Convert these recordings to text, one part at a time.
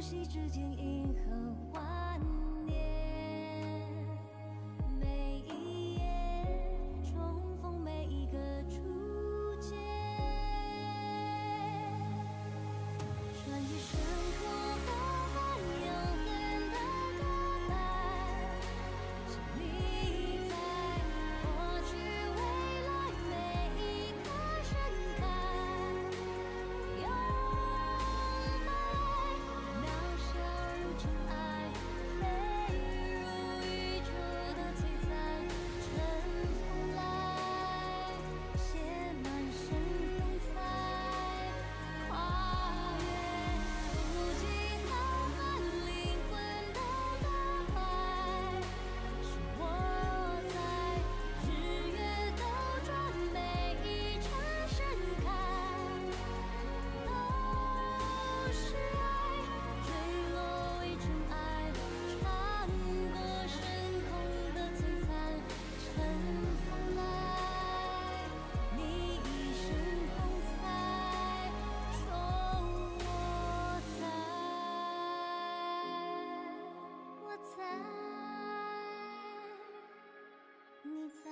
息之间银河万年，每一夜重逢每一个初见，穿越深空和很遥远的告白，是你在过去未来每一刻盛开，有爱渺小如尘埃，飞入宇宙的璀璨，乘风来，写满深红彩，跨越不计浩瀚灵魂的大海，是我在日月斗转每一场盛开，都是爱，坠落为尘埃，穿过深空的璀璨，乘风来，你一身红彩，宠我在，我在，你在。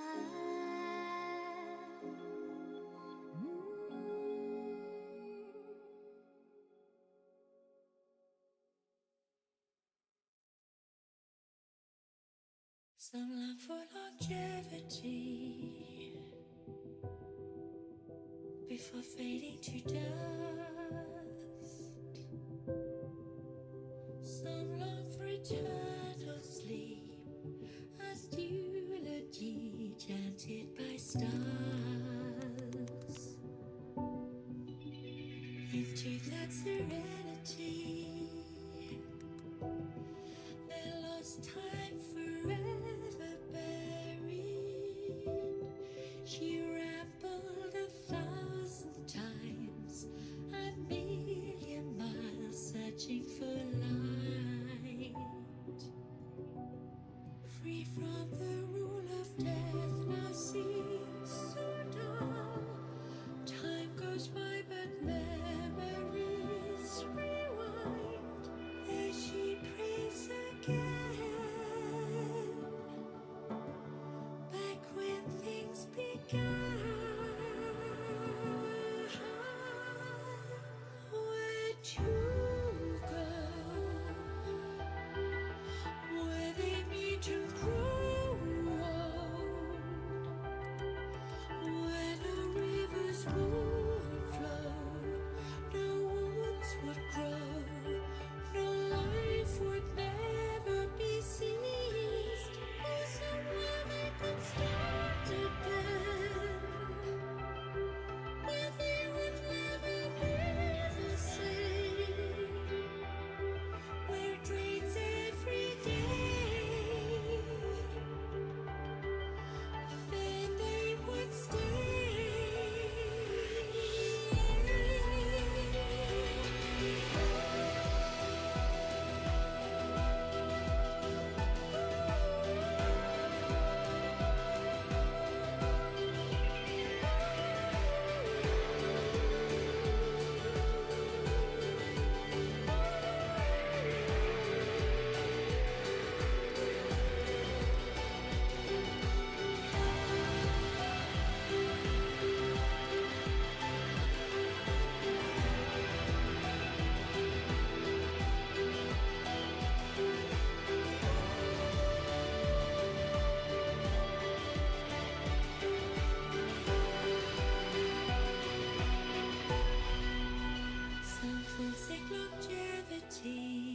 Some long for longevity before fading to dust. Some long for eternal sleep as eulogy chanted by stars. Into that serenity, their lost time forever buried. She rambled 1,000 times, a million miles searching for light. Free from the rule of death, now seems so dull. Time goes by, but memories rewind. There she prays again, back when things began. Where'd you go? Where they meet and grow old, where no rivers would flow, no woods would grow, no life would never be ceased. Oh, somewhere they could start again, where they would never be the same, where it rains every day, then they would stay. Some forsake longevity,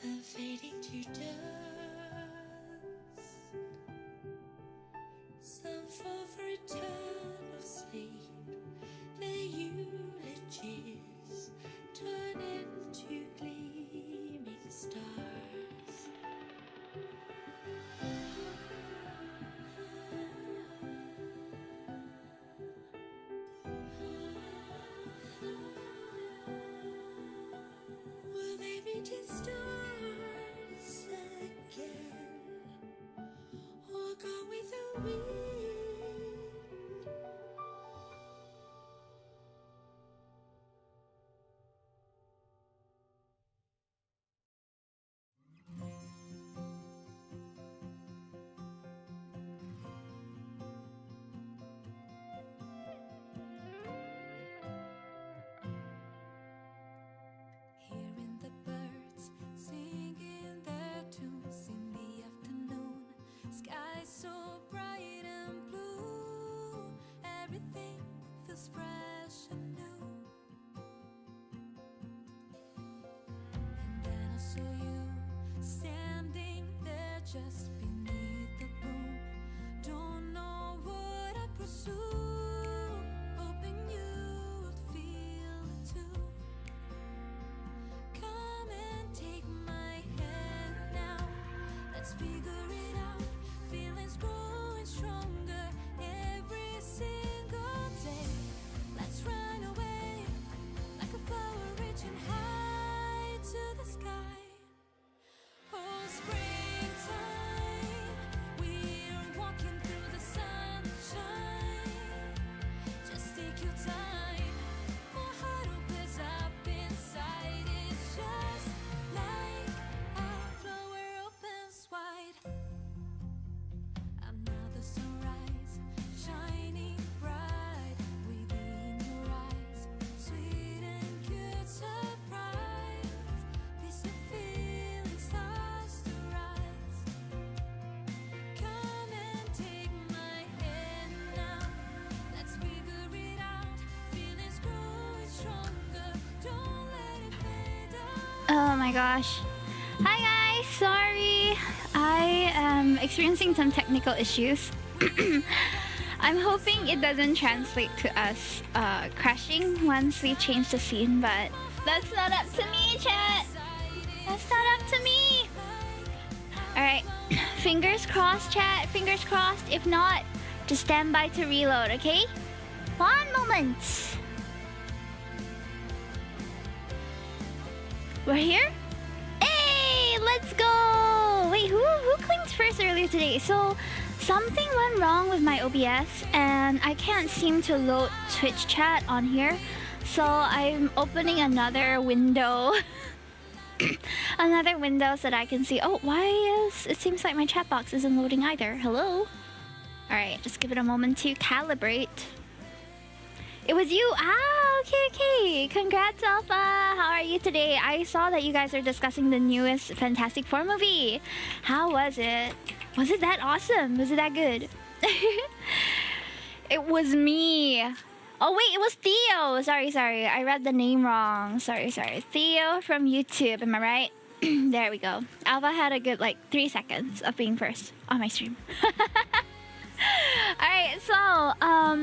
then fading to dust. Some fall for eternal sleep, their eulogies turn into gleaming stars. Will they meet in stars again? just beneath the boom. Don't know what I pursue. Hoping you would feel it too. Come and take my hand now. Let's figure it out. Feelings growing stronger every single day. Let's run away like a flower reaching high to the sky. Oh, springtime, we're walking through the sunshine. Just take your time. My heart opens up inside. It's just like a flower opens wide. Another sunrise, shining bright within your eyes. Sweet and good surprise. This feeling starts to rise. Come and take my hand now. Let's figure it out. Feelings growing stronger. Don't let it fade out. Oh my gosh. Hi guys, sorry. I am experiencing some technical issues. I'm hoping it doesn't translate to us crashing once we change the scene, but that's not up to me, chat. That's not up to me. Alright, fingers crossed, chat. Fingers crossed. If not, just stand by to reload, okay? One moment. We're here? Hey, let's go! Wait, who clicked first earlier today? So, something went wrong with my OBS and I can't seem to load Twitch chat on here. So, I'm opening another window. Another window so that I can see. Oh, why is it seems like my chat box isn't loading either. Hello? Alright, just give it a moment to calibrate. It was you? Ah, okay. Congrats, Alpha. How are you today? I saw that you guys are discussing the newest Fantastic Four movie. How was it? Was it that awesome? Was it that good? It was me. Oh, wait, it was Theo. Sorry. I read the name wrong. Sorry. Theo from YouTube. Am I right? There we go. Alpha had a good, 3 seconds of being first on my stream. Alright, so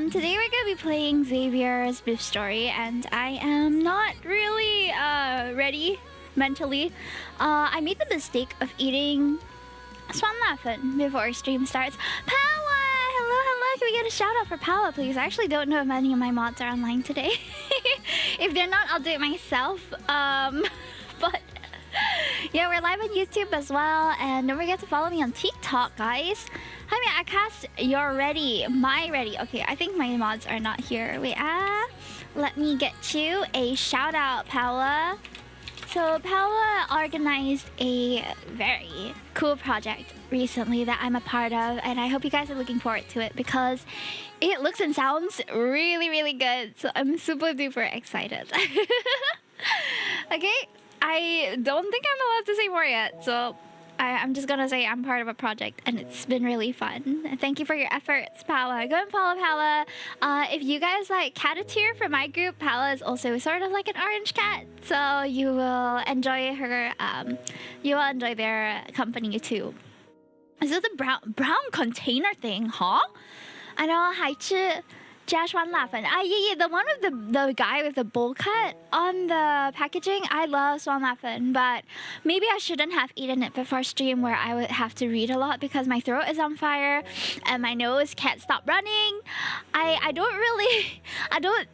today we're gonna be playing Xavier's Beef Story, and I am not really ready mentally. I made the mistake of eating swanlafen before stream starts. Power! Hello, can we get a shout out for Power, please? I actually don't know if any of my mods are online today. If they're not, I'll do it myself. But yeah, we're live on YouTube as well, and don't forget to follow me on TikTok, guys. Hi, I cast You're Ready, My Ready. Okay, I think my mods are not here. Wait, let me get you a shout out, Paula. So Paula organized a very cool project recently that I'm a part of, and I hope you guys are looking forward to it because it looks and sounds really, really good. So I'm super duper excited. Okay, I don't think I'm allowed to say more yet, so I'm just gonna say I'm part of a project and it's been really fun. Thank you for your efforts, Paula. Go and follow Paula. If you guys like Catateer from my group, Paula is also sort of like an orange cat, so you will enjoy her. You will enjoy their company too. Is it the brown container thing, huh? I know, 海吃 Jashwan Laffen. Yeah, the one with the guy with the bowl cut on the packaging. I love Swan Laffen, but maybe I shouldn't have eaten it before stream where I would have to read a lot because my throat is on fire and my nose can't stop running. I don't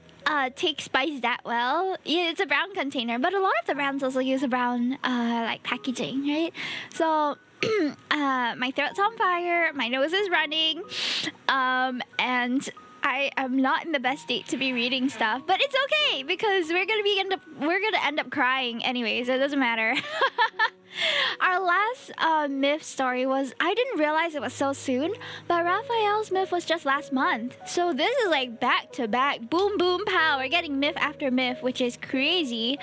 take spice that well. Yeah, it's a brown container, but a lot of the brands also use a brown like packaging, right? So my throat's on fire, my nose is running, and I am not in the best state to be reading stuff, but it's okay because we're gonna end up crying anyways. It doesn't matter. Our last myth story was, I didn't realize it was so soon, but Raphael's myth was just last month. So this is like back to back, boom boom pow. We're getting myth after myth, which is crazy.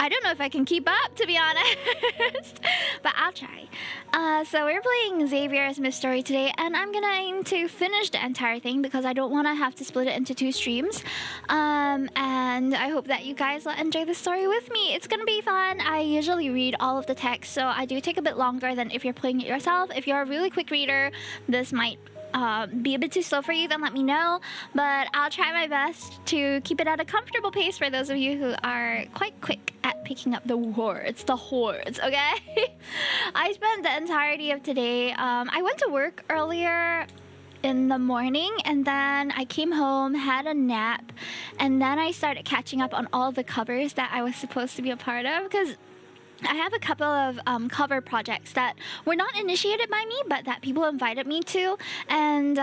I don't know if I can keep up, to be honest, but I'll try. So we're playing Xavier's Myth Story today, and I'm gonna aim to finish the entire thing because I don't want to have to split it into 2 streams. And I hope that you guys will enjoy the story with me. It's gonna be fun. I usually read all of the text, so I do take a bit longer than if you're playing it yourself. If you're a really quick reader, this might be a bit too slow for you, then let me know. But I'll try my best to keep it at a comfortable pace for those of you who are quite quick at picking up the words, okay? I spent the entirety of today, I went to work earlier in the morning, and then I came home, had a nap, and then I started catching up on all the covers that I was supposed to be a part of, because I have a couple of cover projects that were not initiated by me, but that people invited me to. And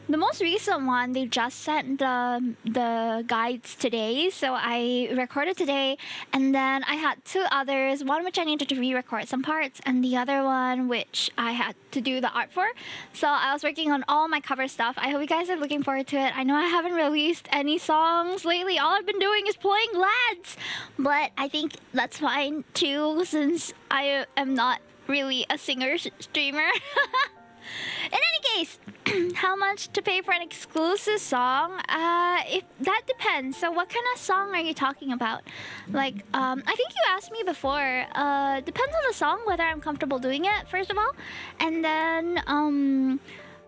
the most recent one, they just sent the guides today. So I recorded today, and then I had 2 others. One which I needed to re-record some parts, and the other one which I had to do the art for. So I was working on all my cover stuff. I hope you guys are looking forward to it. I know I haven't released any songs lately. All I've been doing is playing lads. But I think that's fine too, since I am not really a singer streamer. In any case, how much to pay for an exclusive song? If that depends. So what kind of song are you talking about? Like, I think you asked me before. Depends on the song, whether I'm comfortable doing it, first of all. And then,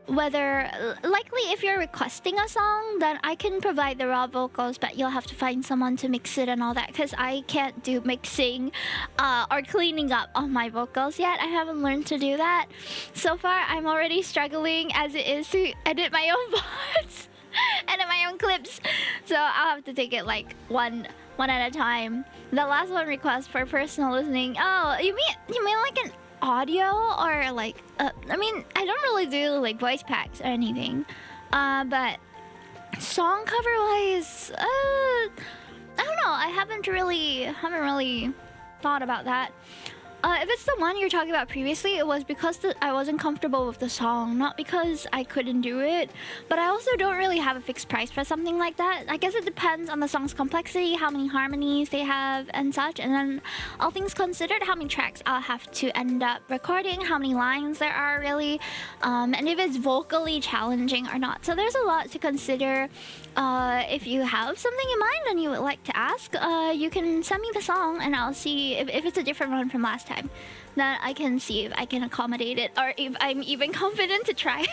whether, likely if you're requesting a song, then I can provide the raw vocals, but you'll have to find someone to mix it and all that, because I can't do mixing or cleaning up on my vocals yet. I haven't learned to do that. So far, I'm already struggling as it is to edit my own parts, edit my own clips. So I'll have to take it like one at a time. The last one request for personal listening. Oh, you mean like an audio, or like I mean, I don't really do like voice packs or anything, but song cover wise, I don't know. I haven't really thought about that. If it's the one you're talking about previously, it was because I wasn't comfortable with the song, not because I couldn't do it. But I also don't really have a fixed price for something like that. I guess it depends on the song's complexity, how many harmonies they have and such, and then all things considered, how many tracks I'll have to end up recording, how many lines there are really, and if it's vocally challenging or not. So there's a lot to consider. If you have something in mind and you would like to ask, you can send me the song and I'll see if it's a different one from last time. Then I can see if I can accommodate it, or if I'm even confident to try.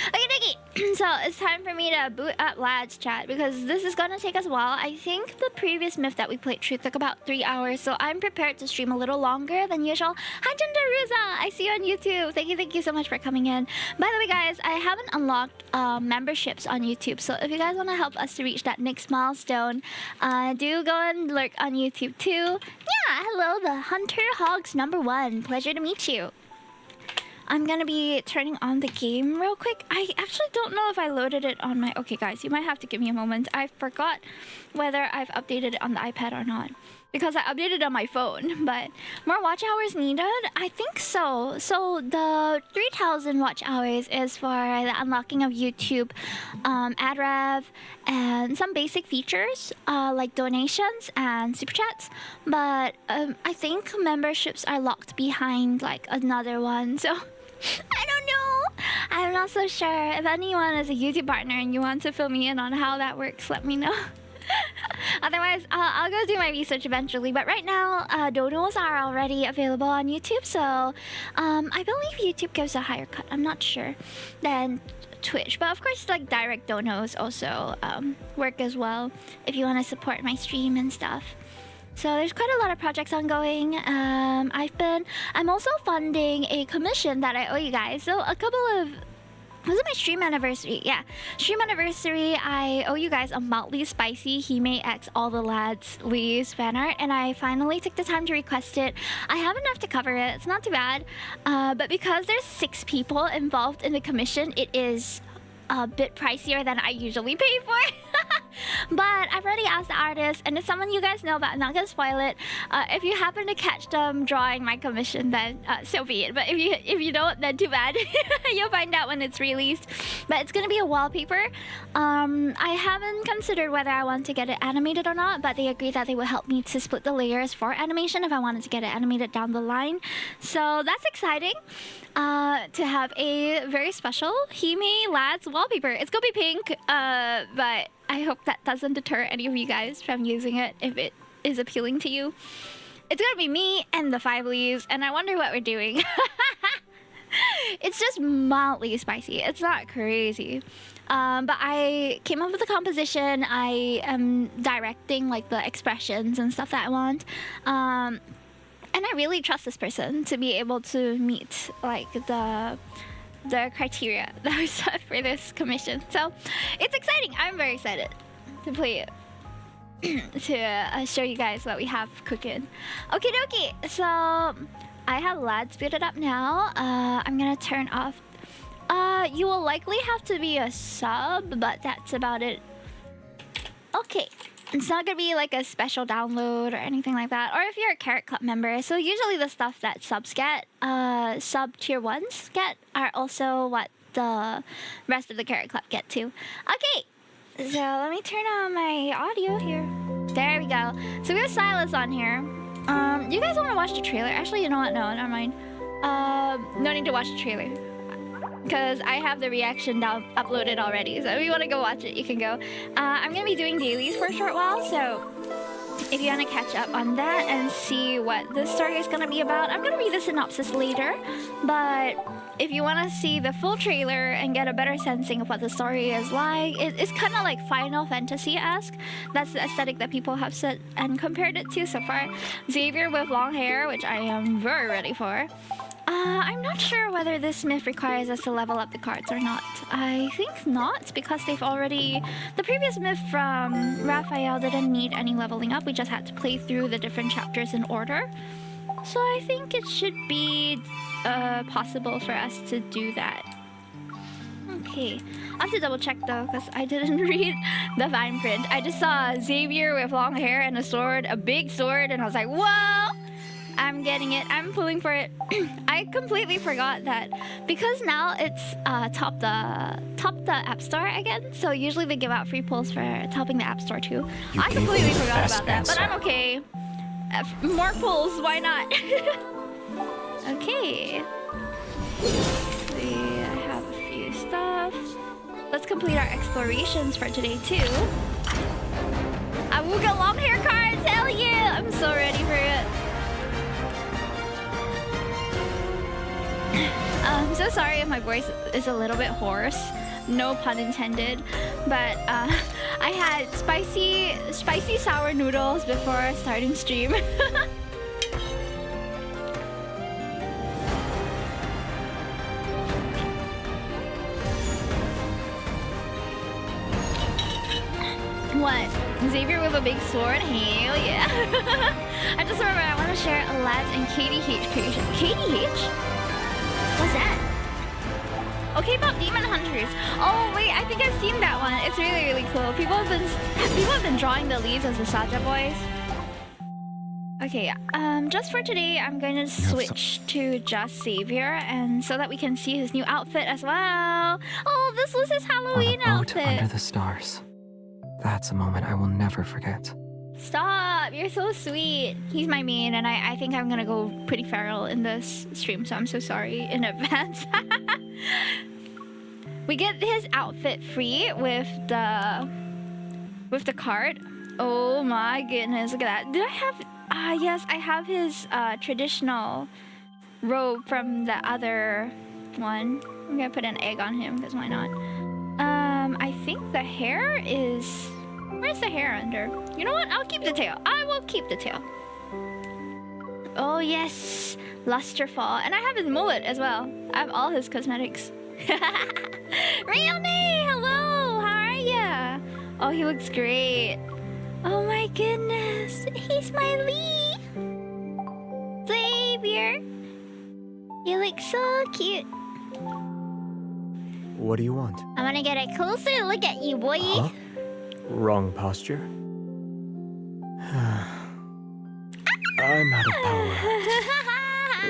Okay, so it's time for me to boot up lads chat, because this is gonna take us a while. I think the previous myth that we played through took about 3 hours, so I'm prepared to stream a little longer than usual. Hi Genderuza, I see you on YouTube. Thank you so much for coming in. By the way guys, I haven't unlocked memberships on YouTube, so if you guys want to help us to reach that next milestone, do go and lurk on YouTube too. Yeah, hello, the Hunter Hogs #1. Pleasure to meet you. I'm gonna be turning on the game real quick. I actually don't know if I loaded it on my... Okay guys, you might have to give me a moment. I forgot whether I've updated it on the iPad or not, because I updated it on my phone. But more watch hours needed? I think so. So the 3,000 watch hours is for the unlocking of YouTube ad rev and some basic features like donations and super chats. But I think memberships are locked behind like another one. So I don't know. I'm not so sure. If anyone is a YouTube partner and you want to fill me in on how that works, let me know. Otherwise, I'll go do my research eventually. But right now, donos are already available on YouTube. So I believe YouTube gives a higher cut. I'm not sure than Twitch. But of course, like direct donos also work as well if you want to support my stream and stuff. So there's quite a lot of projects ongoing. I'm also funding a commission that I owe you guys. So a couple of... Was it my stream anniversary? Yeah. Stream anniversary, I owe you guys a mildly spicy Hime X All the Lads Lee's fan art, and I finally took the time to request it. I have enough to cover it. It's not too bad. But because there's 6 people involved in the commission, it is a bit pricier than I usually pay for. But I've already asked the artist, and it's someone you guys know, but I'm not gonna spoil it. If you happen to catch them drawing my commission, then so be it. But if you don't, then too bad. You'll find out when it's released. But it's gonna be a wallpaper. I haven't considered whether I want to get it animated or not, but they agreed that they would help me to split the layers for animation if I wanted to get it animated down the line. So that's exciting. To have a very special Hime Lads wallpaper. It's gonna be pink, but I hope that doesn't deter any of you guys from using it if it is appealing to you. It's gonna be me and the 5 leaves, and I wonder what we're doing. It's just mildly spicy. It's not crazy. But I came up with the composition. I am directing like the expressions and stuff that I want. And I really trust this person to be able to meet like the criteria that we set for this commission. So it's exciting. I'm very excited to play it. To show you guys what we have cooking. Okie dokie. So I have Lads booted up now. I'm gonna turn off. You will likely have to be a sub, but that's about it. Okay. It's not gonna be like a special download or anything like that. Or if you're a Carrot Club member. So usually the stuff that subs get, sub tier 1s get, are also what the rest of the Carrot Club get too. Okay, so let me turn on my audio here. There we go. So we have Silas on here. You guys want to watch the trailer? Actually, you know what? No, never mind. No need to watch the trailer, because I have the reaction down uploaded already. So if you want to go watch it, you can go. I'm going to be doing dailies for a short while, so if you want to catch up on that and see what the story is going to be about, I'm going to read the synopsis later. But if you want to see the full trailer and get a better sensing of what the story is like, it's kind of like Final Fantasy-esque. That's the aesthetic that people have said and compared it to so far. Xavier with long hair, which I am very ready for. I'm not sure whether this myth requires us to level up the cards or not. I think not, because they've already... The previous myth from Raphael didn't need any leveling up. We just had to play through the different chapters in order. So I think it should be possible for us to do that. Okay. I have to double check though, because I didn't read the fine print. I just saw Xavier with long hair and a sword, a big sword, and I was like, whoa! I'm getting it. I'm pulling for it. I completely forgot that because now it's top the App Store again. So usually they give out free pulls for topping the App Store too. I completely forgot about that, but I'm okay. More pulls, why not? Okay. We have a few stuff. Let's complete our explorations for today too. Awooga long hair cards, hell yeah! I'm so ready for it. I'm so sorry if my voice is a little bit hoarse. No pun intended. But I had spicy sour noodles before starting stream. What? Xavier with a big sword? Hell yeah. I just remember I want to share a Lads and KDH creation. KDH? What's that? Oh, K-pop Demon Hunters. Oh wait, I think I've seen that one. It's really, really cool. People have been drawing the leads as the Saja boys. Okay, just for today, I'm going to switch to just Xavier, and so that we can see his new outfit as well. Oh, this was his Halloween outfit. Under the stars. That's a moment I will never forget. Stop! You're so sweet. He's my main, and I think I'm gonna go pretty feral in this stream, so I'm so sorry in advance. We get his outfit free with the card. Oh my goodness, look at that. Did I have... yes, I have his traditional robe from the other one. I'm gonna put an egg on him, because why not? I think the hair is... Where's the hair under? You know what? I'll keep the tail. I will keep the tail. Oh yes, Lusterfall. And I have his mullet as well. I have all his cosmetics. Rione, hello, how are ya? Oh, he looks great. Oh my goodness, he's my Lee. Xavier, you look so cute. What do you want? I want to get a closer look at you, boy. Huh? Wrong posture. I'm out of power.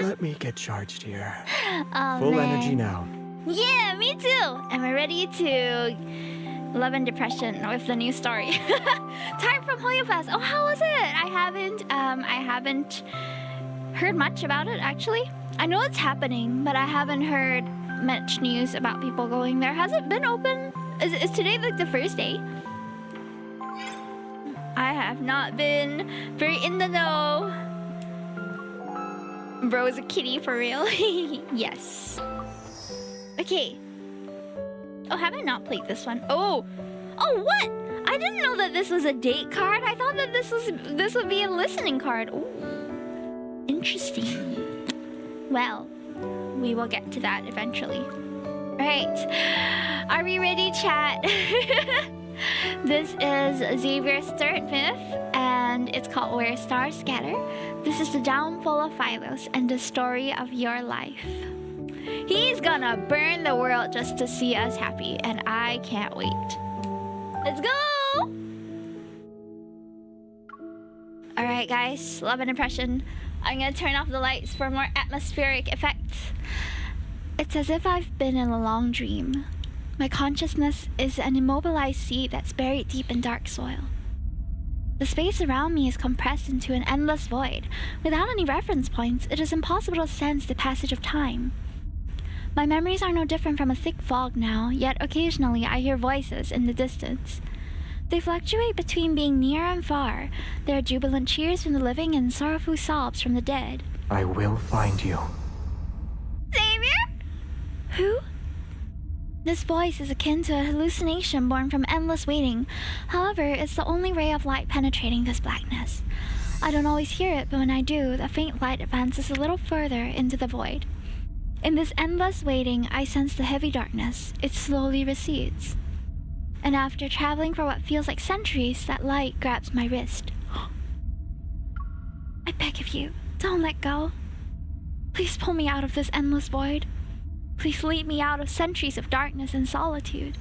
Let me get charged here. Oh, Full man. energy now. Yeah, me too. And we're ready to love and depression with the new story. Time from Hoyofest. Oh, how was it? I haven't heard much about it actually. I know it's happening, but I haven't heard much news about people going there. Has it been open? Is today like the first day? I have not been very in the know. Bro is a kitty for real. Yes. Okay. Oh, have I not played this one? Oh, what? I didn't know that this was a date card. I thought that this would be a listening card. Ooh, interesting. Well, we will get to that eventually. All right, are we ready, chat? This is Xavier's third myth, and it's called Where Stars Scatter. This is the downfall of Philos and the story of your life. He's gonna burn the world just to see us happy, and I can't wait. Let's go! Alright guys, love and impression. I'm gonna turn off the lights for more atmospheric effects. It's as if I've been in a long dream. My consciousness is an immobilized seed that's buried deep in dark soil. The space around me is compressed into an endless void. Without any reference points, it is impossible to sense the passage of time. My memories are no different from a thick fog now, yet occasionally I hear voices in the distance. They fluctuate between being near and far. There are jubilant cheers from the living and sorrowful sobs from the dead. I will find you. Xavier? Who? This voice is akin to a hallucination born from endless waiting. However, it's the only ray of light penetrating this blackness. I don't always hear it, but when I do, the faint light advances a little further into the void. In this endless waiting, I sense the heavy darkness. It slowly recedes. And after traveling for what feels like centuries, that light grabs my wrist. I beg of you, don't let go. Please pull me out of this endless void. Please lead me out of centuries of darkness and solitude.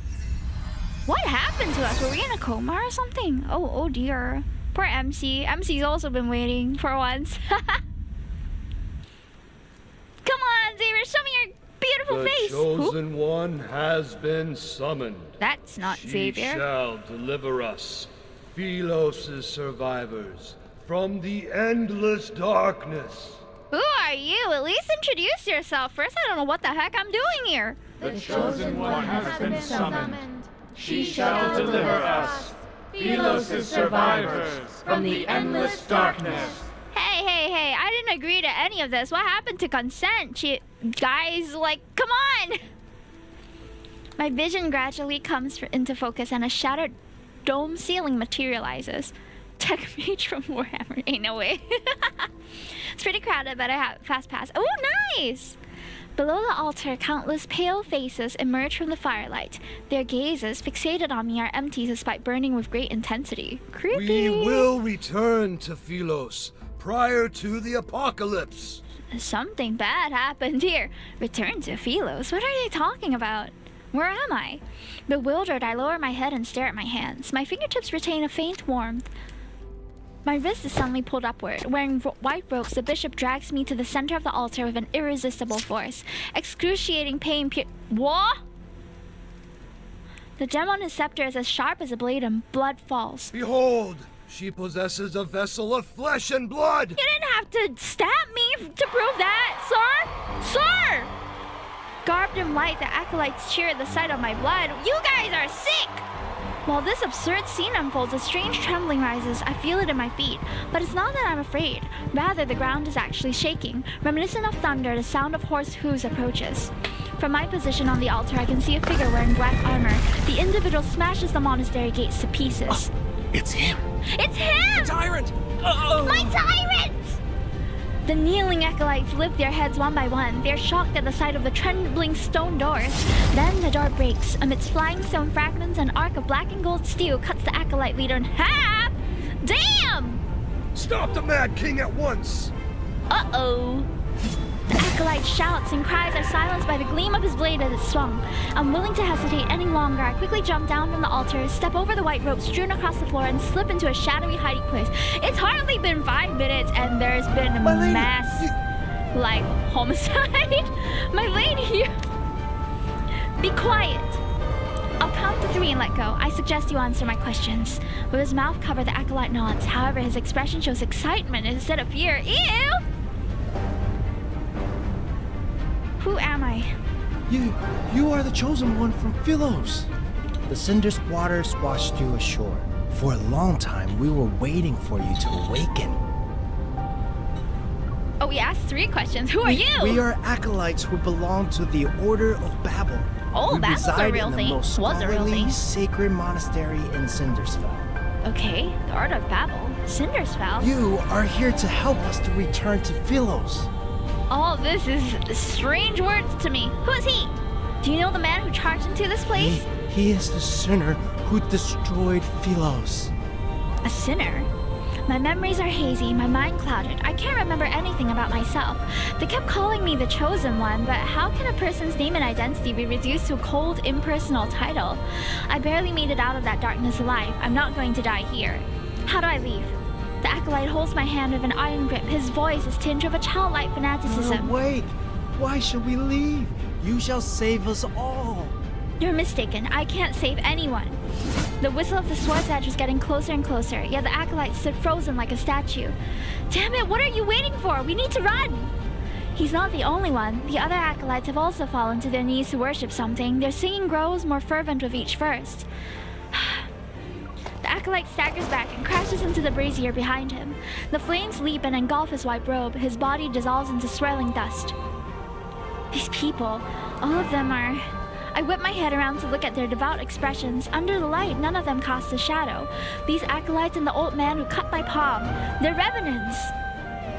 What happened to us? Were we in a coma or something? Oh dear. Poor MC. MC's also been waiting for once. Come on, Xavier, show me your beautiful face. The chosen one has been summoned. That's not She Xavier. shall deliver us, Philos' survivors, from the endless darkness. Who are you? At least introduce yourself. First, I don't know what the heck I'm doing here. The chosen one has been summoned. She shall deliver us, Philos' survivors, from the endless darkness. Hey, I didn't agree to any of this. What happened to consent? Guys, like, come on! My vision gradually comes into focus and a shattered dome ceiling materializes. Tech mage from Warhammer. Ain't no way. It's pretty crowded, but I have fast pass. Oh, nice! Below the altar, countless pale faces emerge from the firelight. Their gazes, fixated on me, are empty despite burning with great intensity. Creepy! We will return to Philos prior to the apocalypse. Something bad happened here. Return to Philos? What are they talking about? Where am I? Bewildered, I lower my head and stare at my hands. My fingertips retain a faint warmth. My wrist is suddenly pulled upward. Wearing white robes, the bishop drags me to the center of the altar with an irresistible force. Excruciating pain What? The gem on his scepter is as sharp as a blade and blood falls. Behold, she possesses a vessel of flesh and blood. You didn't have to stab me to prove that, sir! Sir! Garbed in white, the acolytes cheer at the sight of my blood. You guys are sick! While this absurd scene unfolds, a strange trembling rises. I feel it in my feet. But it's not that I'm afraid. Rather, the ground is actually shaking. Reminiscent of thunder, the sound of horse hooves approaches. From my position on the altar, I can see a figure wearing black armor. The individual smashes the monastery gates to pieces. It's him! It's him! Tyrant! My tyrant! The kneeling acolytes lift their heads one by one. They're shocked at the sight of the trembling stone doors. Then the door breaks. Amidst flying stone fragments, an arc of black and gold steel cuts the acolyte leader in half. Damn! Stop the Mad King at once. Uh-oh. The acolyte's shouts and cries are silenced by the gleam of his blade as it swung. Unwilling to hesitate any longer, I quickly jump down from the altar, step over the white rope strewn across the floor, and slip into a shadowy hiding place. It's hardly been 5 minutes, and there's been a mass, homicide. My lady, be quiet. I'll count to 3 and let go. I suggest you answer my questions. With his mouth covered, the acolyte nods. However, his expression shows excitement instead of fear. Ew! Who am I? You are the chosen one from Philos. The Cinder's waters washed you ashore. For a long time, we were waiting for you to awaken. Oh, we asked 3 questions. Who are you? We are acolytes who belong to the Order of Babel. Oh, we that was a real in thing. The most Was a real scholarly, thing. sacred monastery in Cindersfell. Okay, the Order of Babel. Cindersfell. You are here to help us to return to Philos. All this is strange words to me. Who is he? Do you know the man who charged into this place? He is the sinner who destroyed Philos. A sinner? My memories are hazy, my mind clouded. I can't remember anything about myself. They kept calling me the Chosen One, but how can a person's name and identity be reduced to a cold, impersonal title? I barely made it out of that darkness alive. I'm not going to die here. How do I leave? The acolyte holds my hand with an iron grip. His voice is tinged with a childlike fanaticism. No, wait. Why should we leave? You shall save us all. You're mistaken. I can't save anyone. The whistle of the sword's edge was getting closer and closer, yet the acolyte stood frozen like a statue. Damn it, what are you waiting for? We need to run! He's not the only one. The other acolytes have also fallen to their knees to worship something. Their singing grows more fervent with each verse. The acolyte staggers back and crashes into the brazier behind him. The flames leap and engulf his white robe. His body dissolves into swirling dust. These people, all of them are... I whip my head around to look at their devout expressions. Under the light, none of them cast a shadow. These acolytes and the old man who cut my palm, they're revenants.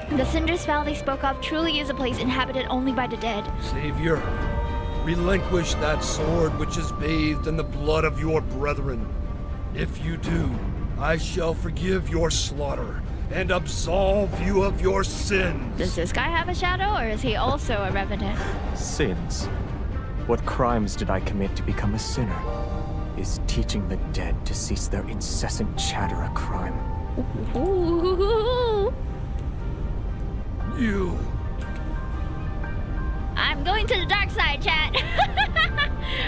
The Cindersfell they spoke of truly is a place inhabited only by the dead. Xavier, relinquish that sword which is bathed in the blood of your brethren. If you do, I shall forgive your slaughter and absolve you of your sins. Does this guy have a shadow, or is he also a revenant? Sins? What crimes did I commit to become a sinner? Is teaching the dead to cease their incessant chatter a crime? Ooh. You. I'm going to the dark side, chat.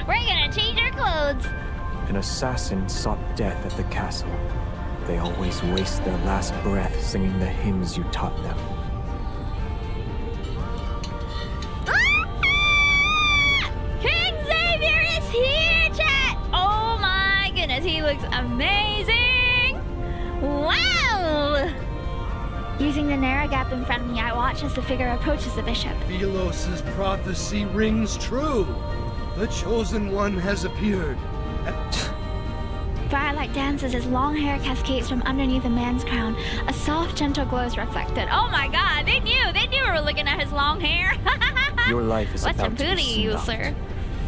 We're gonna change our clothes. An assassin sought death at the castle. They always waste their last breath singing the hymns you taught them. King Xavier is here, chat! Oh my goodness, he looks amazing! Wow! Using the narrow gap in front of me, I watch as the figure approaches the bishop. Philos' prophecy rings true. The Chosen One has appeared. Firelight dances as long hair cascades from underneath a man's crown. A soft, gentle glow is reflected. Oh my god, they knew we were looking at his long hair. Your life is What's a about to booty, be you snuffed. sir?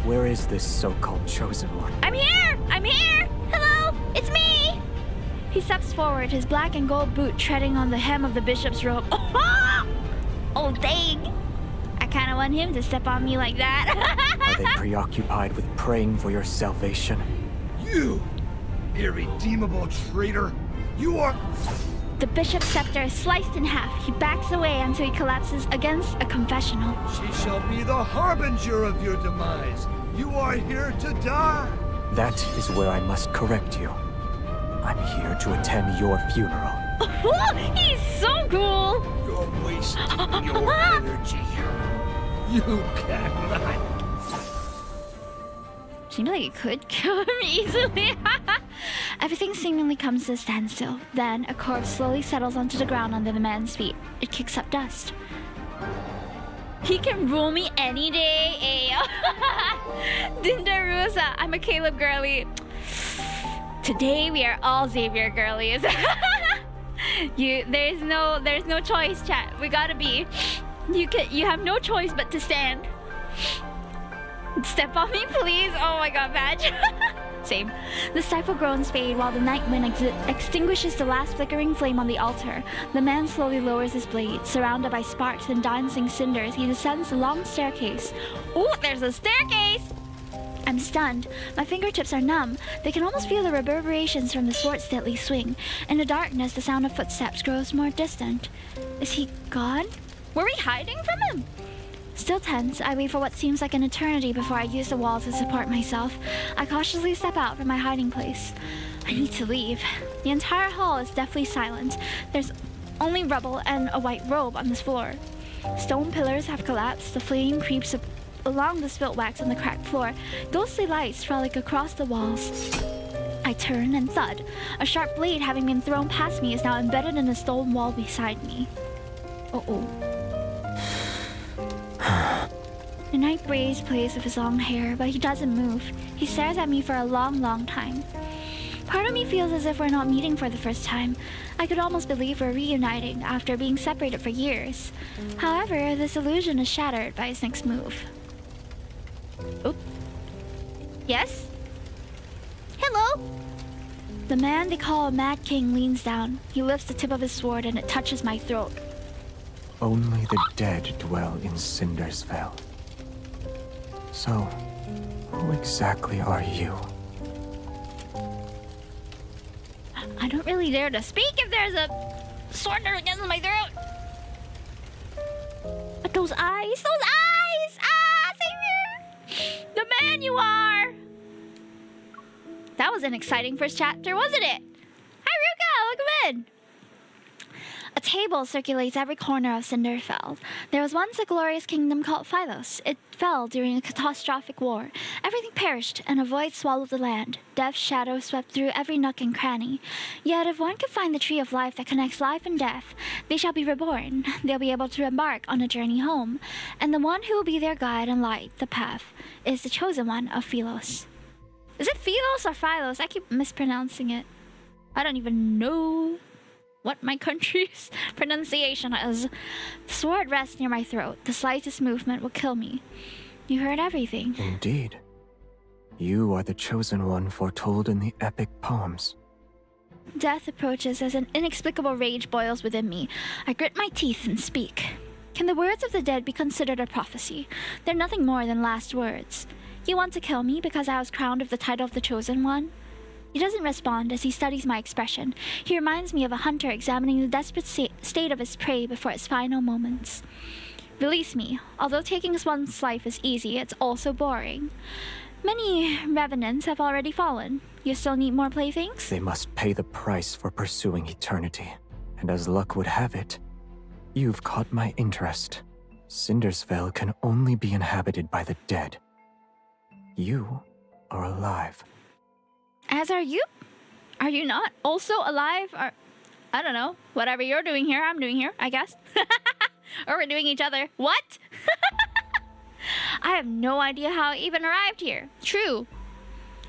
Where is this so-called chosen one? I'm here! I'm here! Hello, it's me! He steps forward, his black and gold boot treading on the hem of the bishop's robe. Oh, dang! I kind of want him to step on me like that. Are they preoccupied with praying for your salvation? You, irredeemable traitor. You are... The bishop's scepter is sliced in half. He backs away until he collapses against a confessional. She shall be the harbinger of your demise. You are here to die. That is where I must correct you. I'm here to attend your funeral. He's so cool! You're wasting your energy. You cannot. Seems like it could kill him easily. Everything seemingly comes to a standstill. Then a corpse slowly settles onto the ground under the man's feet. It kicks up dust. He can rule me any day, ayo. Dindarusa, I'm a Caleb girly. Today we are all Xavier girlies. There's no choice, chat. We gotta be. You have no choice but to stand. Step on me, please. Oh my god, badge. Same. The stifled groans fade while the night wind extinguishes the last flickering flame on the altar. The man slowly lowers his blade. Surrounded by sparks and dancing cinders, he descends the long staircase. Ooh, there's a staircase! I'm stunned. My fingertips are numb. They can almost feel the reverberations from the sword's deadly swing. In the darkness, the sound of footsteps grows more distant. Is he gone? Were we hiding from him? Still tense, I wait for what seems like an eternity before I use the wall to support myself. I cautiously step out from my hiding place. I need to leave. The entire hall is deathly silent. There's only rubble and a white robe on this floor. Stone pillars have collapsed. The flame creeps along the spilt wax on the cracked floor. Ghostly lights frolic across the walls. I turn and thud. A sharp blade having been thrown past me is now embedded in the stone wall beside me. Uh-oh. The night breeze plays with his long hair, but he doesn't move. He stares at me for a long, long time. Part of me feels as if we're not meeting for the first time. I could almost believe we're reuniting after being separated for years. However, this illusion is shattered by his next move. Oop. Yes? Hello? The man they call a Mad King leans down. He lifts the tip of his sword and it touches my throat. Only the dead dwell in Cindersville. So, who exactly are you? I don't really dare to speak if there's a sword against my throat. But those eyes! Those eyes! Ah, Xavier! The man you are! That was an exciting first chapter, wasn't it? Hi, Ruka! Welcome in! A table circulates every corner of Cinderfell. There was once a glorious kingdom called Philos. It fell during a catastrophic war. Everything perished, and a void swallowed the land. Death's shadow swept through every nook and cranny. Yet if one can find the tree of life that connects life and death, they shall be reborn. They'll be able to embark on a journey home. And the one who will be their guide and light the path is the chosen one of Philos. Is it Philos or Philos? I keep mispronouncing it. I don't even know what my country's pronunciation is. The sword rests near my throat. The slightest movement will kill me. You heard everything. Indeed. You are the chosen one foretold in the epic poems. Death approaches as an inexplicable rage boils within me. I grit my teeth and speak. Can the words of the dead be considered a prophecy? They're nothing more than last words. You want to kill me because I was crowned with the title of the chosen one? He doesn't respond as he studies my expression. He reminds me of a hunter examining the desperate state of his prey before its final moments. Release me. Although taking one's life is easy, it's also boring. Many revenants have already fallen. You still need more playthings? They must pay the price for pursuing eternity. And as luck would have it, you've caught my interest. Cindersville can only be inhabited by the dead. You are alive. As are you? Are you not also alive? Or, I don't know. Whatever you're doing here, I'm doing here, I guess. Or we're doing each other. What? I have no idea how I even arrived here. True.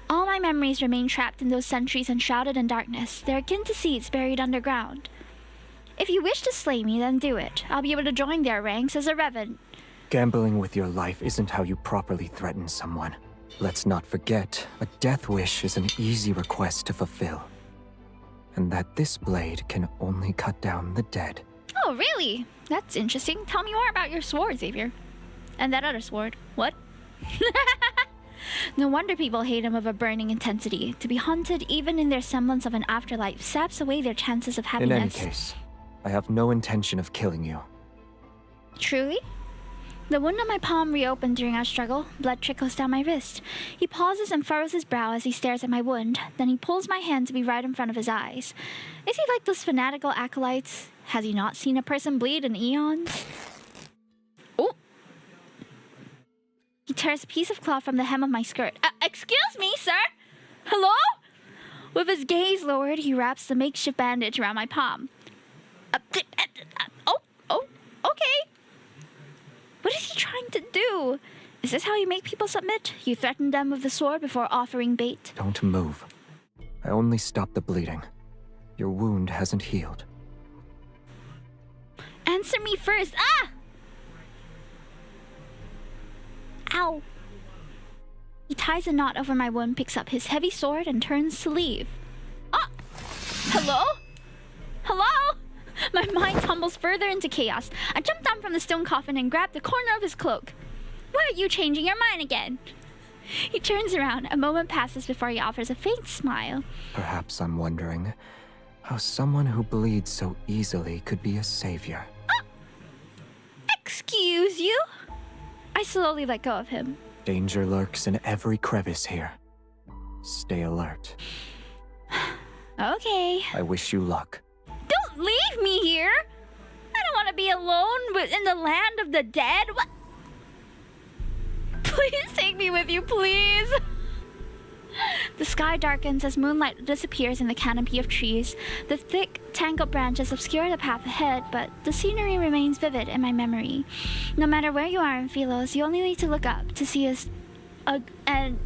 All my memories remain trapped in those centuries enshrouded in darkness. They're akin to seeds buried underground. If you wish to slay me, then do it. I'll be able to join their ranks as a revenant. Gambling with your life isn't how you properly threaten someone. Let's not forget, a death wish is an easy request to fulfill. And that this blade can only cut down the dead. Oh, really? That's interesting. Tell me more about your sword, Xavier. And that other sword. What? No wonder people hate him of a burning intensity. To be haunted, even in their semblance of an afterlife, saps away their chances of happiness. In any case, I have no intention of killing you. Truly? The wound on my palm reopened during our struggle. Blood trickles down my wrist. He pauses and furrows his brow as he stares at my wound. Then he pulls my hand to be right in front of his eyes. Is he like those fanatical acolytes? Has he not seen a person bleed in eons? Oh! He tears a piece of cloth from the hem of my skirt. Excuse me, sir? Hello? With his gaze lowered, he wraps the makeshift bandage around my palm. Okay. What is he trying to do? Is this how you make people submit? You threaten them with the sword before offering bait? Don't move. I only stopped the bleeding. Your wound hasn't healed. Answer me first. Ah! Ow. He ties a knot over my wound, picks up his heavy sword, and turns to leave. Ah! Hello? Hello? My mind tumbles further into chaos. I jump down from the stone coffin and grab the corner of his cloak. Why are you changing your mind again? He turns around. A moment passes before he offers a faint smile. Perhaps I'm wondering how someone who bleeds so easily could be a savior. Excuse you? I slowly let go of him. Danger lurks in every crevice here. Stay alert. Okay. I wish you luck. Don't leave me here! I don't want to be alone in the land of the dead. What? Please take me with you, please! The sky darkens as moonlight disappears in the canopy of trees. The thick, tangled branches obscure the path ahead, but the scenery remains vivid in my memory. No matter where you are in Philos, you only need to look up to see an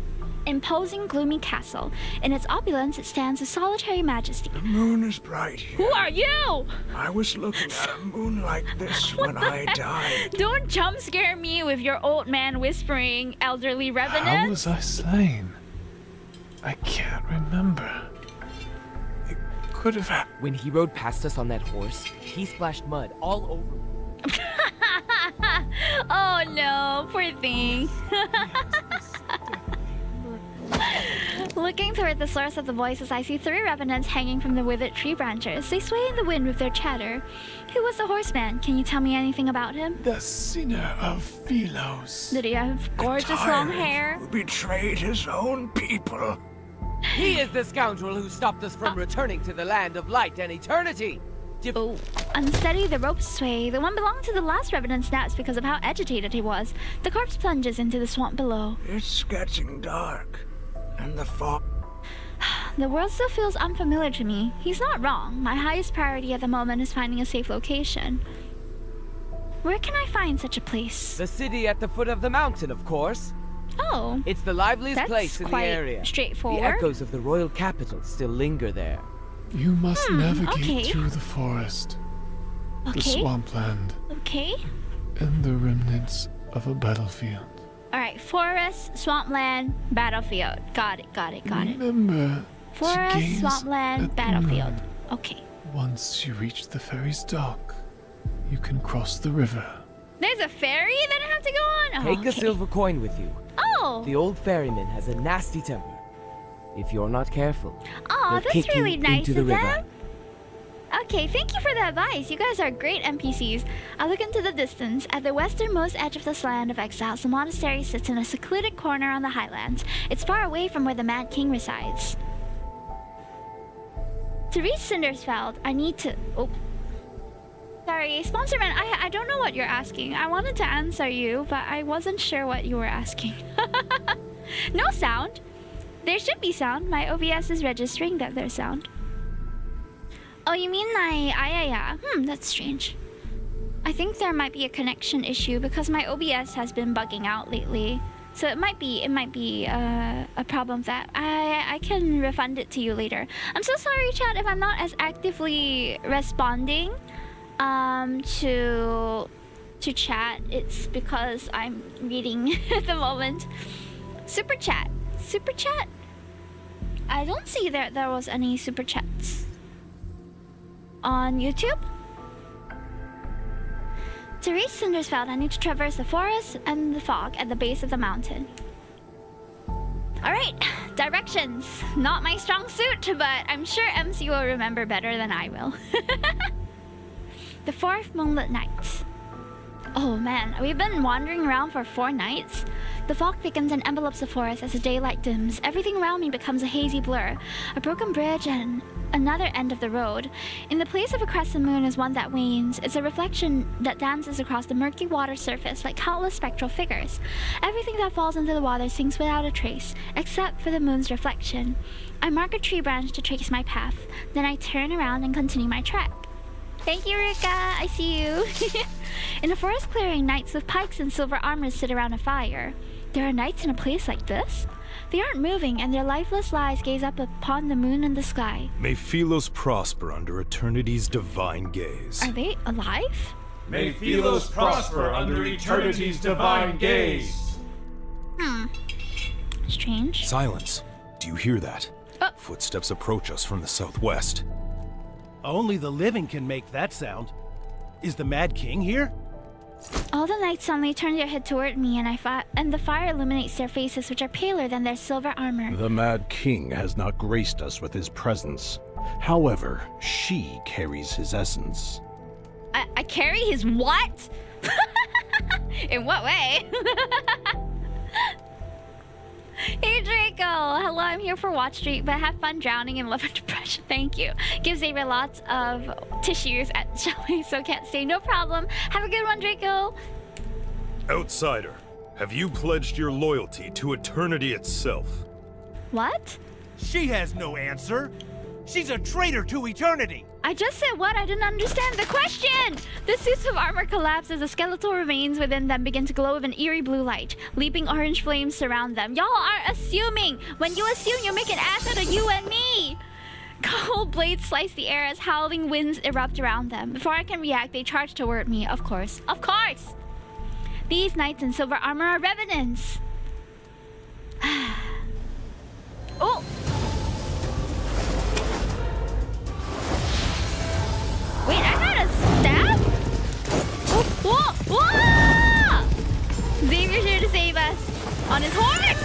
imposing, gloomy castle. In its opulence, it stands with solitary majesty. The moon is bright here. Who are you? I was looking at a moon like this when I died. Don't jump scare me with your old man whispering, elderly revenant. How was I slain? I can't remember. It could have happened. When he rode past us on that horse, he splashed mud all over me. Oh no, poor thing. Looking toward the source of the voices, I see 3 revenants hanging from the withered tree branches. They sway in the wind with their chatter. Who was the horseman? Can you tell me anything about him? The sinner of Philos. Did he have gorgeous long Tyrant hair? who betrayed his own people. He is the scoundrel who stopped us from returning to the land of light and eternity. Oh, unsteady, the ropes sway. The one belonging to the last revenant snaps because of how agitated he was. The corpse plunges into the swamp below. It's getting dark, and the fog. The world still feels unfamiliar to me. He's not wrong. My highest priority at the moment is finding a safe location. Where can I find such a place? The city at the foot of the mountain, of course. Oh, It's the liveliest that's place in the quite area. straightforward. The echoes of the royal capital still linger there. You must navigate okay. through the forest, the Okay, swampland, okay. and the remnants of a battlefield. Alright, forest, swampland, battlefield. Got it. Remember to Forest, gaze swampland, at the battlefield. moon. Okay. Once you reach the ferry's dock, you can cross the river. There's a ferry that I have to go on? Oh, Take a okay. silver coin with you. Oh! The old ferryman has a nasty temper. If you're not careful, Aw, he'll that's kick really you nice into the of river. them. Okay, thank you for the advice. You guys are great NPCs. I look into the distance. At the westernmost edge of this land of exiles, the monastery sits in a secluded corner on the highlands. It's far away from where the Mad King resides. To reach Cindersfeld, I need to... Oh. Sorry, Sponsorman, I don't know what you're asking. I wanted to answer you, but I wasn't sure what you were asking. No sound. There should be sound. My OBS is registering that there's sound. Oh, you mean yeah. That's strange. I think there might be a connection issue because my OBS has been bugging out lately. So it might be a problem that I can refund it to you later. I'm so sorry, chat, if I'm not as actively responding to chat. It's because I'm reading at the moment. Super chat. I don't see that there was any super chats on YouTube. To reach Cindersfeld, I need to traverse the forest and the fog at the base of the mountain. Alright, directions. Not my strong suit, but I'm sure MC will remember better than I will. The 4th moonlit night. Oh man, we've been wandering around for 4 nights. The fog thickens and envelopes the forest as the daylight dims. Everything around me becomes a hazy blur. A broken bridge and another end of the road. In the place of a crescent moon is one that wanes. It's a reflection that dances across the murky water surface like countless spectral figures. Everything that falls into the water sinks without a trace, except for the moon's reflection. I mark a tree branch to trace my path. Then I turn around and continue my trek. Thank you, Rika. I see you. In a forest clearing, knights with pikes and silver armor sit around a fire. There are knights in a place like this? They aren't moving, and their lifeless eyes gaze up upon the moon and the sky. May Philos prosper under eternity's divine gaze. Are they alive? May Philos prosper under eternity's divine gaze. strange. Silence. Do you hear that? Oh. Footsteps approach us from the southwest. Only the living can make that sound. Is the Mad King here? All the knights suddenly turn their head toward me, and the fire illuminates their faces, which are paler than their silver armor. The Mad King has not graced us with his presence. However, she carries his essence. I carry his what? In what way? Hey Draco! Hello, I'm here for Watch Street, but have fun drowning in love and depression. Thank you. Give Xavier lots of tissues at chalet, so can't stay. No problem. Have a good one, Draco. Outsider, have you pledged your loyalty to eternity itself? What? She has no answer. She's a traitor to eternity. I just said what? I didn't understand the question! The suits of armor collapse as the skeletal remains within them begin to glow with an eerie blue light. Leaping orange flames surround them. Y'all are assuming! When you assume, you make an ass out of you and me! Cold blades slice the air as howling winds erupt around them. Before I can react, they charge toward me, of course. Of course! These knights in silver armor are revenants! Oh! Wait, I got a staff? Whoa! Whoa! Xavier's here to save us. On his horse!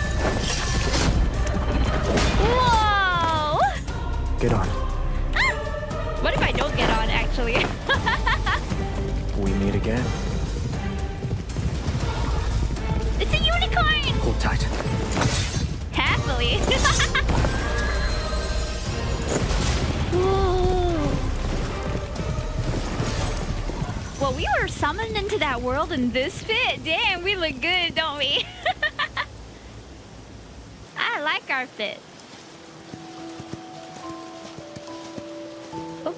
Whoa! Get on. Ah! What if I don't get on, actually? We meet again. It's a unicorn! Hold tight. Happily. Whoa. Well, we were summoned into that world in this fit. Damn, we look good, don't we? I like our fit. Oh.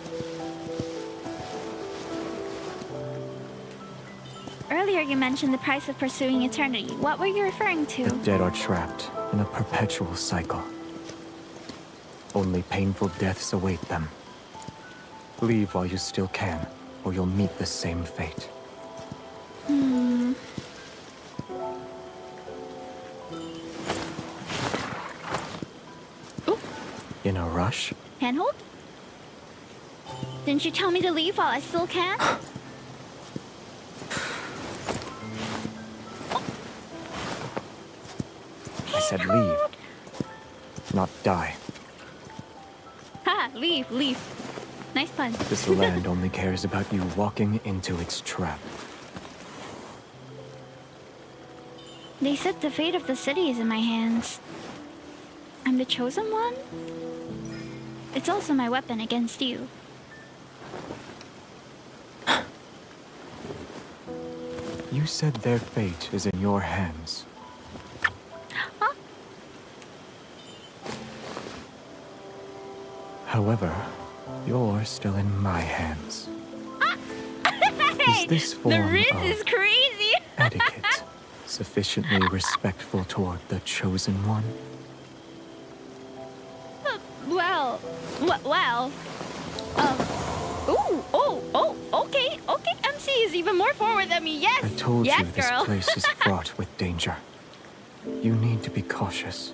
Earlier you mentioned the price of pursuing eternity. What were you referring to? The dead are trapped in a perpetual cycle. Only painful deaths await them. Leave while you still can, or you'll meet the same fate. Ooh. In a rush? Handhold? Didn't you tell me to leave while I still can? I said leave, not die. Ha! Leave, leave. Nice pun. This land only cares about you walking into its trap. They said the fate of the city is in my hands. I'm the chosen one? It's also my weapon against you. You said their fate is in your hands. Huh? However, you're still in my hands. Hey, Is this the form Riz of is crazy! etiquette sufficiently respectful toward the chosen one? Okay, MC is even more forward than me, yes! I told yes, you this girl. place is fraught with danger. You need to be cautious.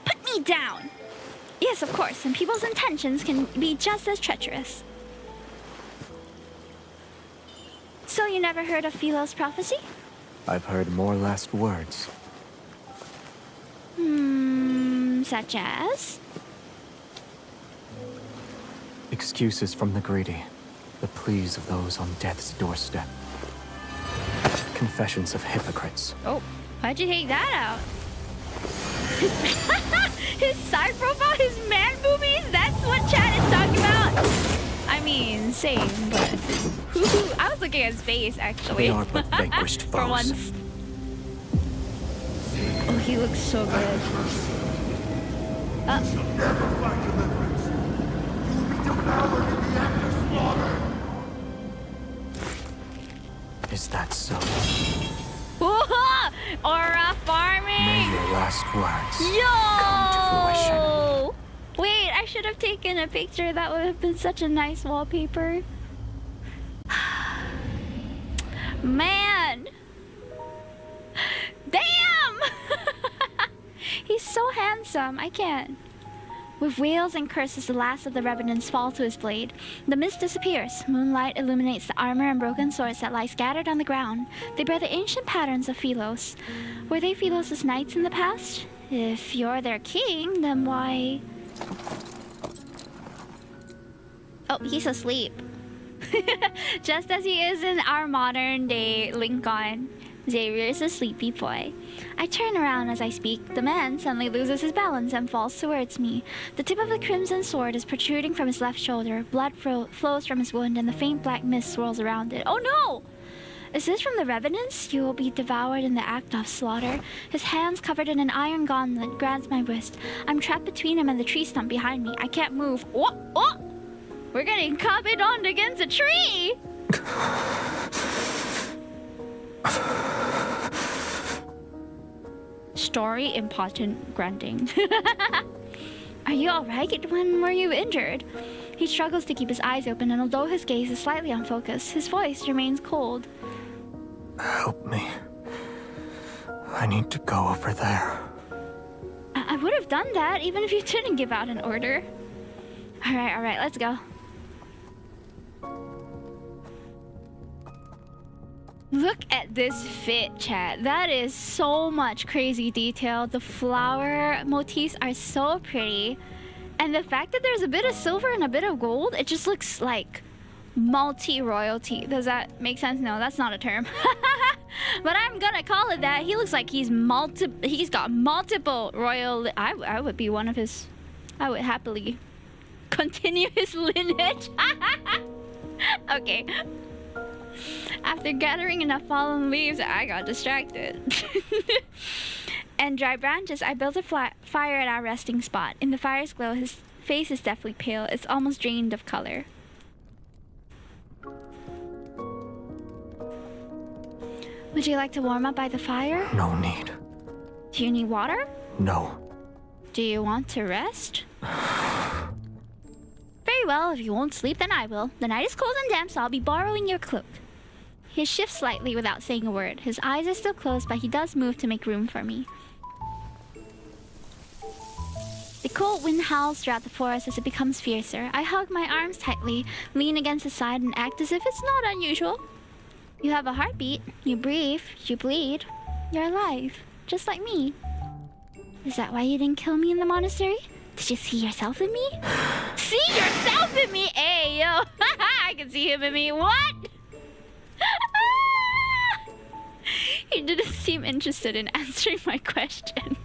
Put me down! Yes, of course, and people's intentions can be just as treacherous. So you never heard of Philos' prophecy? I've heard more last words. Such as? Excuses from the greedy. The pleas of those on death's doorstep. Confessions of hypocrites. Oh, why'd you take that out? His side profile, his man boobies? That's what chat is talking about? I mean, same, but... I was looking at his face, actually. They are but vanquished foes. For once. Oh, he looks so good. Is that so? Aura farming! May your last words come to fruition. Yo! Wait, I should have taken a picture. That would have been such a nice wallpaper. Man! Damn! He's so handsome. I can't. With wails and curses, the last of the revenants fall to his blade. The mist disappears. Moonlight illuminates the armor and broken swords that lie scattered on the ground. They bear the ancient patterns of Philos. Were they Philos' knights in the past? If you're their king, then why... Oh, he's asleep. Just as he is in our modern-day Lincoln. Xavier is a sleepy boy. I turn around as I speak. The man suddenly loses his balance and falls towards me. The tip of the crimson sword is protruding from his left shoulder. Blood flows from his wound and the faint black mist swirls around it. Oh no! Is this from the revenants? You will be devoured in the act of slaughter. His hands covered in an iron gauntlet grabs my wrist. I'm trapped between him and the tree stump behind me. I can't move. Oh! Oh! We're getting copied on against a tree! Story impotent grunting. Are you alright? When were you injured? He struggles to keep his eyes open, and although his gaze is slightly unfocused, his voice remains cold. Help me. I need to go over there. I would have done that even if you didn't give out an order. Alright, let's go. Look at this fit, chat. That is so much crazy detail. The flower motifs are so pretty. And the fact that there's a bit of silver and a bit of gold, it just looks like multi-royalty. Does that make sense? No, that's not a term. But I'm gonna call it that. He looks like he's got multiple royal... I would be one of his... I would happily continue his lineage. Okay. After gathering enough fallen leaves, I got distracted. And dry branches, I built a fire at our resting spot. In the fire's glow, his face is deathly pale. It's almost drained of color. Would you like to warm up by the fire? No need. Do you need water? No. Do you want to rest? Very well, if you won't sleep, then I will. The night is cold and damp, so I'll be borrowing your cloak. He shifts slightly without saying a word. His eyes are still closed, but he does move to make room for me. The cold wind howls throughout the forest as it becomes fiercer. I hug my arms tightly, lean against his side, and act as if it's not unusual. You have a heartbeat. You breathe. You bleed. You're alive. Just like me. Is that why you didn't kill me in the monastery? Did you see yourself in me? See yourself in me? Hey, yo. I can see him in me. What? He didn't seem interested in answering my question.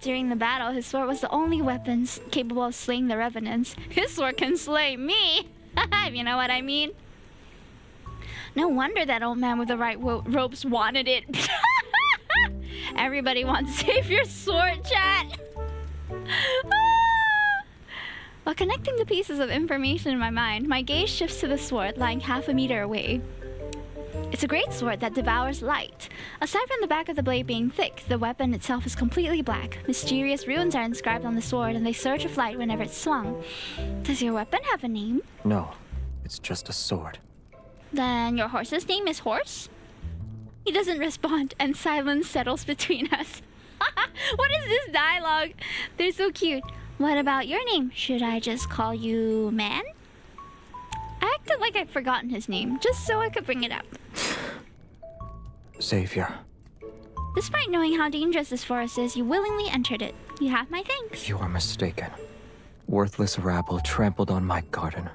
During the battle, his sword was the only weapon capable of slaying the revenants. His sword can slay me, if you know what I mean. No wonder that old man with the right ropes wanted it. Everybody wants Xavier's sword, chat. While connecting the pieces of information in my mind, my gaze shifts to the sword lying half a meter away. It's a great sword that devours light. Aside from the back of the blade being thick, the weapon itself is completely black. Mysterious runes are inscribed on the sword, and they surge with light whenever it's swung. Does your weapon have a name? No, it's just a sword. Then your horse's name is Horse? He doesn't respond, and silence settles between us. What is this dialogue? They're so cute. What about your name? Should I just call you Man? I acted like I'd forgotten his name, just so I could bring it up. Xavier. Despite knowing how dangerous this forest is, you willingly entered it. You have my thanks. You are mistaken. Worthless rabble trampled on my garden.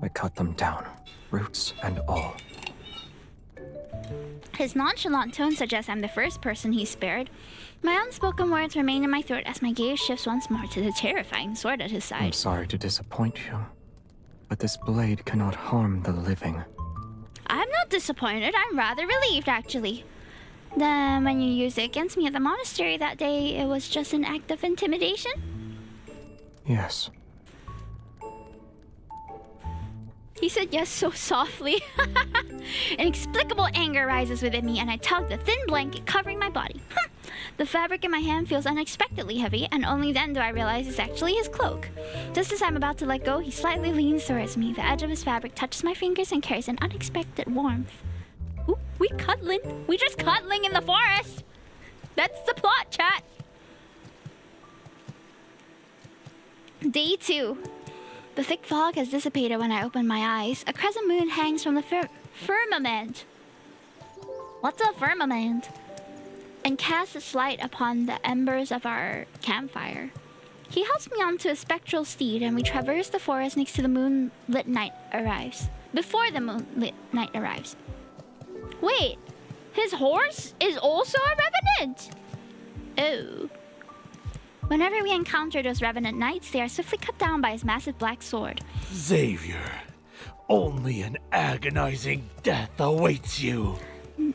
I cut them down, roots and all. His nonchalant tone suggests I'm the first person he spared. My unspoken words remain in my throat as my gaze shifts once more to the terrifying sword at his side. I'm sorry to disappoint you, but this blade cannot harm the living. I'm not disappointed. I'm rather relieved, actually. Then when you used it against me at the monastery that day, it was just an act of intimidation? Yes. He said yes so softly. Inexplicable anger rises within me, and I tug the thin blanket covering my body. The fabric in my hand feels unexpectedly heavy, and only then do I realize it's actually his cloak. Just as I'm about to let go, he slightly leans towards me. The edge of his fabric touches my fingers and carries an unexpected warmth. Ooh, we cuddling. We just cuddling in the forest. That's the plot, chat. Day 2. The thick fog has dissipated when I open my eyes. A crescent moon hangs from the firmament. What's a firmament? And casts its light upon the embers of our campfire. He helps me onto a spectral steed, and we traverse the forest next to the moonlit night arrives. Before the moonlit night arrives. Wait, his horse is also a revenant? Oh. Whenever we encounter those revenant knights, they are swiftly cut down by his massive black sword. Xavier, only an agonizing death awaits you.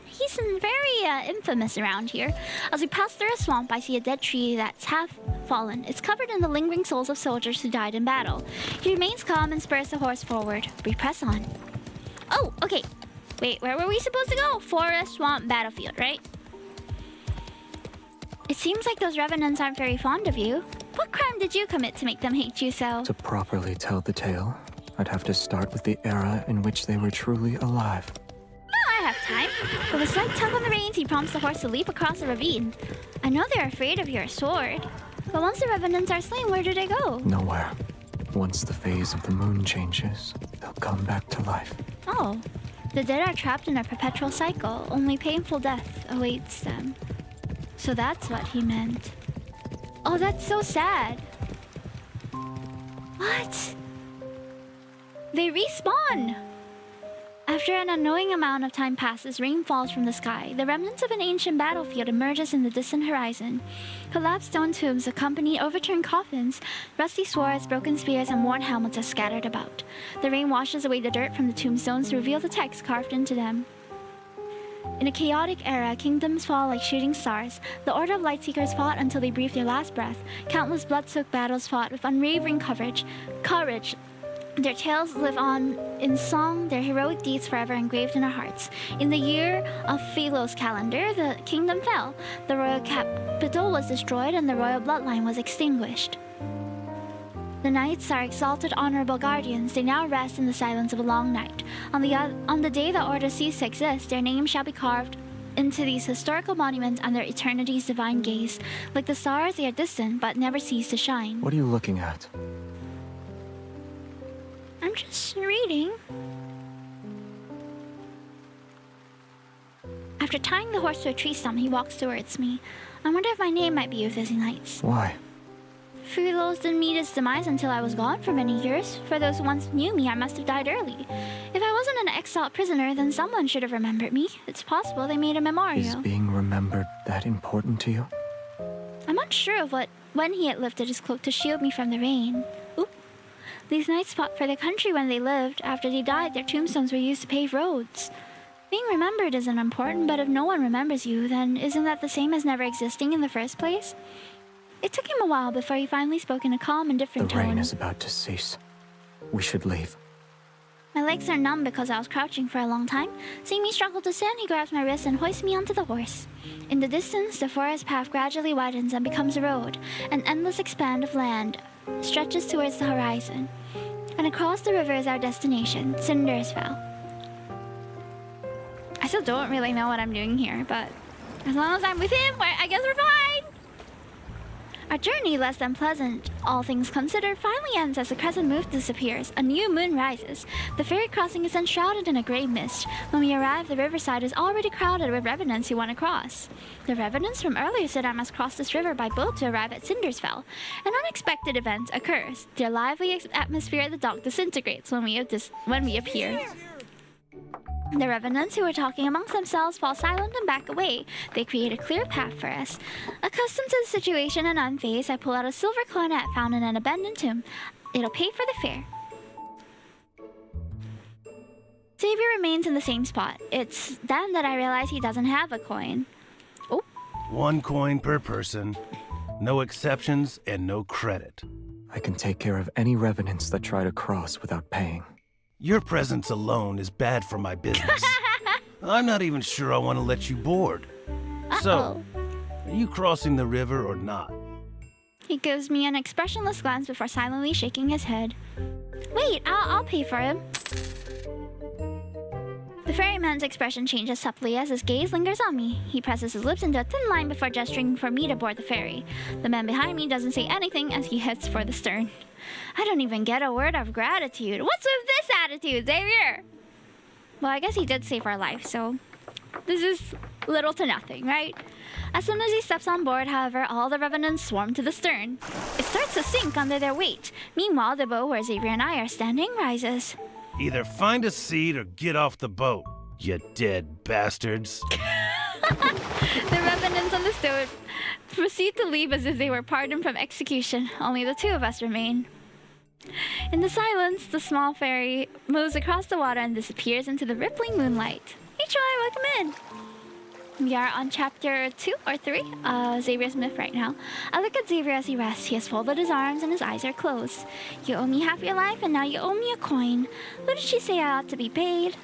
He's very infamous around here. As we pass through a swamp, I see a dead tree that's half fallen. It's covered in the lingering souls of soldiers who died in battle. He remains calm and spurs the horse forward. We press on. Oh, okay. Wait, where were we supposed to go? Forest, swamp, battlefield, right? It seems like those revenants aren't very fond of you. What crime did you commit to make them hate you so? To properly tell the tale, I'd have to start with the era in which they were truly alive. I have time. With a slight tug on the reins, he prompts the horse to leap across a ravine. I know they're afraid of your sword. But once the revenants are slain, where do they go? Nowhere. Once the phase of the moon changes, they'll come back to life. Oh. The dead are trapped in a perpetual cycle. Only painful death awaits them. So that's what he meant. Oh, that's so sad. What? They respawn! After an unknowing amount of time passes, rain falls from the sky. The remnants of an ancient battlefield emerges in the distant horizon. Collapsed stone tombs accompany overturned coffins. Rusty swords, broken spears, and worn helmets are scattered about. The rain washes away the dirt from the tombstones to reveal the text carved into them. In a chaotic era, kingdoms fall like shooting stars. The Order of Lightseekers fought until they breathed their last breath. Countless blood-soaked battles fought with unwavering courage. Their tales live on in song, their heroic deeds forever engraved in our hearts. In the year of Philos calendar, the kingdom fell. The royal capital was destroyed and the royal bloodline was extinguished. The knights are exalted, honorable guardians. They now rest in the silence of a long night. On the day the Order ceases to exist, their names shall be carved into these historical monuments under eternity's divine gaze. Like the stars, they are distant, but never cease to shine. What are you looking at? I'm just reading. After tying the horse to a tree stump, he walks towards me. I wonder if my name might be with these knights. Why? Philos didn't meet his demise until I was gone for many years. For those who once knew me, I must have died early. If I wasn't an exiled prisoner, then someone should have remembered me. It's possible they made a memorial. Is being remembered that important to you? I'm unsure of when he had lifted his cloak to shield me from the rain. Oop. These knights fought for their country when they lived. After they died, their tombstones were used to pave roads. Being remembered isn't important, but if no one remembers you, then isn't that the same as never existing in the first place? It took him a while before he finally spoke in a calm and different tone. The rain is about to cease. We should leave. My legs are numb because I was crouching for a long time. Seeing me struggle to stand, he grabs my wrist and hoists me onto the horse. In the distance, the forest path gradually widens and becomes a road. An endless expanse of land stretches towards the horizon. And across the river is our destination, Cindersfell. I still don't really know what I'm doing here, but as long as I'm with him, I guess we're fine! Our journey, less than pleasant, all things considered, finally ends as the crescent moon disappears. A new moon rises. The ferry crossing is enshrouded in a grey mist. When we arrive, the riverside is already crowded with revenants who want to cross. The revenants from earlier said I must cross this river by boat to arrive at Cindersfell. An unexpected event occurs. The lively atmosphere at the dock disintegrates when we appear. The revenants who were talking amongst themselves fall silent and back away. They create a clear path for us. Accustomed to the situation and unfazed, I pull out a silver coronet found in an abandoned tomb. It'll pay for the fare. Xavier remains in the same spot. It's then that I realize he doesn't have a coin. Oh. 1 coin per person. No exceptions and no credit. I can take care of any revenants that try to cross without paying. Your presence alone is bad for my business. I'm not even sure I want to let you board. So, are you crossing the river or not? He gives me an expressionless glance before silently shaking his head. Wait, I'll pay for him. The ferryman's expression changes subtly as his gaze lingers on me. He presses his lips into a thin line before gesturing for me to board the ferry. The man behind me doesn't say anything as he heads for the stern. I don't even get a word of gratitude. What's with this attitude, Xavier? Well, I guess he did save our life, so this is little to nothing, right? As soon as he steps on board, however, all the revenants swarm to the stern. It starts to sink under their weight. Meanwhile, the boat where Xavier and I are standing rises. Either find a seat or get off the boat, you dead bastards. The revenants on the stone proceed to leave as if they were pardoned from execution. Only the two of us remain. In the silence, the small ferry moves across the water and disappears into the rippling moonlight. Hey Troy, welcome in. We are on chapter 2 or 3, Xavier's myth right now. I look at Xavier as he rests. He has folded his arms and his eyes are closed. You owe me half your life and now you owe me a coin. Who did she say I ought to be paid?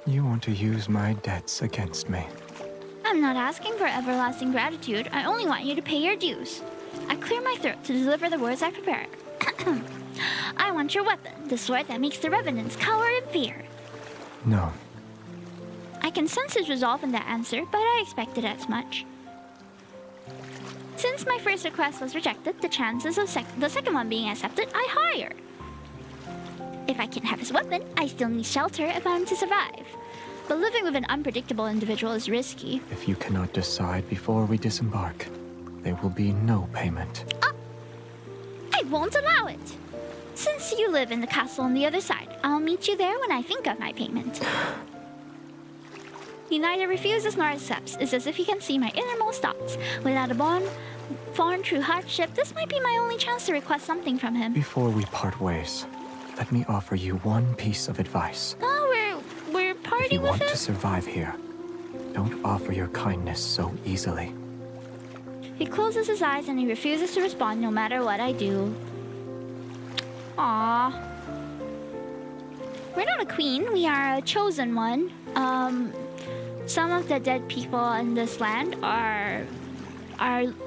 You want to use my debts against me. I'm not asking for everlasting gratitude. I only want you to pay your dues. I clear my throat to deliver the words I prepared. I want your weapon, the sword that makes the revenants cower in fear. No. I can sense his resolve in that answer, but I expected as much. Since my first request was rejected, the chances of the second one being accepted are higher. If I can't have his weapon, I still need shelter if I'm to survive. But living with an unpredictable individual is risky. If you cannot decide before we disembark, there will be no payment. I won't allow it. Since you live in the castle on the other side, I'll meet you there when I think of my payment. He neither refuses nor accepts. It's as if he can see my innermost thoughts. Without a bond formed through hardship, this might be my only chance to request something from him. Before we part ways, let me offer you one piece of advice. Oh, we're If parting you with want him? to survive here, don't offer your kindness so easily. He closes his eyes and he refuses to respond no matter what I do. Aww. We're not a queen, we are a chosen one. Some of the dead people in this land are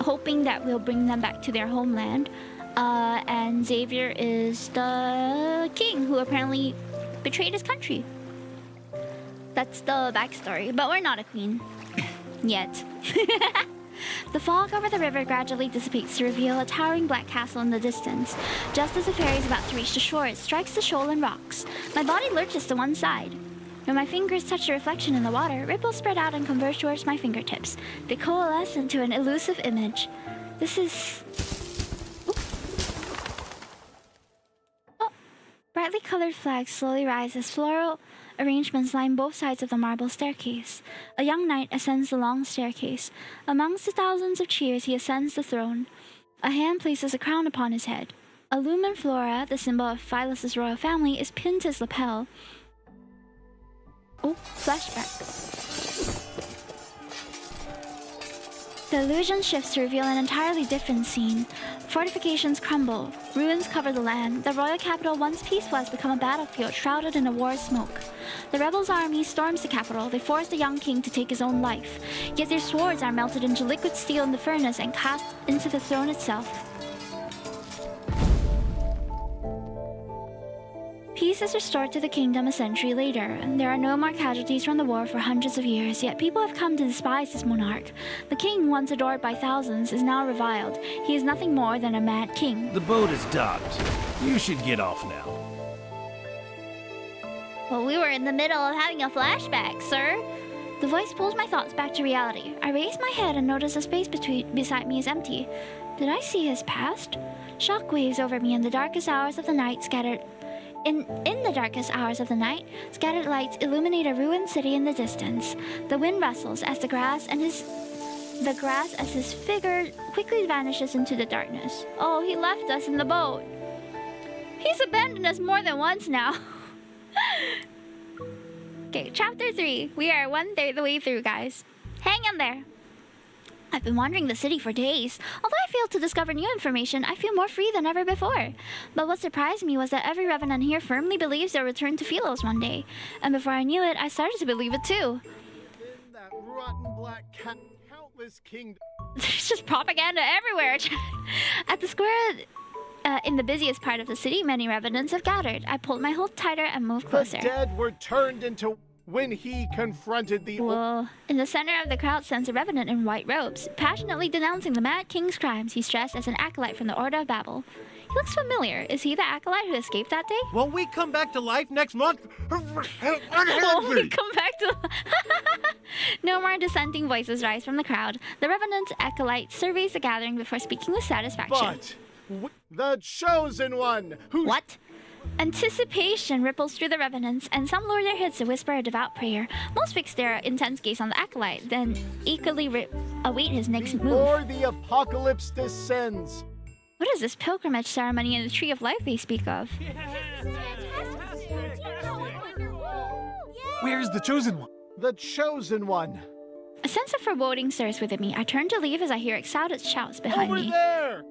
hoping that we'll bring them back to their homeland. And Xavier is the king who apparently betrayed his country. That's the backstory, but we're not a queen. Yet. The fog over the river gradually dissipates to reveal a towering black castle in the distance. Just as the ferry is about to reach the shore, it strikes the shoal and rocks. My body lurches to one side. When my fingers touch the reflection in the water, ripples spread out and converge towards my fingertips. They coalesce into an elusive image. This is... Oh! Brightly colored flags slowly rise as floral arrangements line both sides of the marble staircase. A young knight ascends the long staircase. Amongst the thousands of cheers, he ascends the throne. A hand places a crown upon his head. A lumen flora, the symbol of Philos' royal family, is pinned to his lapel. Oh, flashback. The illusion shifts to reveal an entirely different scene. Fortifications crumble. Ruins cover the land. The royal capital, once peaceful, has become a battlefield shrouded in a war smoke. The rebels' army storms the capital. They force the young king to take his own life. Yet their swords are melted into liquid steel in the furnace and cast into the throne itself. Peace is restored to the kingdom a century later. There are no more casualties from the war for hundreds of years, yet people have come to despise this monarch. The king, once adored by thousands, is now reviled. He is nothing more than a mad king. The boat is docked. You should get off now. Well, we were in the middle of having a flashback, sir. The voice pulls my thoughts back to reality. I raise my head and notice the space beside me is empty. Did I see his past? Shock waves over me in the darkest hours of the night scattered... In the darkest hours of the night, scattered lights illuminate a ruined city in the distance. The wind rustles as the grass as his figure quickly vanishes into the darkness. Oh, he left us in the boat. He's abandoned us more than once now. Okay, chapter 3. We are 1/3 the way through, guys. Hang in there. I've been wandering the city for days. Although I failed to discover new information, I feel more free than ever before. But what surprised me was that every revenant here firmly believes they'll return to Philos one day. And before I knew it, I started to believe it too. That rotten black cat, countless kingdoms. There's just propaganda everywhere. At the square, in the busiest part of the city, many revenants have gathered. I pulled my hold tighter and moved closer. The dead were turned into when he confronted the... Whoa. In the center of the crowd stands a revenant in white robes, passionately denouncing the Mad King's crimes. He's dressed as an acolyte from the Order of Babel. He looks familiar. Is he the acolyte who escaped that day? Will we come back to life next month? Will we come back to... No more dissenting voices rise from the crowd. The revenant's acolyte surveys the gathering before speaking with satisfaction. But the chosen one who... What? Anticipation ripples through the revenants, and some lower their heads to whisper a devout prayer. Most fix their intense gaze on the acolyte, then eagerly await his next move. Before the apocalypse descends. What is this pilgrimage ceremony in the Tree of Life they speak of? Where's the chosen one? The chosen one. A sense of foreboding stirs within me. I turn to leave as I hear excited shouts behind Over me. There!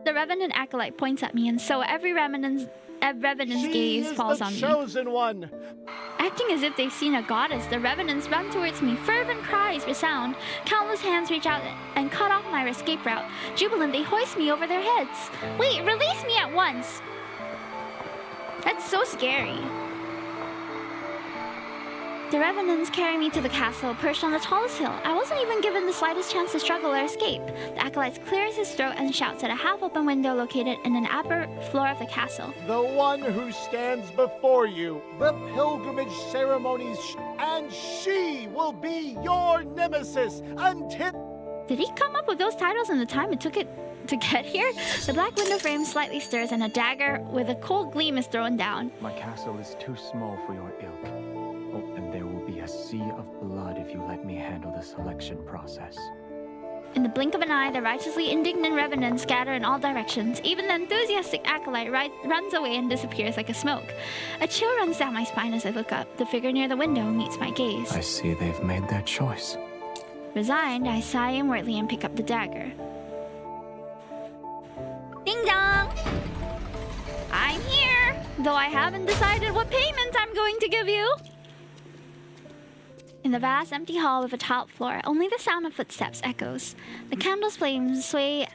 The revenant acolyte points at me, and so every revenant's gaze falls on me. Chosen one. Acting as if they've seen a goddess, the revenants run towards me. Fervent cries resound. Countless hands reach out and cut off my escape route. Jubilant, they hoist me over their heads. Wait, release me at once! That's so scary. The revenants carry me to the castle, perched on the tallest hill. I wasn't even given the slightest chance to struggle or escape. The acolyte clears his throat and shouts at a half-open window located in an upper floor of the castle. The one who stands before you, the pilgrimage ceremonies, and she will be your nemesis until... Did he come up with those titles in the time it took it to get here? The black window frame slightly stirs and a dagger with a cold gleam is thrown down. My castle is too small for your ilk. Oh, and there will be a sea of blood if you let me handle the selection process. In the blink of an eye, the righteously indignant revenants scatter in all directions. Even the enthusiastic acolyte runs away and disappears like a smoke. A chill runs down my spine as I look up. The figure near the window meets my gaze. I see they've made their choice. Resigned, I sigh inwardly and pick up the dagger. Ding dong! I'm here, though I haven't decided what payment I'm going to give you. In the vast empty hall with a top floor, only the sound of footsteps echoes. The candle's flames sway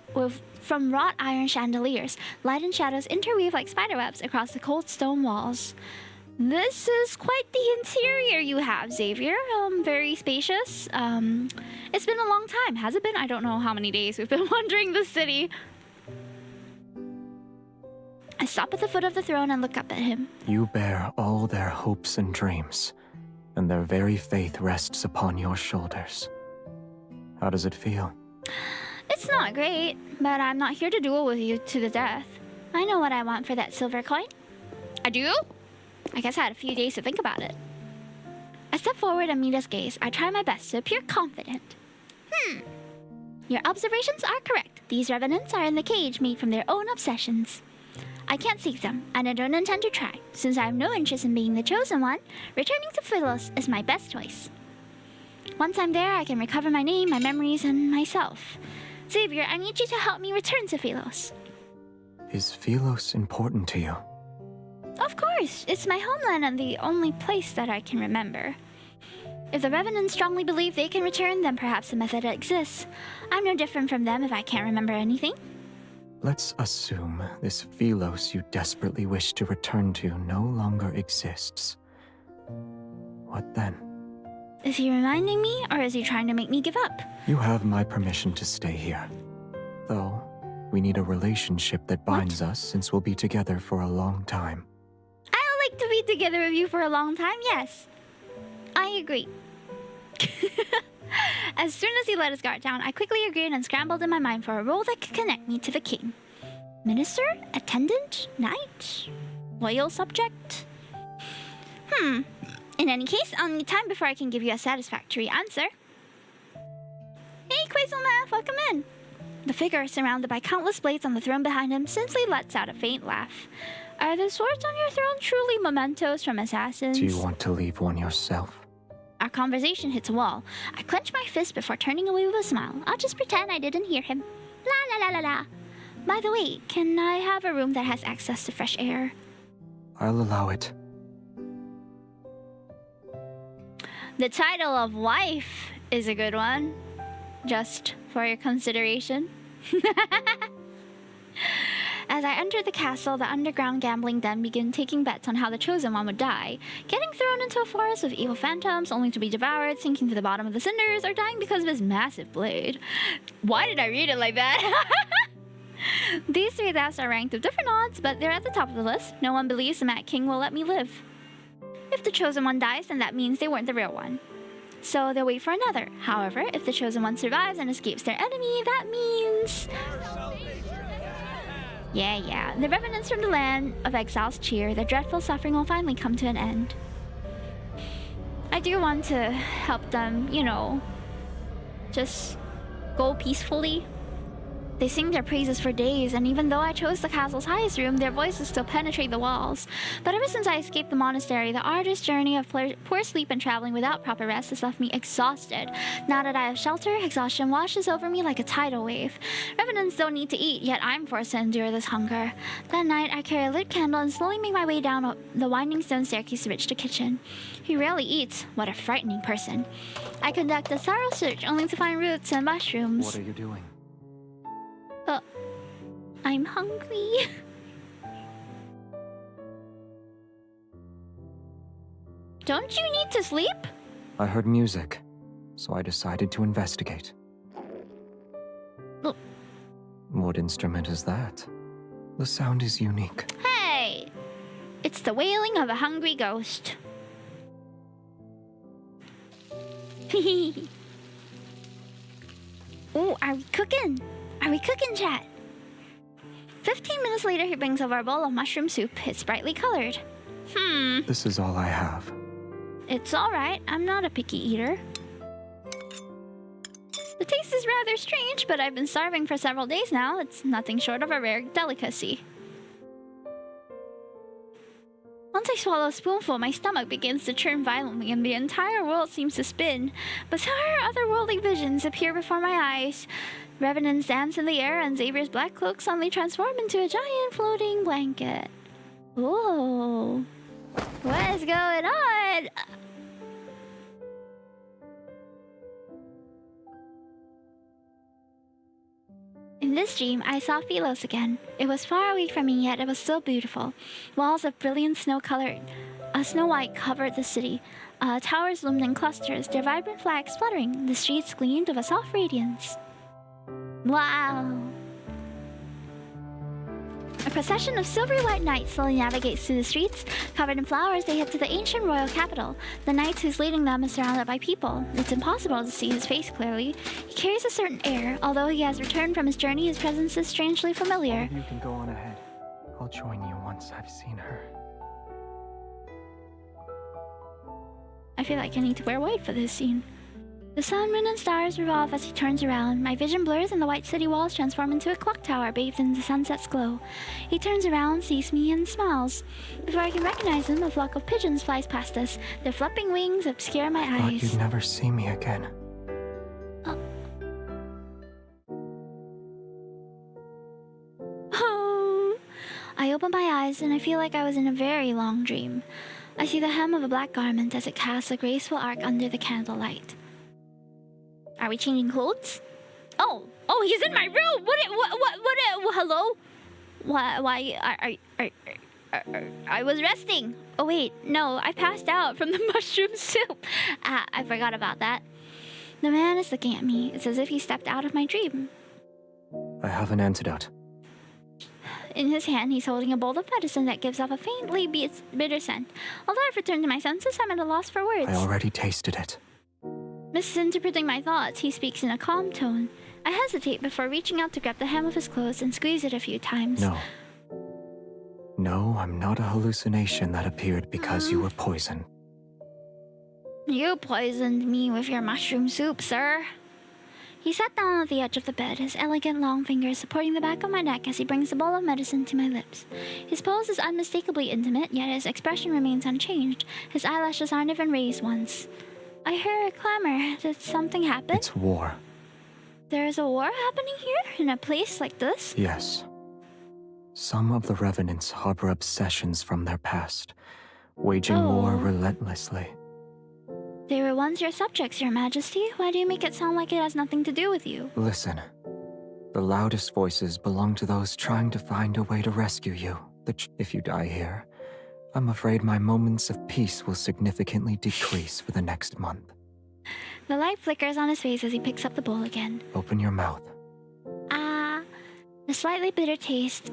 from wrought iron chandeliers. Light and shadows interweave like spiderwebs across the cold stone walls. This is quite the interior you have, Xavier. Very spacious. It's been a long time, has it been? I don't know how many days we've been wandering the city. I stop at the foot of the throne and look up at him. You bear all their hopes and dreams, and their very faith rests upon your shoulders. How does it feel? It's not great, but I'm not here to duel with you to the death. I know what I want for that silver coin. I do? I guess I had a few days to think about it. I step forward and meet his gaze. I try my best to appear confident. Your observations are correct. These revenants are in the cage made from their own obsessions. I can't seek them, and I don't intend to try. Since I have no interest in being the chosen one, returning to Philos is my best choice. Once I'm there, I can recover my name, my memories, and myself. Xavier, I need you to help me return to Philos. Is Philos important to you? Of course, it's my homeland and the only place that I can remember. If the revenants strongly believe they can return, then perhaps a method exists. I'm no different from them if I can't remember anything. Let's assume this Philos you desperately wish to return to no longer exists. What then? Is he reminding me, or is he trying to make me give up? You have my permission to stay here. Though, we need a relationship that binds us since we'll be together for a long time. I'd like to be together with you for a long time, yes. I agree. As soon as he let his guard down, I quickly agreed and scrambled in my mind for a role that could connect me to the king. Minister? Attendant? Knight? Loyal subject? In any case, I'll need time before I can give you a satisfactory answer. Hey, Quazelmath, welcome in. The figure, surrounded by countless blades on the throne behind him, simply lets out a faint laugh. Are the swords on your throne truly mementos from assassins? Do you want to leave one yourself? Our conversation hits a wall. I clench my fist before turning away with a smile. I'll just pretend I didn't hear him. La la la la la. By the way, can I have a room that has access to fresh air? I'll allow it. The title of wife is a good one. Just for your consideration. As I enter the castle, the underground gambling den begin taking bets on how the Chosen One would die. Getting thrown into a forest of evil phantoms, only to be devoured, sinking to the bottom of the cinders, or dying because of his massive blade. Why did I read it like that? These 3 deaths are ranked with different odds, but they're at the top of the list. No one believes the Mad King will let me live. If the Chosen One dies, then that means they weren't the real one. So they'll wait for another. However, if the Chosen One survives and escapes their enemy, that means... Yeah. The revenants from the land of exiles cheer. Their dreadful suffering will finally come to an end. I do want to help them, you know, just go peacefully. They sing their praises for days, and even though I chose the castle's highest room, their voices still penetrate the walls. But ever since I escaped the monastery, the arduous journey of poor sleep and traveling without proper rest has left me exhausted. Now that I have shelter, exhaustion washes over me like a tidal wave. Revenants don't need to eat, yet I'm forced to endure this hunger. That night, I carry a lit candle and slowly make my way down the winding stone staircase to reach the kitchen. He rarely eats. What a frightening person. I conduct a thorough search only to find roots and mushrooms. What are you doing? I'm hungry. Don't you need to sleep? I heard music, so I decided to investigate. Look. What instrument is that? The sound is unique. Hey! It's the wailing of a hungry ghost. Ooh, are we cooking? Are we cooking, chat? 15 minutes later, he brings over a bowl of mushroom soup. It's brightly colored. This is all I have. It's alright. I'm not a picky eater. The taste is rather strange, but I've been starving for several days now. It's nothing short of a rare delicacy. Once I swallow a spoonful, my stomach begins to churn violently and the entire world seems to spin. Bizarre otherworldly visions appear before my eyes. Revenants dance in the air and Xavier's black cloak suddenly transforms into a giant floating blanket. Whoa. What is going on? In this dream, I saw Philos again. It was far away from me, yet it was still beautiful. Walls of brilliant snow white covered the city. Towers loomed in clusters, their vibrant flags fluttering. The streets gleamed with a soft radiance. Wow! A procession of silvery white knights slowly navigates through the streets. Covered in flowers, they head to the ancient royal capital. The knight who's leading them is surrounded by people. It's impossible to see his face clearly. He carries a certain air. Although he has returned from his journey, his presence is strangely familiar. You can go on ahead. I'll join you once I've seen her. I feel like I need to wear white for this scene. The sun, moon, and stars revolve as he turns around. My vision blurs and the white city walls transform into a clock tower bathed in the sunset's glow. He turns around, sees me, and smiles. Before I can recognize him, a flock of pigeons flies past us. Their flapping wings obscure my I thought eyes. you'd never see me again. Oh. I open my eyes and I feel like I was in a very long dream. I see the hem of a black garment as it casts a graceful arc under the candlelight. Are we changing clothes? Oh, he's in my room. Hello? Why? I was resting. Oh wait, no, I passed out from the mushroom soup. I forgot about that. The man is looking at me. It's as if he stepped out of my dream. I have an antidote. In his hand, he's holding a bowl of medicine that gives off a faintly bitter scent. Although I've returned to my senses, I'm at a loss for words. I already tasted it. Misinterpreting my thoughts, he speaks in a calm tone. I hesitate before reaching out to grab the hem of his clothes and squeeze it a few times. No, I'm not a hallucination that appeared because you were poisoned. You poisoned me with your mushroom soup, sir. He sat down at the edge of the bed, his elegant long fingers supporting the back of my neck as he brings the bowl of medicine to my lips. His pose is unmistakably intimate, yet his expression remains unchanged. His eyelashes aren't even raised once. I hear a clamor. Did something happen? It's war. There's a war happening here? In a place like this? Yes. Some of the revenants harbor obsessions from their past, waging war relentlessly. They were once your subjects, Your Majesty. Why do you make it sound like it has nothing to do with you? Listen. The loudest voices belong to those trying to find a way to rescue you. If you die here, I'm afraid my moments of peace will significantly decrease for the next month. The light flickers on his face as he picks up the bowl again. Open your mouth. The slightly bitter taste,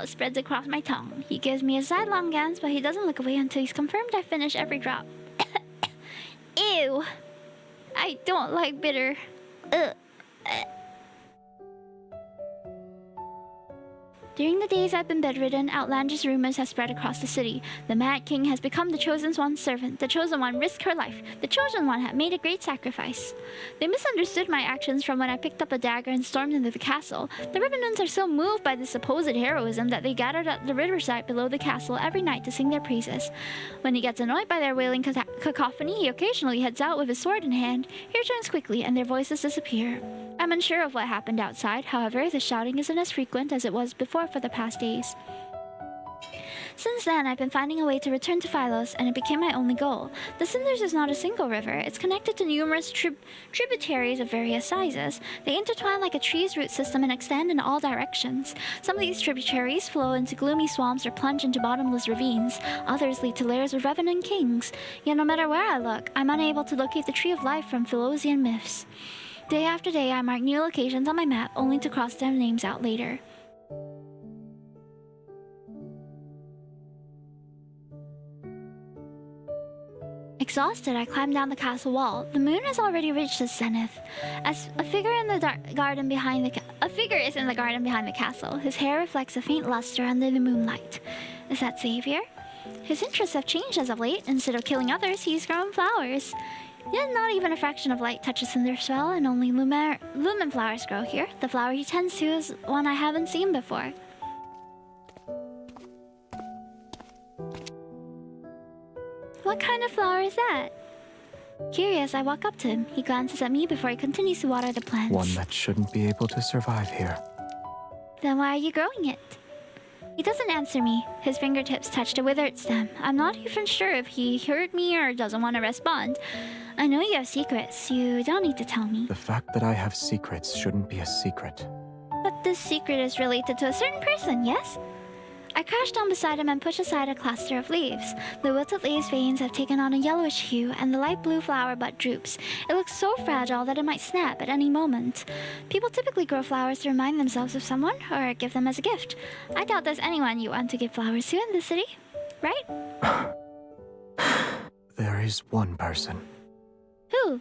spreads across my tongue. He gives me a sidelong glance, but he doesn't look away until he's confirmed I finish every drop. Ew! I don't like bitter. Ugh. During the days I've been bedridden, outlandish rumors have spread across the city. The Mad King has become the Chosen One's servant. The Chosen One risked her life. The Chosen One had made a great sacrifice. They misunderstood my actions from when I picked up a dagger and stormed into the castle. The Revenants are so moved by this supposed heroism that they gathered at the riverside below the castle every night to sing their praises. When he gets annoyed by their wailing cacophony, he occasionally heads out with his sword in hand. He returns quickly, and their voices disappear. I'm unsure of what happened outside. However, the shouting isn't as frequent as it was before for the past days. Since then, I've been finding a way to return to Philos, and it became my only goal. The Cinders is not a single river. It's connected to numerous tributaries of various sizes. They intertwine like a tree's root system and extend in all directions. Some of these tributaries flow into gloomy swamps or plunge into bottomless ravines. Others lead to lairs of revenant kings. Yet no matter where I look, I'm unable to locate the Tree of Life from Philosian myths. Day after day, I mark new locations on my map, only to cross their names out later. Exhausted, I climb down the castle wall. The moon has already reached its zenith. As a figure is in the garden behind the castle. His hair reflects a faint luster under the moonlight. Is that Xavier? His interests have changed as of late. Instead of killing others, he's grown flowers. Yet not even a fraction of light touches Cinderspell, and only lumen flowers grow here. The flower he tends to is one I haven't seen before. What kind of flower is that? Curious, I walk up to him. He glances at me before he continues to water the plants. One that shouldn't be able to survive here. Then why are you growing it? He doesn't answer me. His fingertips touched a withered stem. I'm not even sure if he heard me or doesn't want to respond. I know you have secrets. You don't need to tell me. The fact that I have secrets shouldn't be a secret. But this secret is related to a certain person, yes? I crash down beside him and push aside a cluster of leaves. The wilted leaves' veins have taken on a yellowish hue, and the light blue flower bud droops. It looks so fragile that it might snap at any moment. People typically grow flowers to remind themselves of someone, or give them as a gift. I doubt there's anyone you want to give flowers to in this city, right? There is one person. Who?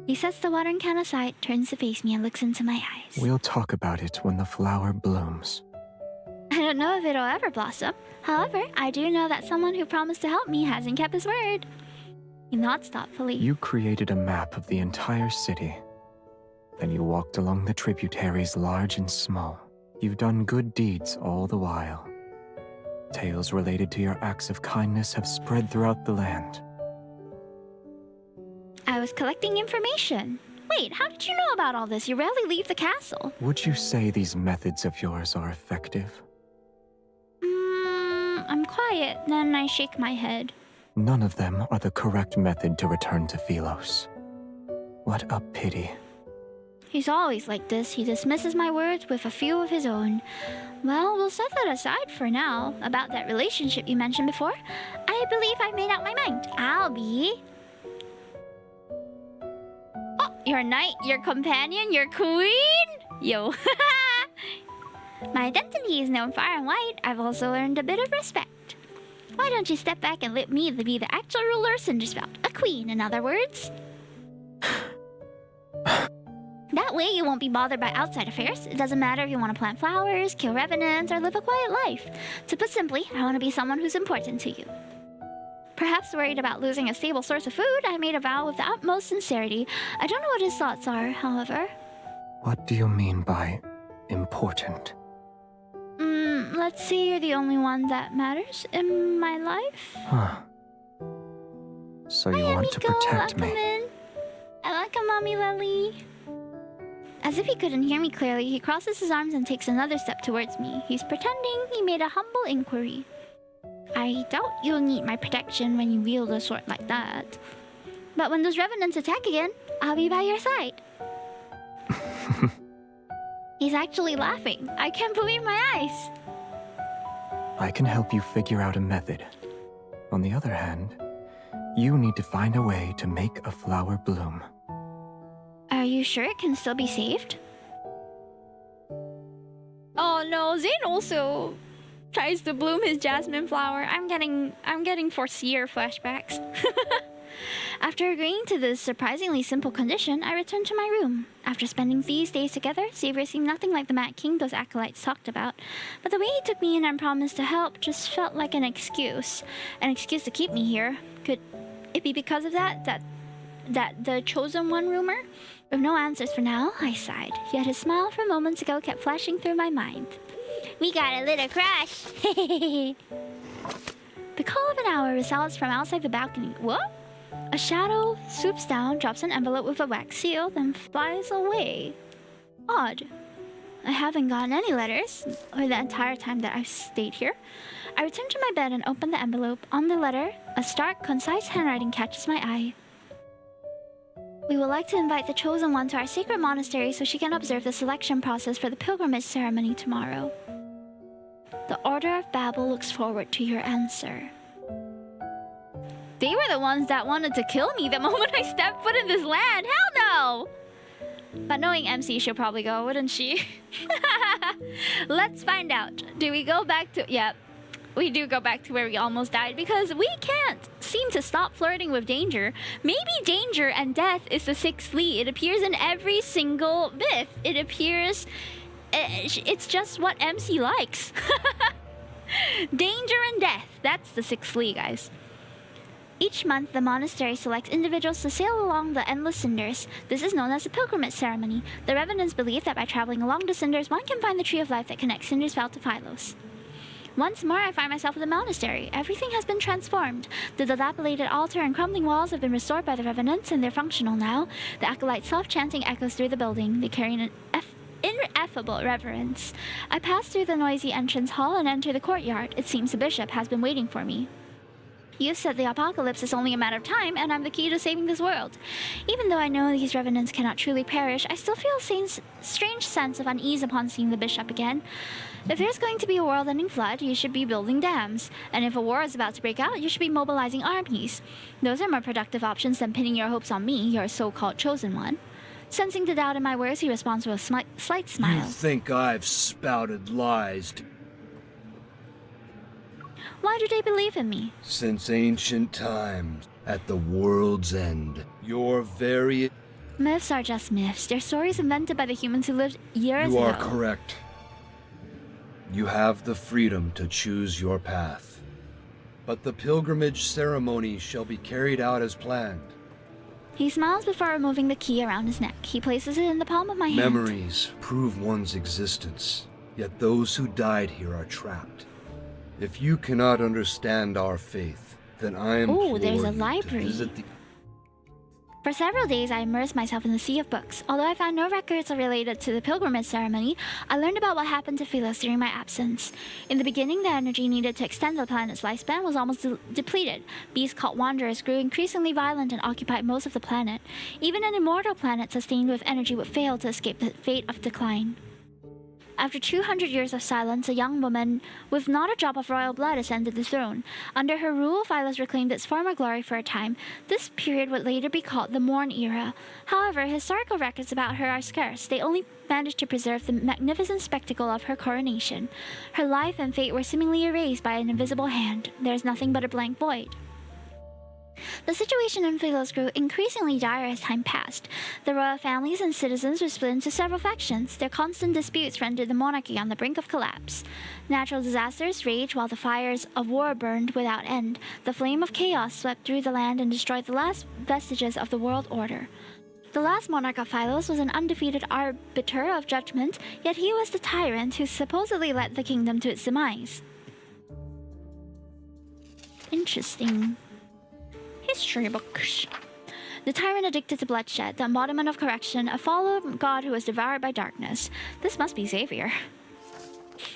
He sets the watering can aside, turns to face me, and looks into my eyes. We'll talk about it when the flower blooms. I don't know if it'll ever blossom. However, I do know that someone who promised to help me hasn't kept his word. He nods thoughtfully. You created a map of the entire city. Then you walked along the tributaries large and small. You've done good deeds all the while. Tales related to your acts of kindness have spread throughout the land. I was collecting information. Wait, how did you know about all this? You rarely leave the castle. Would you say these methods of yours are effective? I'm quiet, then I shake my head. None of them are the correct method to return to Philos. What a pity. He's always like this. He dismisses my words with a few of his own. Well, we'll set that aside for now. About that relationship you mentioned before, I believe I've made up my mind. I'll be... Oh, your knight, your companion, your queen? Yo. My identity is known far and wide. I've also earned a bit of respect. Why don't you step back and let me be the actual ruler of Cinderspell? A queen, in other words. That way you won't be bothered by outside affairs. It doesn't matter if you want to plant flowers, kill revenants, or live a quiet life. To put simply, I want to be someone who's important to you. Perhaps worried about losing a stable source of food, I made a vow with the utmost sincerity. I don't know what his thoughts are, however. What do you mean by important? Let's say you're the only one that matters in my life. Huh. So you Hi, want to Amico. protect Welcome me. in. Welcome, Mommy Lily. As if he couldn't hear me clearly, he crosses his arms and takes another step towards me. He's pretending he made a humble inquiry. I doubt you'll need my protection when you wield a sword like that. But when those revenants attack again, I'll be by your side. He's actually laughing. I can't believe my eyes. I can help you figure out a method. On the other hand, you need to find a way to make a flower bloom. Are you sure it can still be saved? Oh no, Zane also tries to bloom his jasmine flower. I'm getting Foreseer flashbacks. After agreeing to this surprisingly simple condition, I returned to my room. After spending these days together, Xavier seemed nothing like the Mad King those acolytes talked about. But the way he took me in and promised to help just felt like an excuse. An excuse to keep me here. Could it be because of that the Chosen One rumor? With no answers for now, I sighed. Yet his smile from moments ago kept flashing through my mind. We got a little crush! The call of an hour resounds from outside the balcony. What? A shadow swoops down, drops an envelope with a wax seal, then flies away. Odd. I haven't gotten any letters for the entire time that I've stayed here. I return to my bed and open the envelope. On the letter, a stark, concise handwriting catches my eye. We would like to invite the Chosen One to our sacred monastery so she can observe the selection process for the pilgrimage ceremony tomorrow. The Order of Babel looks forward to your answer. They were the ones that wanted to kill me the moment I stepped foot in this land. Hell no! But knowing MC, she'll probably go, wouldn't she? Let's find out. Do we go back to... Yep. We do go back to where we almost died because we can't seem to stop flirting with danger. Maybe danger and death is the sixth Lee. It appears in every single myth. It appears... It's just what MC likes. Danger and death. That's the sixth Lee, guys. Each month, the monastery selects individuals to sail along the endless cinders. This is known as the pilgrimage ceremony. The revenants believe that by traveling along the cinders, one can find the tree of life that connects Cindersfell to Philos. Once more, I find myself at the monastery. Everything has been transformed. The dilapidated altar and crumbling walls have been restored by the revenants, and they're functional now. The acolyte's soft chanting echoes through the building. They carry an ineffable reverence. I pass through the noisy entrance hall and enter the courtyard. It seems the bishop has been waiting for me. You said the apocalypse is only a matter of time, and I'm the key to saving this world. Even though I know these revenants cannot truly perish, I still feel a strange sense of unease upon seeing the bishop again. If there's going to be a world-ending flood, you should be building dams. And if a war is about to break out, you should be mobilizing armies. Those are more productive options than pinning your hopes on me, your so-called chosen one. Sensing the doubt in my words, he responds with a slight smile. You think I've spouted lies Why do they believe in me? since ancient times, at the world's end? Your very... Myths are just myths. They're stories invented by the humans who lived years You ago. are correct. You have the freedom to choose your path. But the pilgrimage ceremony shall be carried out as planned. He smiles before removing the key around his neck. He places it in the palm of my hand. Memories prove one's existence, yet those who died here are trapped. If you cannot understand our faith, then I implore there's a you library. to visit the... For several days, I immersed myself in the sea of books. Although I found no records related to the pilgrimage ceremony, I learned about what happened to Philos during my absence. In the beginning, the energy needed to extend the planet's lifespan was almost depleted. Beasts called Wanderers grew increasingly violent and occupied most of the planet. Even an immortal planet sustained with energy would fail to escape the fate of decline. After 200 years of silence, a young woman with not a drop of royal blood ascended the throne. Under her rule, Philos reclaimed its former glory for a time. This period would later be called the Morn Era. However, historical records about her are scarce. They only managed to preserve the magnificent spectacle of her coronation. Her life and fate were seemingly erased by an invisible hand. There is nothing but a blank void. The situation in Philos grew increasingly dire as time passed. The royal families and citizens were split into several factions. Their constant disputes rendered the monarchy on the brink of collapse. Natural disasters raged while the fires of war burned without end. The flame of chaos swept through the land and destroyed the last vestiges of the world order. The last monarch of Philos was an undefeated arbiter of judgment, yet he was the tyrant who supposedly led the kingdom to its demise. Interesting. history books. The tyrant addicted to bloodshed, the embodiment of correction, a fallen god who was devoured by darkness. This must be Xavier.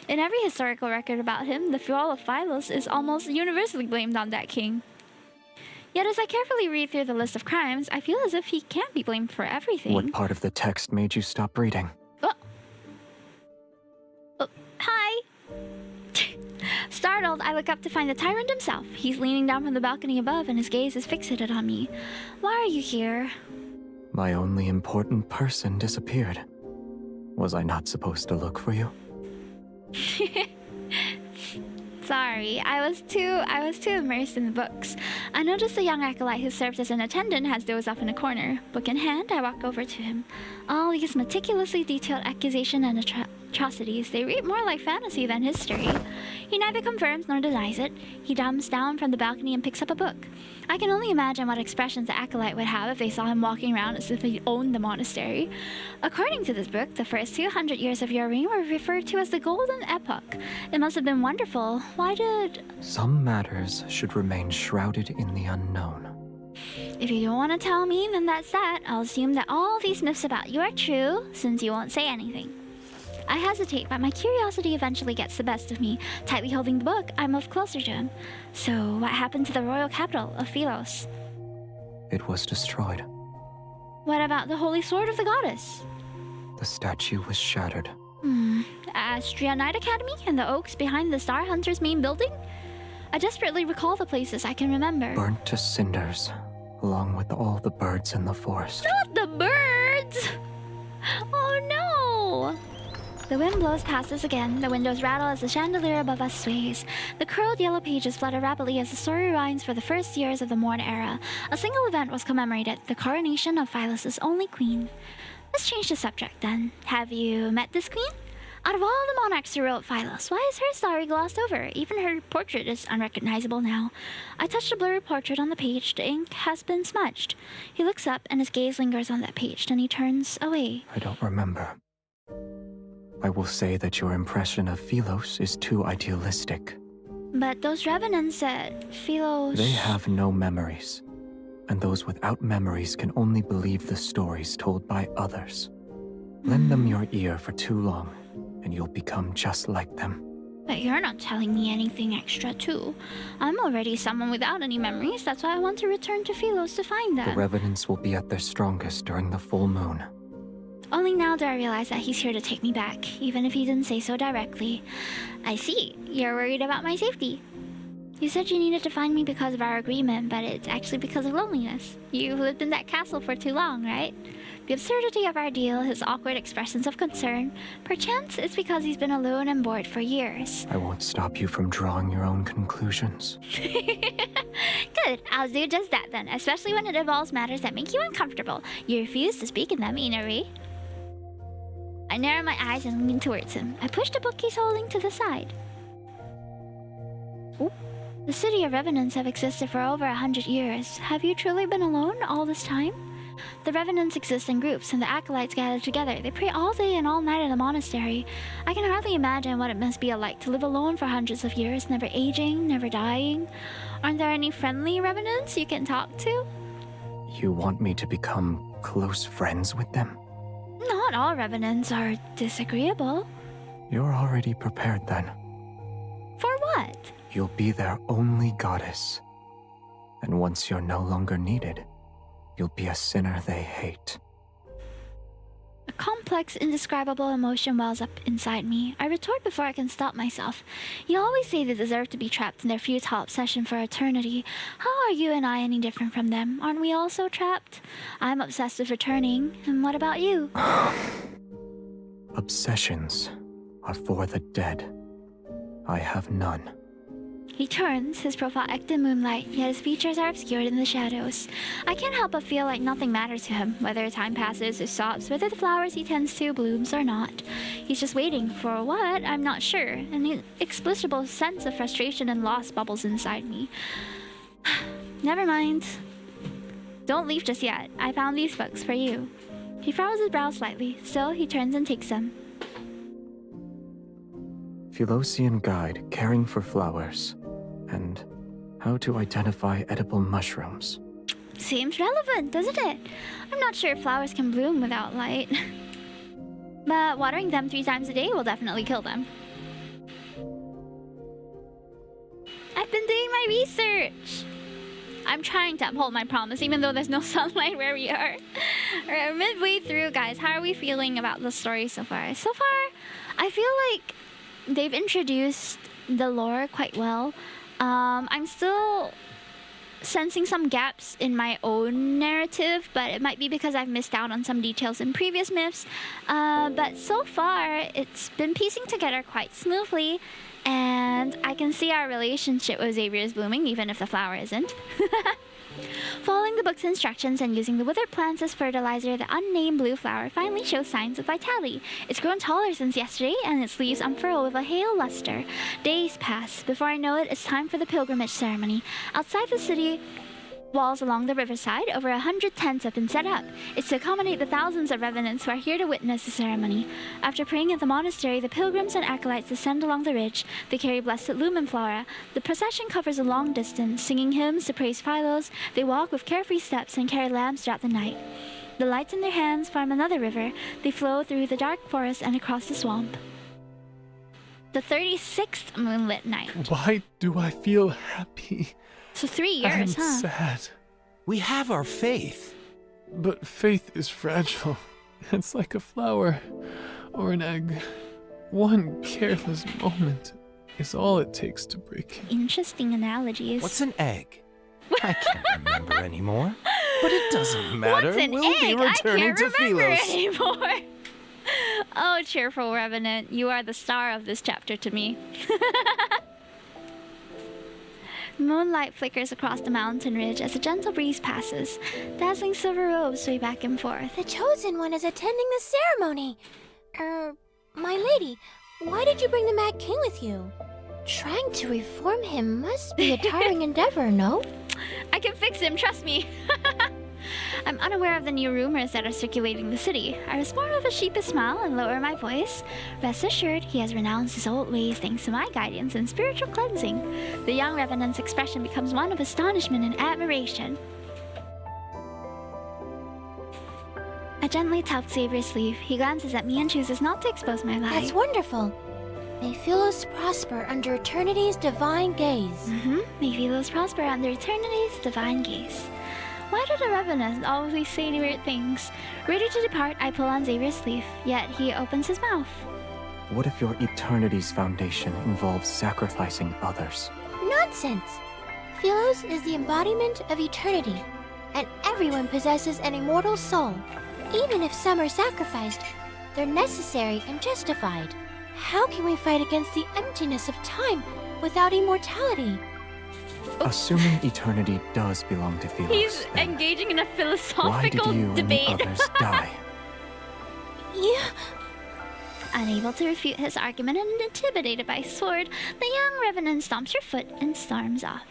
In every historical record about him, the fall of Philos is almost universally blamed on that king. Yet as I carefully read through the list of crimes, I feel as if he can't be blamed for everything. What part of the text made you stop reading? Hi! Startled, I look up to find the tyrant himself. He's leaning down from the balcony above and his gaze is fixated on me. Why are you here? My only important person disappeared. Was I not supposed to look for you? Sorry, I was too immersed in the books. I noticed the young acolyte who served as an attendant has dozed off in a corner. Book in hand, I walk over to him. All these meticulously detailed accusations and atrocities, they read more like fantasy than history. He neither confirms nor denies it. He jumps down from the balcony and picks up a book. I can only imagine what expressions the acolyte would have if they saw him walking around as if he owned the monastery. According to this book, the first 200 years of your reign were referred to as the Golden Epoch. It must have been wonderful. Why did... Some matters should remain shrouded in the unknown. If you don't want to tell me, then that's that. I'll assume that all these myths about you are true, since you won't say anything. I hesitate, but my curiosity eventually gets the best of me. Tightly holding the book, I move closer to him. So, what happened to the royal capital of Philos? It was destroyed. What about the holy sword of the goddess? The statue was shattered. Astria Knight Academy and the oaks behind the Star Hunter's main building? I desperately recall the places I can remember. Burnt to cinders, along with all the birds in the forest. Not the birds! Oh no! The wind blows past us again. The windows rattle as the chandelier above us sways. The curled yellow pages flutter rapidly as the story rewinds for the first years of the Morn era. A single event was commemorated, the coronation of Philos' only queen. Let's change the subject then. Have you met this queen? Out of all the monarchs who wrote Philos, why is her story glossed over? Even her portrait is unrecognizable now. I touch the blurry portrait on the page. The ink has been smudged. He looks up and his gaze lingers on that page. Then he turns away. I don't remember. I will say that your impression of Philos is too idealistic. But those revenants said Philos... They have no memories. And those without memories can only believe the stories told by others. Lend them your ear for too long, and you'll become just like them. But you're not telling me anything extra too. I'm already someone without any memories. That's why I want to return to Philos to find them. The revenants will be at their strongest during the full moon. Only now do I realize that he's here to take me back, even if he didn't say so directly. I see. You're worried about my safety. You said you needed to find me because of our agreement, but it's actually because of loneliness. You've lived in that castle for too long, right? The absurdity of our deal, his awkward expressions of concern, perchance it's because he's been alone and bored for years. I won't stop you from drawing your own conclusions. Good, I'll do just that then, especially when it involves matters that make you uncomfortable. You refuse to speak in them, Inari. I narrow my eyes and lean towards him. I push the book he's holding to the side. Ooh. The city of revenants have existed for over 100 years. Have you truly been alone all this time? The revenants exist in groups, and the acolytes gather together. They pray all day and all night in the monastery. I can hardly imagine what it must be like to live alone for hundreds of years, never aging, never dying. Aren't there any friendly revenants you can talk to? You want me to become close friends with them? Not all revenants are disagreeable. You're already prepared then. For what? You'll be their only goddess. And once you're no longer needed, you'll be a sinner they hate. A complex, indescribable emotion wells up inside me. I retort before I can stop myself. You always say they deserve to be trapped in their futile obsession for eternity. How are you and I any different from them? Aren't we also trapped? I'm obsessed with returning. And what about you? Obsessions are for the dead. I have none. He turns, his profile etched in moonlight, yet his features are obscured in the shadows. I can't help but feel like nothing matters to him, whether time passes or stops, whether the flowers he tends to blooms or not. He's just waiting for what? I'm not sure. An inexplicable sense of frustration and loss bubbles inside me. Never mind. Don't leave just yet. I found these books for you. He furrows his brow slightly. Still, he turns and takes them. Philosian Guide, Caring for Flowers, and How to Identify Edible Mushrooms. Seems relevant, doesn't it? I'm not sure if flowers can bloom without light. But watering them 3 times a day will definitely kill them. I've been doing my research. I'm trying to uphold my promise, even though there's no sunlight where we are. We're midway through, guys. How are we feeling about the story so far? So far, I feel like they've introduced the lore quite well. I'm still sensing some gaps in my own narrative, but it might be because I've missed out on some details in previous myths. But so far, it's been piecing together quite smoothly, and I can see our relationship with Xavier is blooming, even if the flower isn't. Following the book's instructions and using the withered plants as fertilizer, the unnamed blue flower finally shows signs of vitality. It's grown taller since yesterday, and its leaves unfurl with a hale luster. Days pass. Before I know it, it's time for the pilgrimage ceremony. Outside the city walls along the riverside, over 100 tents have been set up. It's to accommodate the thousands of revenants who are here to witness the ceremony. After praying at the monastery, the pilgrims and acolytes descend along the ridge. They carry blessed lumen flora. The procession covers a long distance, singing hymns to praise Philos. They walk with carefree steps and carry lamps throughout the night. The lights in their hands form another river. They flow through the dark forest and across the swamp. The 36th moonlit night. Why do I feel happy? So 3 years, and sad. We have our faith. But faith is fragile. It's like a flower or an egg. One careless moment is all it takes to break it. Interesting analogies. What's an egg? I can't remember anymore. But it doesn't matter. What's an we'll egg? be returning I can't to remember Philos. anymore. Oh, cheerful revenant, you are the star of this chapter to me. Moonlight flickers across the mountain ridge as a gentle breeze passes. Dazzling silver robes sway back and forth. The chosen one is attending the ceremony. My lady, why did you bring the Mad King with you? Trying to reform him must be a tiring endeavor, no? I can fix him, trust me. I'm unaware of the new rumors that are circulating the city. I respond with a sheepish smile and lower my voice. Rest assured, he has renounced his old ways thanks to my guidance and spiritual cleansing. The young revenant's expression becomes one of astonishment and admiration. I gently tap Xavier's sleeve. He glances at me and chooses not to expose my lie. That's wonderful. May Philos prosper under eternity's divine gaze. May Philos prosper under eternity's divine gaze. Why do the revenants always say weird things? Ready to depart, I pull on Xavier's sleeve, yet he opens his mouth. What if your eternity's foundation involves sacrificing others? Nonsense! Philos is the embodiment of eternity, and everyone possesses an immortal soul. Even if some are sacrificed, they're necessary and justified. How can we fight against the emptiness of time without immortality? Assuming eternity does belong to Philos, He's then engaging in a why philosophical did you debate. and the others die? Yeah. Unable to refute his argument and intimidated by his sword, the young revenant stomps her foot and storms off.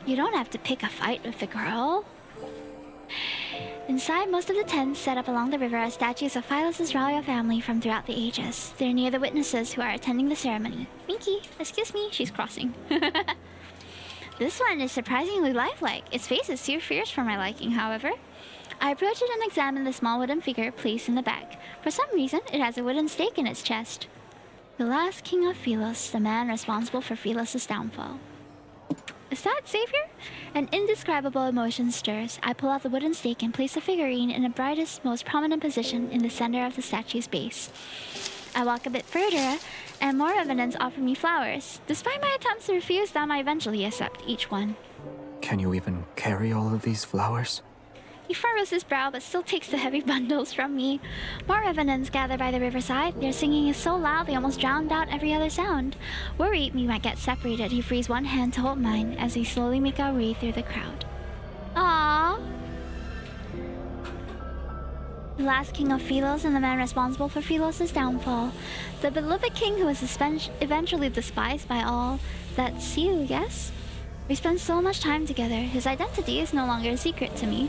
You don't have to pick a fight with the girl. Inside most of the tents set up along the river are statues of Philos' royal family from throughout the ages. They're near the witnesses who are attending the ceremony. Minky, excuse me, she's crossing. This one is surprisingly lifelike. Its face is too fierce for my liking, however. I approach it and examine the small wooden figure placed in the back. For some reason, it has a wooden stake in its chest. The last king of Philos, the man responsible for Philos' downfall. Is that Xavier? An indescribable emotion stirs. I pull out the wooden stake and place the figurine in the brightest, most prominent position in the center of the statue's base. I walk a bit further, and more revenants offer me flowers. Despite my attempts to refuse them, I eventually accept each one. Can you even carry all of these flowers? He furrows his brow but still takes the heavy bundles from me. More revenants gather by the riverside. Their singing is so loud they almost drowned out every other sound. Worried we might get separated, he frees one hand to hold mine as we slowly make our way through the crowd. Aww. The last king of Philos and the man responsible for Philos' downfall. The beloved king who was eventually despised by all. That's you, yes? We spent so much time together. His identity is no longer a secret to me.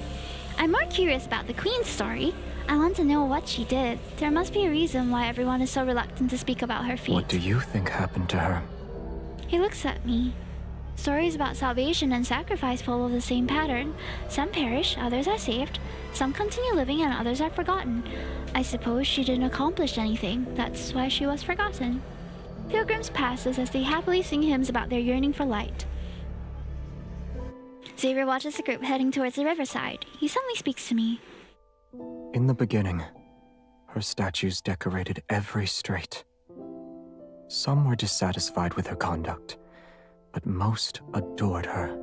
I'm more curious about the queen's story. I want to know what she did. There must be a reason why everyone is so reluctant to speak about her fate. What do you think happened to her? He looks at me. Stories about salvation and sacrifice follow the same pattern. Some perish, others are saved. Some continue living and others are forgotten. I suppose she didn't accomplish anything. That's why she was forgotten. Pilgrims pass us as they happily sing hymns about their yearning for light. Xavier watches the group heading towards the riverside. He suddenly speaks to me. In the beginning, her statues decorated every strait. Some were dissatisfied with her conduct, but most adored her.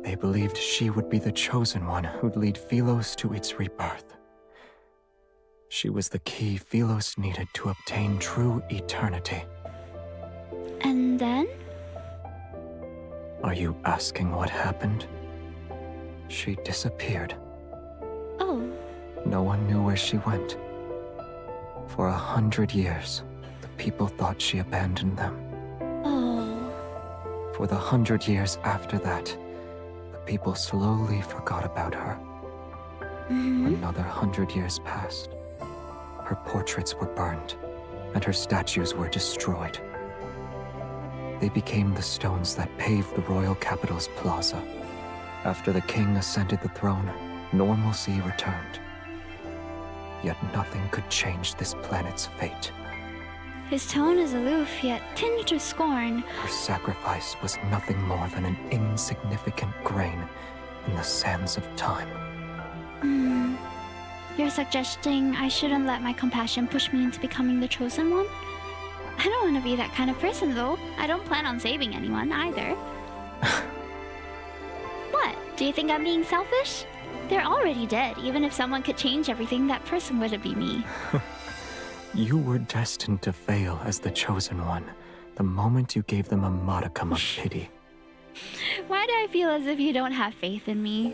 They believed she would be the chosen one who'd lead Philos to its rebirth. She was the key Philos needed to obtain true eternity. And then? Are you asking what happened? She disappeared. Oh. No one knew where she went. For 100 years, the people thought she abandoned them. Oh. For the 100 years after that, the people slowly forgot about her. Another 100 years passed. Her portraits were burned, and her statues were destroyed. They became the stones that paved the royal capital's plaza. After the king ascended the throne, normalcy returned. Yet nothing could change this planet's fate. His tone is aloof, yet tinged with scorn. Her sacrifice was nothing more than an insignificant grain in the sands of time. You're suggesting I shouldn't let my compassion push me into becoming the chosen one? I don't want to be that kind of person, though. I don't plan on saving anyone, either. What? Do you think I'm being selfish? They're already dead. Even if someone could change everything, that person wouldn't be me. You were destined to fail as the chosen one, the moment you gave them a modicum of pity. Why do I feel as if you don't have faith in me?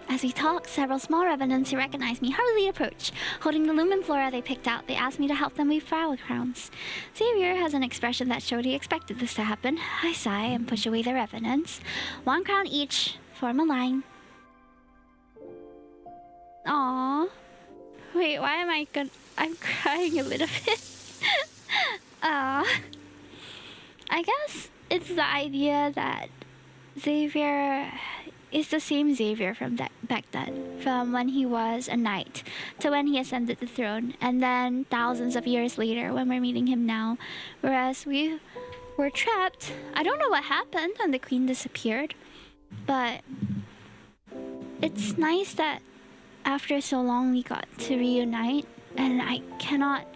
As we talk, several small revenants who recognize me hurriedly approach. Holding the lumen flora they picked out, they ask me to help them weave flower crowns. Xavier has an expression that showed he expected this to happen. I sigh and push away the revenants. One crown each, form a line. Aww. Wait, why am I good? I'm crying a little bit. I guess it's the idea that Xavier is the same Xavier from back then, from when he was a knight to when he ascended the throne, and then thousands of years later when we're meeting him now. Whereas we were trapped. I don't know what happened when the queen disappeared, but it's nice that after so long we got to reunite, and I cannot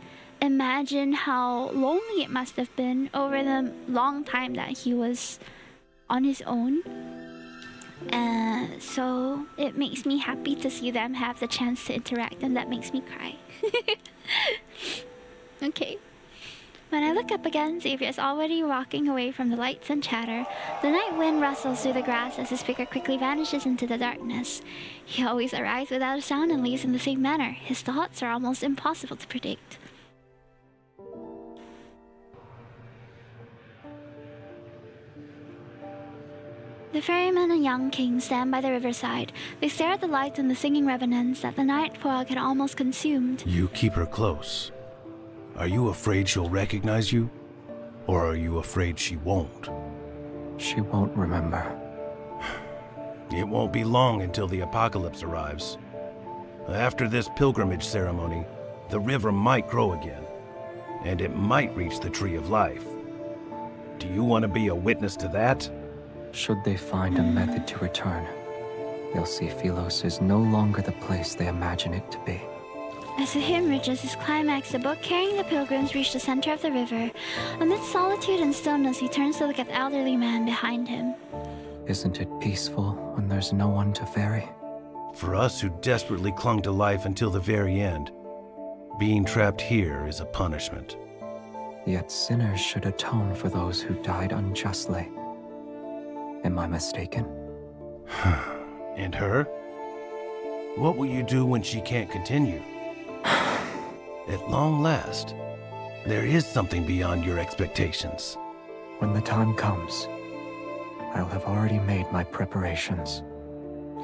imagine how lonely it must have been over the long time that he was on his own. So it makes me happy to see them have the chance to interact, and that makes me cry. Okay. When I look up again, Xavier is already walking away from the lights and chatter. The night wind rustles through the grass as his figure quickly vanishes into the darkness. He always arrives without a sound and leaves in the same manner. His thoughts are almost impossible to predict. The ferryman and young king stand by the riverside. They stare at the lights and the singing revenants that the night fog had almost consumed. You keep her close. Are you afraid she'll recognize you? Or are you afraid she won't? She won't remember. It won't be long until the apocalypse arrives. After this pilgrimage ceremony, the river might grow again, and it might reach the Tree of Life. Do you want to be a witness to that? Should they find a method to return, they'll see Philos is no longer the place they imagine it to be. As the hymn reaches its climax, the boat carrying the pilgrims reach the center of the river. Amidst solitude and stillness, he turns to look at the elderly man behind him. Isn't it peaceful when there's no one to ferry? For us who desperately clung to life until the very end, being trapped here is a punishment. Yet sinners should atone for those who died unjustly. Am I mistaken? And her? What will you do when she can't continue? At long last, there is something beyond your expectations. When the time comes, I'll have already made my preparations.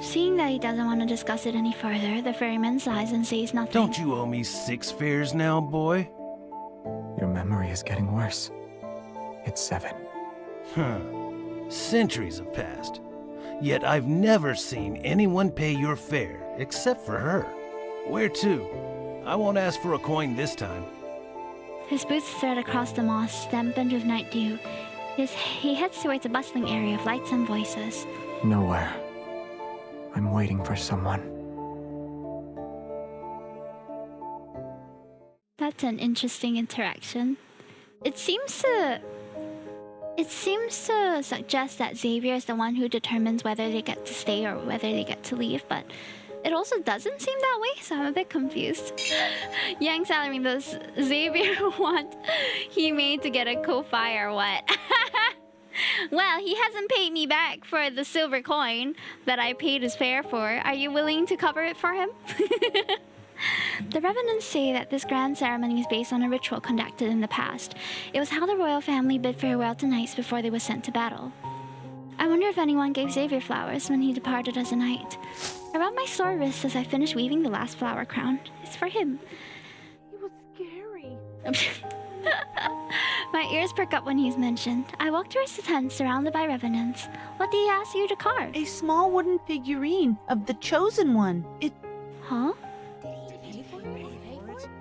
Seeing that he doesn't want to discuss it any further, the ferryman sighs and says nothing. Don't you owe me 6 fares now, boy? Your memory is getting worse. It's 7. Centuries have passed. Yet I've never seen anyone pay your fare except for her. Where to? I won't ask for a coin this time. His boots thread across the moss, dampened with night dew. He heads towards a bustling area of lights and voices. Nowhere. I'm waiting for someone. That's an interesting interaction. It seems to suggest that Xavier is the one who determines whether they get to stay or whether they get to leave, but it also doesn't seem that way, so I'm a bit confused. Yang Salarying, does Xavier want Hime to get a Ko-Fi or what? Well, he hasn't paid me back for the silver coin that I paid his fare for. Are you willing to cover it for him? The Revenants say that this grand ceremony is based on a ritual conducted in the past. It was how the royal family bid farewell to knights before they were sent to battle. I wonder if anyone gave Xavier flowers when he departed as a knight. I rub my sore wrist as I finish weaving the last flower crown. It's for him. He was scary. My ears perk up when he's mentioned. I walk towards the tent surrounded by Revenants. What did he ask you to carve? A small wooden figurine of the Chosen One. Huh?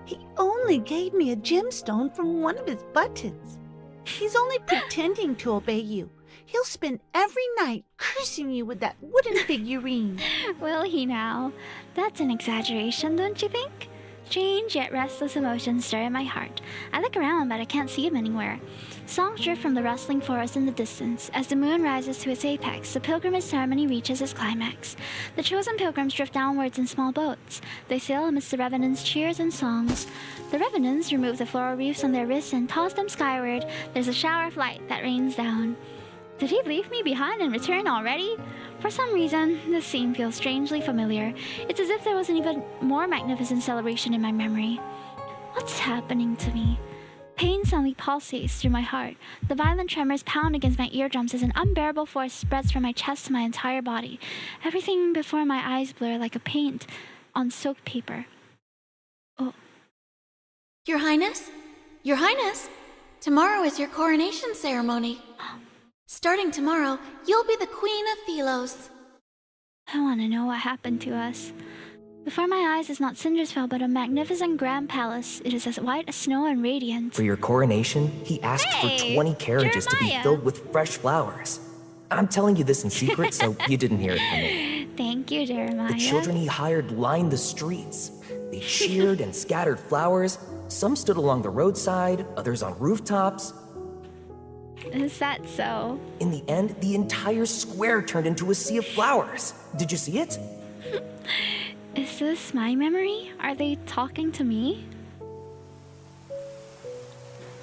He only gave me a gemstone from one of his buttons. He's only pretending to obey you. He'll spend every night cursing you with that wooden figurine. Will he now? That's an exaggeration, don't you think? Strange yet restless emotions stir in my heart. I look around, but I can't see him anywhere. Songs drift from the rustling forest in the distance. As the moon rises to its apex, the pilgrimage ceremony reaches its climax. The chosen pilgrims drift downwards in small boats. They sail amidst the Revenants' cheers and songs. The Revenants remove the floral wreaths on their wrists and toss them skyward. There's a shower of light that rains down. Did he leave me behind and return already? For some reason, this scene feels strangely familiar. It's as if there was an even more magnificent celebration in my memory. What's happening to me? Pain suddenly pulsates through my heart. The violent tremors pound against my eardrums as an unbearable force spreads from my chest to my entire body. Everything before my eyes blur like a paint on soaked paper. Oh. Your Highness? Your Highness! Tomorrow is your coronation ceremony. Starting tomorrow, you'll be the Queen of Philos. I want to know what happened to us. Before my eyes is not Cindersville, but a magnificent grand palace. It is as white as snow and radiant. For your coronation, he asked for 20 carriages to be filled with fresh flowers. I'm telling you this in secret, so you didn't hear it from me. Thank you, Jeremiah. The children he hired lined the streets. They cheered and scattered flowers. Some stood along the roadside, others on rooftops. Is that so? In the end, the entire square turned into a sea of flowers. Did you see it? Is this my memory? Are they talking to me?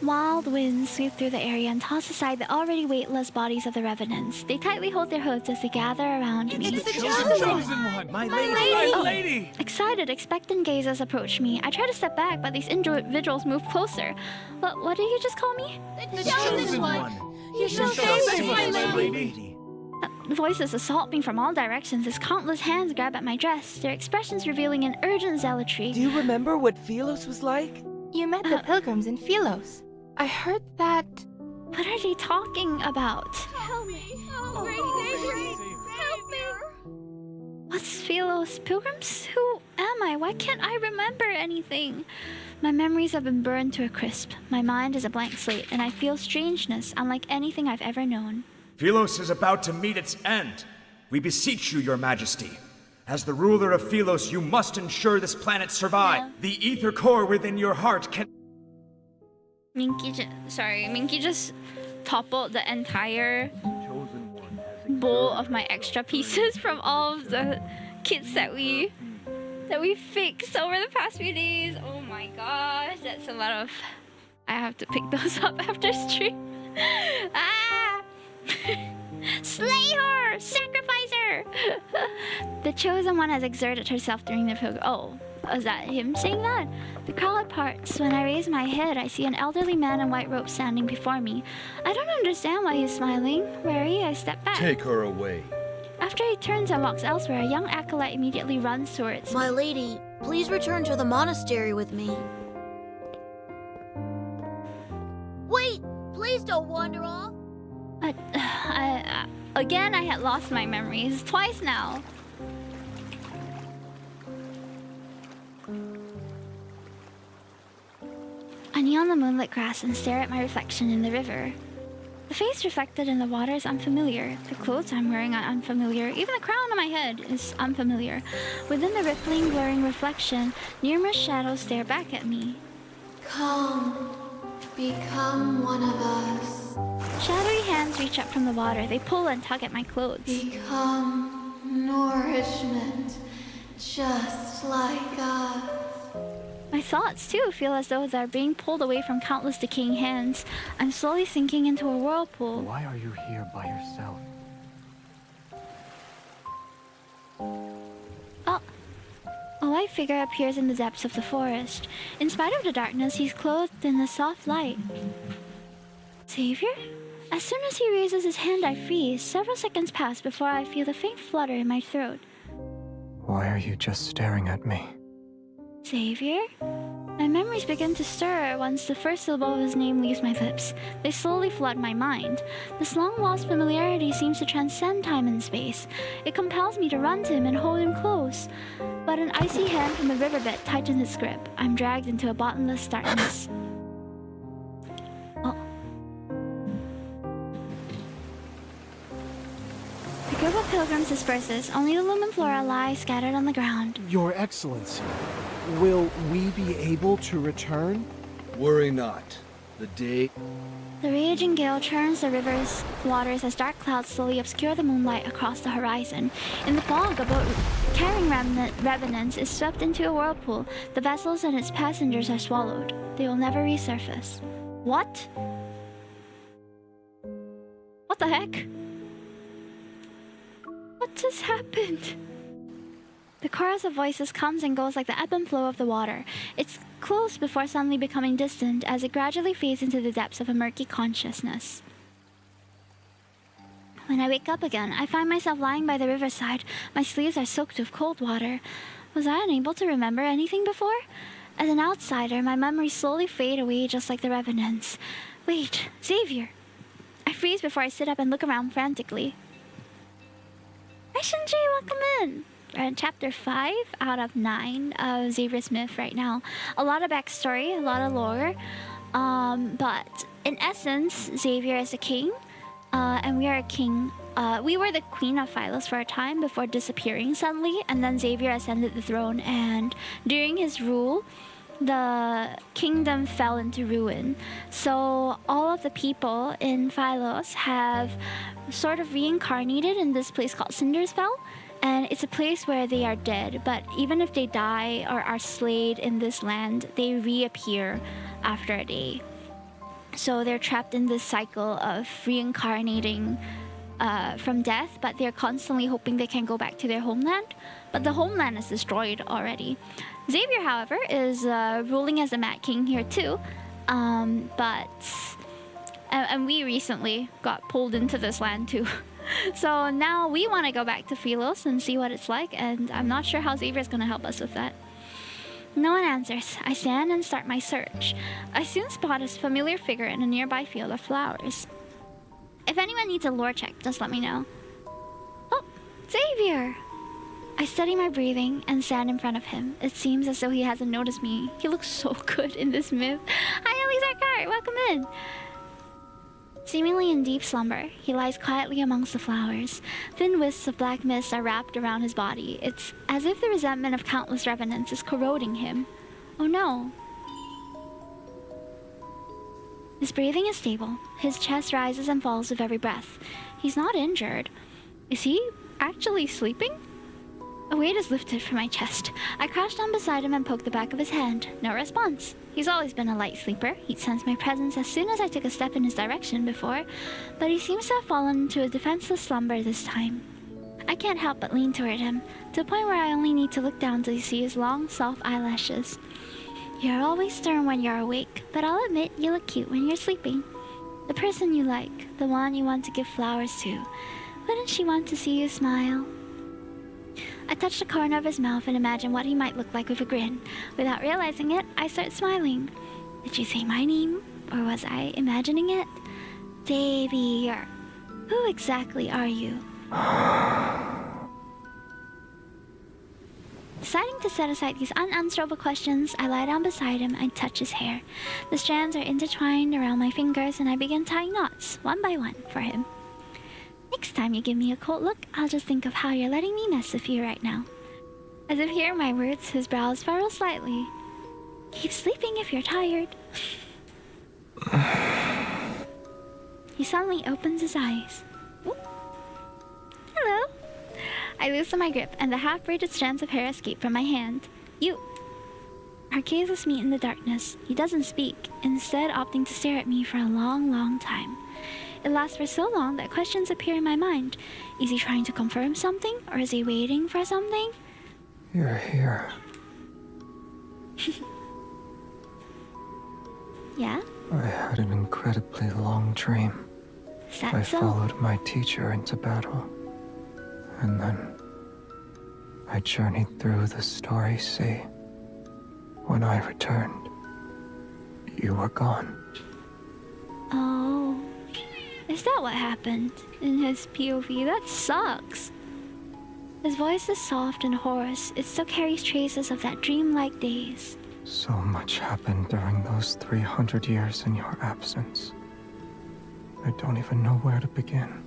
Wild winds sweep through the area and toss aside the already weightless bodies of the Revenants. They tightly hold their hoods as they gather around me. It's the chosen one! My lady! Excited, expectant gazes approach me. I try to step back, but these individuals move closer. What did you just call me? The Chosen One! You shall save my lady! Voices assault me from all directions as countless hands grab at my dress, their expressions revealing an urgent zealotry. Do you remember what Philos was like? You met the pilgrims in Philos. I heard that... What are they talking about? Help me! Help me! What's Philos? Pilgrims? Who am I? Why can't I remember anything? My memories have been burned to a crisp. My mind is a blank slate, and I feel strangeness unlike anything I've ever known. Philos is about to meet its end. We beseech you, your majesty. As the ruler of Philos, you must ensure this planet survive. Yeah. The ether core within your heart can... Minky just toppled the entire bowl of my extra pieces from all of the kits that we fixed over the past few days. Oh my gosh, that's a lot of... I have to pick those up after stream. Ah! Slay her! Sacrifice her! The chosen one has exerted herself during the pilgrim. Oh, was that him saying that? The crowd parts. When I raise my head, I see an elderly man in white robes standing before me. I don't understand why he's smiling. Wary, I step back. Take her away. After he turns and walks elsewhere, a young acolyte immediately runs towards me. My lady, please return to the monastery with me. Wait! Please don't wander off! But again, I had lost my memories twice now. I kneel on the moonlit grass and stare at my reflection in the river. The face reflected in the water is unfamiliar. The clothes I'm wearing are unfamiliar. Even the crown on my head is unfamiliar. Within the rippling, blurring reflection, numerous shadows stare back at me. Come, become one of us. Shadowy hands reach up from the water. They pull and tug at my clothes. Become nourishment, just like us. My thoughts, too, feel as though they're being pulled away from countless decaying hands. I'm slowly sinking into a whirlpool. Why are you here by yourself? A white figure appears in the depths of the forest. In spite of the darkness, he's clothed in a soft light. Xavier? As soon as he raises his hand, I freeze. Several seconds pass before I feel a faint flutter in my throat. Why are you just staring at me? Xavier? My memories begin to stir once the first syllable of his name leaves my lips. They slowly flood my mind. This long-lost familiarity seems to transcend time and space. It compels me to run to him and hold him close. But an icy hand from the riverbed tightens its grip. I'm dragged into a bottomless darkness. The group of pilgrims disperses. Only the lumen flora lie scattered on the ground. Your Excellency, will we be able to return? Worry not. The day... The raging gale churns the river's waters as dark clouds slowly obscure the moonlight across the horizon. In the fog, a boat carrying revenants is swept into a whirlpool. The vessels and its passengers are swallowed. They will never resurface. What? What the heck? What just happened? The chorus of voices comes and goes like the ebb and flow of the water. It's close before suddenly becoming distant as it gradually fades into the depths of a murky consciousness. When I wake up again, I find myself lying by the riverside. My sleeves are soaked with cold water. Was I unable to remember anything before? As an outsider, my memories slowly fade away just like the revenants. Wait, Xavier! I freeze before I sit up and look around frantically. Hi Shinji, welcome in! We're in chapter 5 out of 9 of Xavier Smith right now. A lot of backstory, a lot of lore. But in essence, Xavier is a king. And we are a king. We were the queen of Philos for a time before disappearing suddenly. And then Xavier ascended the throne. And during his rule, the kingdom fell into ruin. So all of the people in Philos have sort of reincarnated in this place called Cindersfell. And it's a place where they are dead, but even if they die or are slayed in this land, they reappear after a day. So they're trapped in this cycle of reincarnating from death, but they're constantly hoping they can go back to their homeland. But the homeland is destroyed already. Xavier, however, is ruling as the Mad King here too. And we recently got pulled into this land too. So now we want to go back to Philos and see what it's like, and I'm not sure how Xavier's going to help us with that. No one answers. I stand and start my search. I soon spot a familiar figure in a nearby field of flowers. If anyone needs a lore check, just let me know. Oh, Xavier! I steady my breathing and stand in front of him. It seems as though he hasn't noticed me. He looks so good in this myth. Hi, Elise Arkart! Welcome in! Seemingly in deep slumber, he lies quietly amongst the flowers. Thin wisps of black mist are wrapped around his body. It's as if the resentment of countless revenants is corroding him. Oh no. His breathing is stable. His chest rises and falls with every breath. He's not injured. Is he actually sleeping? A weight is lifted from my chest. I crouch down beside him and poke the back of his hand. No response. He's always been a light sleeper. He'd sensed my presence as soon as I took a step in his direction before, but he seems to have fallen into a defenseless slumber this time. I can't help but lean toward him, to a point where I only need to look down to see his long, soft eyelashes. You're always stern when you're awake, but I'll admit you look cute when you're sleeping. The person you like, the one you want to give flowers to, wouldn't she want to see you smile? I touch the corner of his mouth and imagine what he might look like with a grin. Without realizing it, I start smiling. Did you say my name? Or was I imagining it? Xavier. Who exactly are you? Deciding to set aside these unanswerable questions, I lie down beside him and touch his hair. The strands are intertwined around my fingers, and I begin tying knots, one by one, for him. Next time you give me a cold look, I'll just think of how you're letting me mess with you right now. As if hearing my words, his brows furrow slightly. Keep sleeping if you're tired. He suddenly opens his eyes. Ooh. Hello. I loosen my grip, and the half-braided strands of hair escape from my hand. You. Our gazes meet in the darkness. He doesn't speak, instead opting to stare at me for a long, long time. It lasts for so long that questions appear in my mind. Is he trying to confirm something, or is he waiting for something? You're here. Yeah? I had an incredibly long dream. Is that I so? followed my teacher into battle. And then I journeyed through the starry sea. When I returned, you were gone. Oh. Is that what happened? In his POV? That sucks. His voice is soft and hoarse. It still carries traces of that dreamlike days. So much happened during those 300 years in your absence. I don't even know where to begin.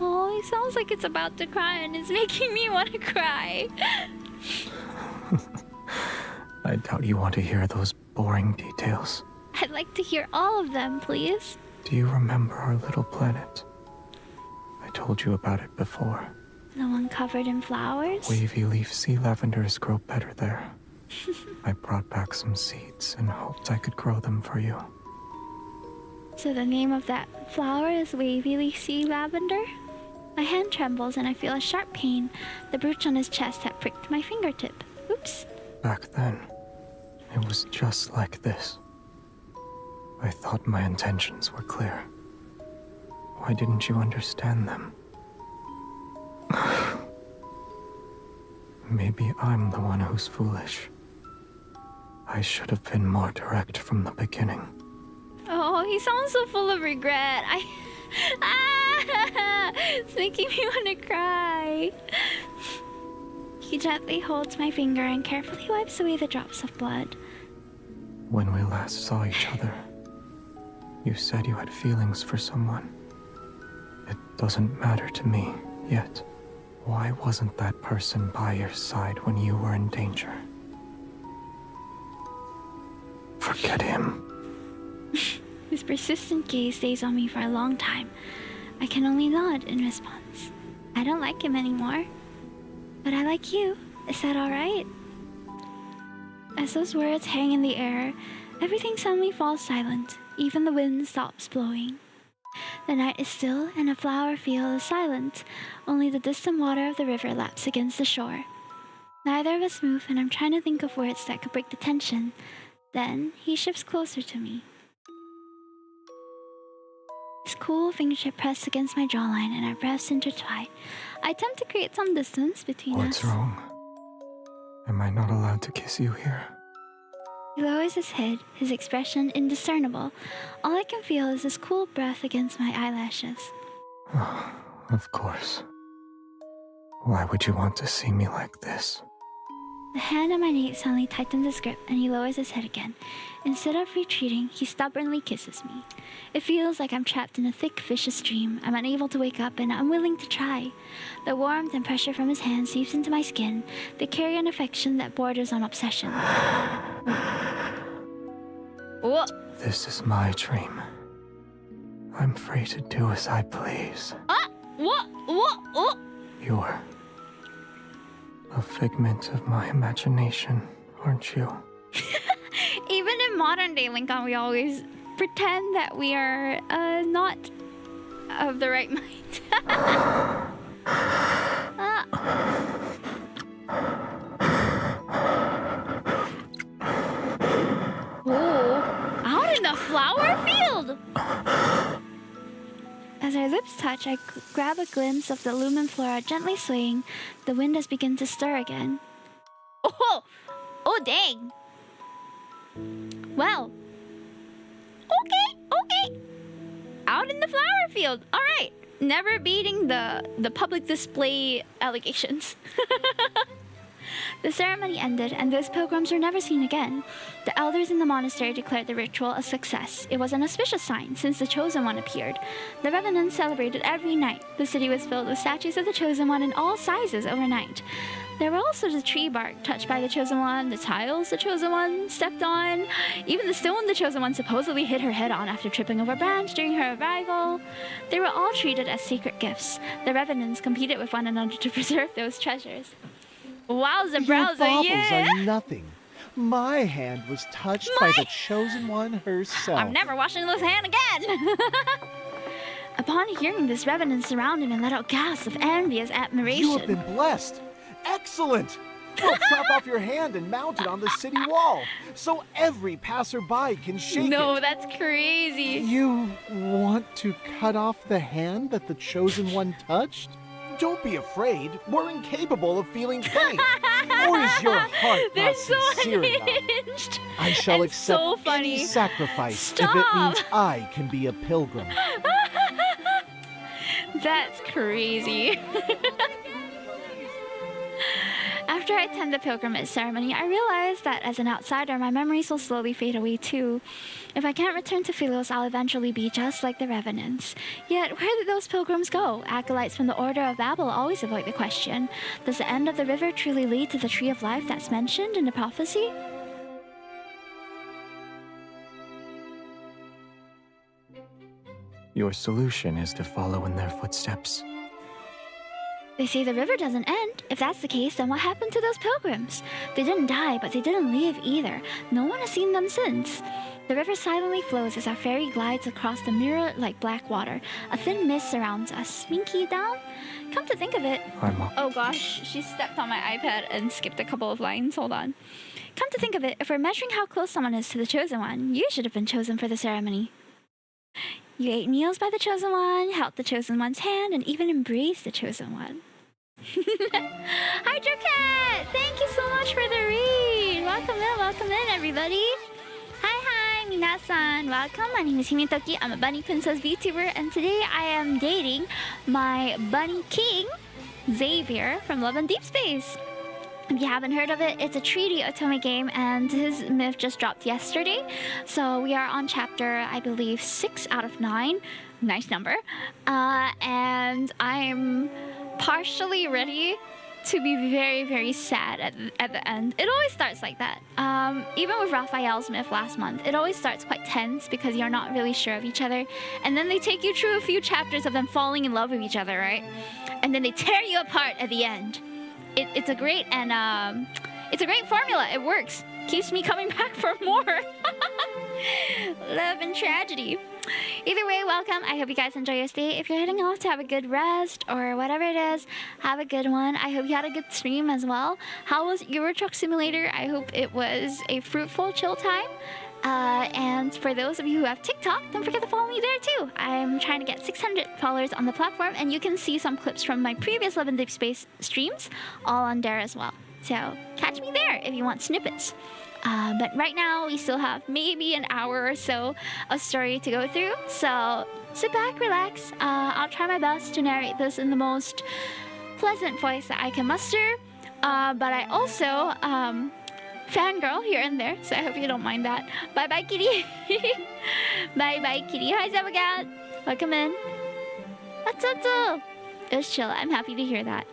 Oh, he sounds like it's about to cry, and it's making me want to cry. I doubt you want to hear those boring details. I'd like to hear all of them, please. Do you remember our little planet? I told you about it before. The one covered in flowers? Wavy leaf sea lavenders grow better there. I brought back some seeds and hoped I could grow them for you. So the name of that flower is Wavy Sea Lavender? My hand trembles and I feel a sharp pain. The brooch on his chest had pricked my fingertip. Oops. Back then, it was just like this. I thought my intentions were clear. Why didn't you understand them? Maybe I'm the one who's foolish. I should have been more direct from the beginning. Oh, he sounds so full of regret. It's making me want to cry. He gently holds my finger and carefully wipes away the drops of blood. When we last saw each other, you said you had feelings for someone. It doesn't matter to me yet. Why wasn't that person by your side when you were in danger? Forget him. His persistent gaze stays on me for a long time. I can only nod in response. I don't like him anymore. But I like you. Is that alright? As those words hang in the air, everything suddenly falls silent. Even the wind stops blowing. The night is still and a flower field is silent. Only the distant water of the river laps against the shore. Neither of us move, and I'm trying to think of words that could break the tension. Then he shifts closer to me. His cool fingertip pressed against my jawline and our breaths intertwine. I attempt to create some distance between us. What's wrong? Am I not allowed to kiss you here? He lowers his head, his expression indiscernible. All I can feel is his cool breath against my eyelashes. Oh, of course. Why would you want to see me like this? The hand on my nape suddenly tightens his grip and he lowers his head again. Instead of retreating, he stubbornly kisses me. It feels like I'm trapped in a thick, vicious dream. I'm unable to wake up and unwilling to try. The warmth and pressure from his hand seeps into my skin. They carry an affection that borders on obsession. Whoa. This is my dream. I'm free to do as I please. What? You're a figment of my imagination, aren't you? Even in modern day Lincoln, we always pretend that we are not of the right mind. Oh, out in the flower field! As our lips touch, I grab a glimpse of the lumen flora gently swaying. The wind has begun to stir again. Oh dang! Well, okay. Out in the flower field. All right. never beating the public display allegations. The ceremony ended, and those pilgrims were never seen again. The elders in the monastery declared the ritual a success. It was an auspicious sign, since the Chosen One appeared. The revenants celebrated every night. The city was filled with statues of the Chosen One in all sizes overnight. There were also the tree bark touched by the Chosen One, the tiles the Chosen One stepped on, even the stone the Chosen One supposedly hit her head on after tripping over a branch during her arrival. They were all treated as sacred gifts. The revenants competed with one another to preserve those treasures. Wowza browser, yeah! Are nothing. My hand was touched by the Chosen One herself. I'm never washing this hand again! Upon hearing this, revenants surrounded and let out gasps of envious admiration. You have been blessed. Excellent! Well, chop off your hand and mount it on the city wall, so every passerby can shake it. No, that's crazy. You want to cut off the hand that the Chosen One touched? Don't be afraid. We're incapable of feeling pain. Or is your heart They're not so sincere enough? unhinged. I shall and accept so funny. any sacrifice Stop. if it means I can be a pilgrim. That's crazy. After I attend the pilgrimage ceremony, I realized that as an outsider, my memories will slowly fade away too. If I can't return to Philos, I'll eventually be just like the revenants. Yet, where did those pilgrims go? Acolytes from the Order of Babel always avoid the question. Does the end of the river truly lead to the Tree of Life that's mentioned in the prophecy? Your solution is to follow in their footsteps. They say the river doesn't end. If that's the case, then what happened to those pilgrims? They didn't die, but they didn't leave either. No one has seen them since. The river silently flows as our ferry glides across the mirror like black water. A thin mist surrounds us. Minky down? Come to think of it... Oh gosh, she stepped on my iPad and skipped a couple of lines. Hold on. Come to think of it, if we're measuring how close someone is to the Chosen One, you should have been chosen for the ceremony. You ate meals by the Chosen One, held the Chosen One's hand, and even embraced the Chosen One. Hydrocat! Thank you so much for the read! Welcome in, everybody! Hi, minasan! Welcome, my name is Himitoki. I'm a bunny princess VTuber, and today I am dating my bunny king, Xavier, from Love and Deepspace. If you haven't heard of it, it's a 3D otome game, and his myth just dropped yesterday. So we are on chapter, I believe, 6 out of 9. Nice number. And I'm partially ready to be very, very sad at the end. It always starts like that. Even with Raphael's myth last month, it always starts quite tense because you're not really sure of each other. And then they take you through a few chapters of them falling in love with each other, right? And then they tear you apart at the end. It's a great formula. It works. Keeps me coming back for more. Love and tragedy. Either way, welcome. I hope you guys enjoy your stay. If you're heading off to have a good rest or whatever it is, have a good one. I hope you had a good stream as well. How was Euro Truck Simulator? I hope it was a fruitful, chill time. And for those of you who have TikTok, don't forget to follow me there too. I'm trying to get 600 followers on the platform, and you can see some clips from my previous Love and Deepspace streams all on there as well. So catch me there if you want snippets. But right now, we still have maybe an hour or so of story to go through. So sit back, relax. I'll try my best to narrate this in the most pleasant voice that I can muster. But I also fangirl here and there, so I hope you don't mind that. Bye-bye, kitty. Bye-bye, kitty. Hi, Zabagat. Welcome in. What's up, though? It was chill. I'm happy to hear that.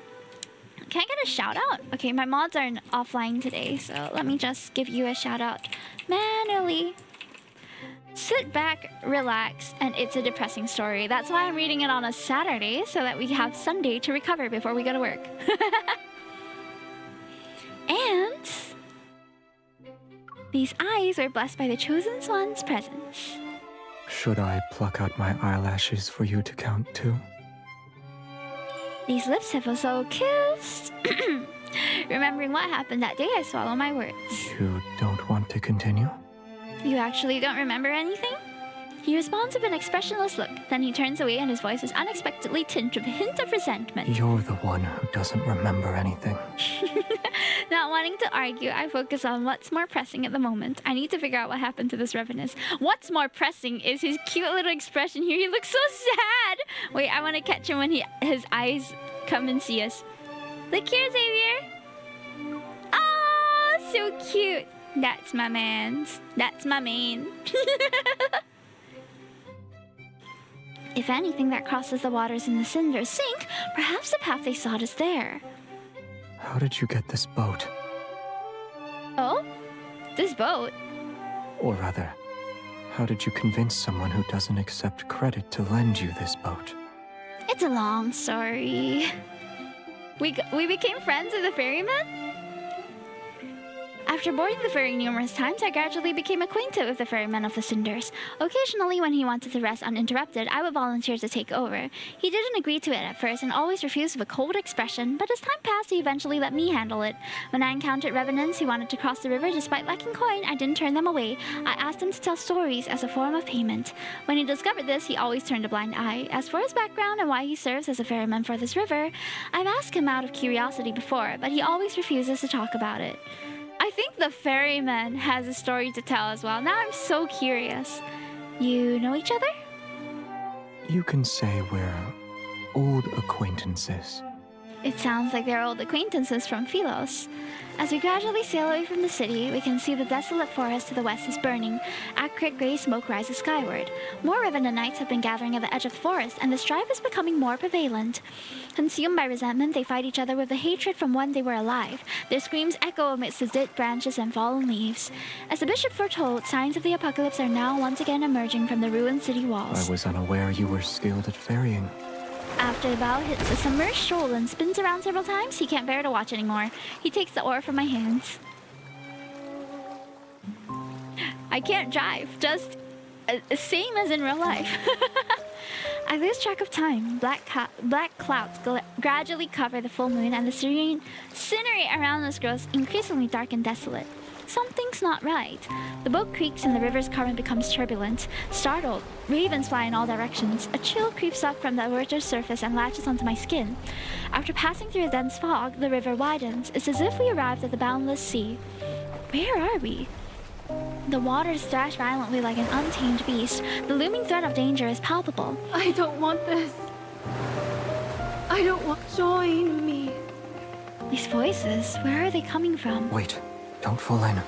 Can I get a shout out? Okay, my mods are offline today, so let me just give you a shout out manually. Sit back, relax, and it's a depressing story. That's why I'm reading it on a Saturday, so that we have Sunday to recover before we go to work. And these eyes were blessed by the Chosen One's presence. Should I pluck out my eyelashes for you to count too? These lips have also kissed. Remembering what happened that day, I swallow my words. You don't want to continue? You actually don't remember anything? He responds with an expressionless look, then he turns away and his voice is unexpectedly tinged with a hint of resentment. You're the one who doesn't remember anything. Not wanting to argue, I focus on what's more pressing at the moment. I need to figure out what happened to this Revenus. What's more pressing is his cute little expression here. He looks so sad. Wait, I want to catch him when his eyes come and see us. Look here, Xavier. Oh, so cute. That's my man's. That's my main. If anything that crosses the waters in the cinders sink, perhaps the path they sought is there. How did you get this boat? Oh? This boat? Or rather, how did you convince someone who doesn't accept credit to lend you this boat? It's a long story. We became friends with the ferryman? After boarding the ferry numerous times, I gradually became acquainted with the ferryman of the Cinders. Occasionally, when he wanted to rest uninterrupted, I would volunteer to take over. He didn't agree to it at first and always refused with a cold expression, but as time passed, he eventually let me handle it. When I encountered revenants who wanted to cross the river despite lacking coin, I didn't turn them away. I asked them to tell stories as a form of payment. When he discovered this, he always turned a blind eye. As for his background and why he serves as a ferryman for this river, I've asked him out of curiosity before, but he always refuses to talk about it. I think the ferryman has a story to tell as well. Now I'm so curious. You know each other? You can say we're old acquaintances. It sounds like they're old acquaintances from Philos. As we gradually sail away from the city, we can see the desolate forest to the west is burning. Acrid gray smoke rises skyward. More revenant knights have been gathering at the edge of the forest, and the strife is becoming more prevalent. Consumed by resentment, they fight each other with the hatred from when they were alive. Their screams echo amidst the dead branches and fallen leaves. As the bishop foretold, signs of the apocalypse are now once again emerging from the ruined city walls. I was unaware you were skilled at ferrying. After the bow hits a submerged shoal and spins around several times, he can't bear to watch anymore. He takes the oar from my hands. I can't drive, just same as in real life. I lose track of time. Black clouds gradually cover the full moon, and the scenery around us grows increasingly dark and desolate. Something's not right. The boat creaks and the river's current becomes turbulent. Startled, ravens fly in all directions. A chill creeps up from the water's surface and latches onto my skin. After passing through a dense fog, the river widens. It's as if we arrived at the boundless sea. Where are we? The waters thrash violently like an untamed beast. The looming threat of danger is palpable. I don't want this. I don't want... Join me. These voices, where are they coming from? Wait, don't fall in.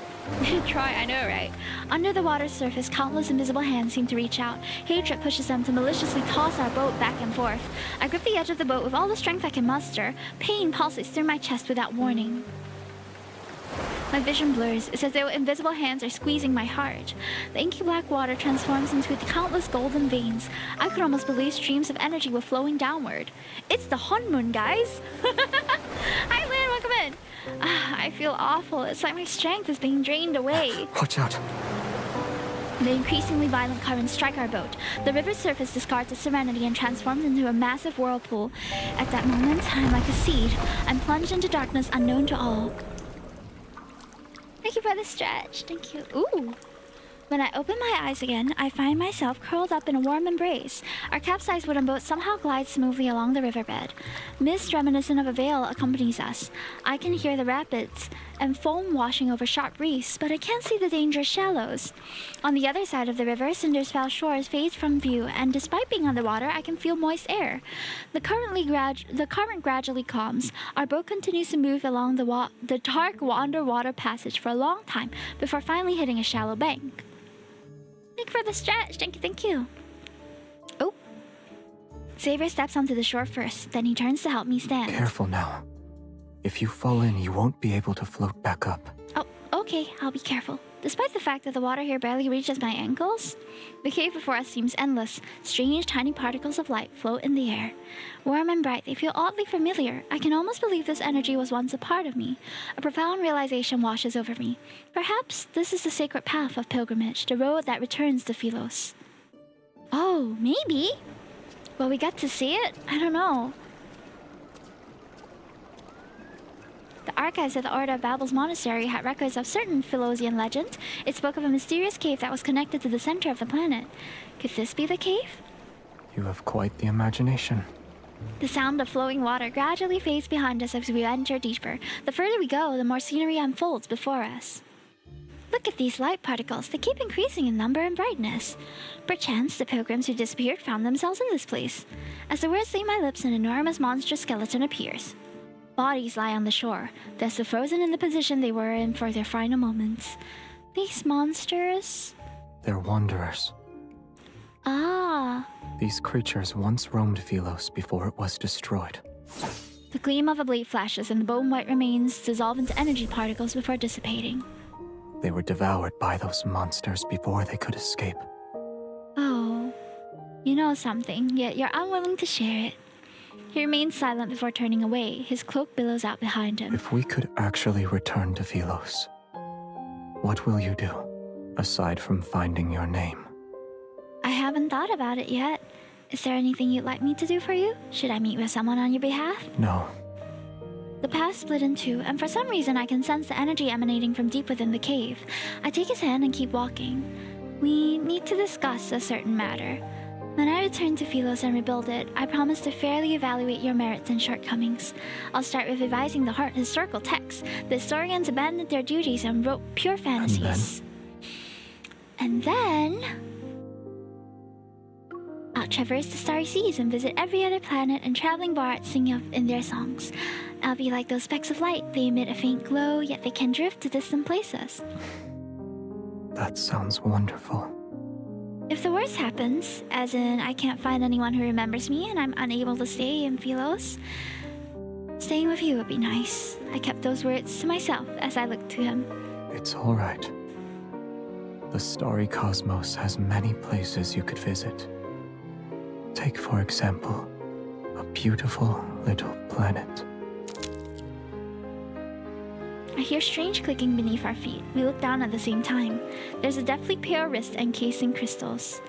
Try, I know, right? Under the water's surface, countless invisible hands seem to reach out. Hatred pushes them to maliciously toss our boat back and forth. I grip the edge of the boat with all the strength I can muster. Pain pulsates through my chest without warning. My vision blurs. It's as though invisible hands are squeezing my heart. The inky black water transforms into countless golden veins. I could almost believe streams of energy were flowing downward. It's the honeymoon, guys! Hi, Lynn, welcome in! I feel awful. It's like my strength is being drained away. Watch out. The increasingly violent currents strike our boat. The river's surface discards its serenity and transforms into a massive whirlpool. At that moment, I'm like a seed. I'm plunged into darkness unknown to all. Thank you for the stretch. Thank you. Ooh. When I open my eyes again, I find myself curled up in a warm embrace. Our capsized wooden boat somehow glides smoothly along the riverbed. Mist reminiscent of a veil accompanies us. I can hear the rapids and foam washing over sharp reefs, but I can't see the dangerous shallows. On the other side of the river, Cinder's foul shores fade from view, and despite being underwater, I can feel moist air. The current gradually calms. Our boat continues to move along the dark underwater passage for a long time before finally hitting a shallow bank. Thank you for the stretch. Thank you. Oh. Xavier steps onto the shore first, then he turns to help me stand. Careful now. If you fall in, you won't be able to float back up. Oh, okay, I'll be careful. Despite the fact that the water here barely reaches my ankles, the cave before us seems endless. Strange, tiny particles of light float in the air. Warm and bright, they feel oddly familiar. I can almost believe this energy was once a part of me. A profound realization washes over me. Perhaps this is the sacred path of pilgrimage, the road that returns to Philos. Oh, maybe. Will we get to see it? I don't know. The archives of the Order of Babel's monastery had records of certain Philosian legends. It spoke of a mysterious cave that was connected to the center of the planet. Could this be the cave? You have quite the imagination. The sound of flowing water gradually fades behind us as we enter deeper. The further we go, the more scenery unfolds before us. Look at these light particles. They keep increasing in number and brightness. Perchance, the pilgrims who disappeared found themselves in this place. As the words leave my lips, an enormous monstrous skeleton appears. Bodies lie on the shore, thus frozen in the position they were in for their final moments. These monsters... They're wanderers. Ah. These creatures once roamed Philos before it was destroyed. The gleam of a blade flashes and the bone-white remains dissolve into energy particles before dissipating. They were devoured by those monsters before they could escape. Oh. You know something, yet you're unwilling to share it. He remains silent before turning away, his cloak billows out behind him. If we could actually return to Philos, what will you do, aside from finding your name? I haven't thought about it yet. Is there anything you'd like me to do for you? Should I meet with someone on your behalf? No. The path split in two, and for some reason I can sense the energy emanating from deep within the cave. I take his hand and keep walking. We need to discuss a certain matter. When I return to Philos and rebuild it, I promise to fairly evaluate your merits and shortcomings. I'll start with revising the historical texts. The historians abandoned their duties and wrote pure fantasies. And then... I'll traverse the starry seas and visit every other planet, and traveling bards sing of in their songs. I'll be like those specks of light. They emit a faint glow, yet they can drift to distant places. That sounds wonderful. If the worst happens, as in I can't find anyone who remembers me and I'm unable to stay in Philos, staying with you would be nice. I kept those words to myself as I looked to him. It's all right. The starry cosmos has many places you could visit. Take, for example, a beautiful little planet. I hear strange clicking beneath our feet. We look down at the same time. There's a deathly pale wrist encased in crystals.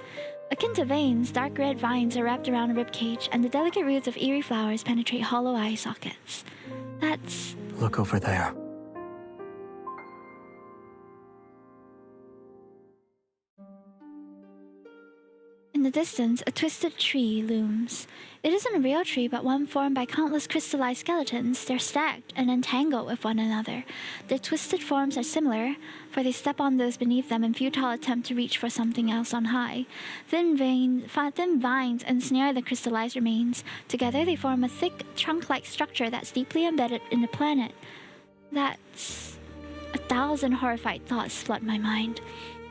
Akin to veins, dark red vines are wrapped around a ribcage, and the delicate roots of eerie flowers penetrate hollow eye sockets. That's... Look over there. In the distance, a twisted tree looms. It isn't a real tree, but one formed by countless crystallized skeletons. They're stacked and entangled with one another. Their twisted forms are similar, for they step on those beneath them in futile attempt to reach for something else on high. Thin vines ensnare the crystallized remains. Together they form a thick, trunk-like structure that's deeply embedded in the planet. That's... 1,000 horrified thoughts flood my mind.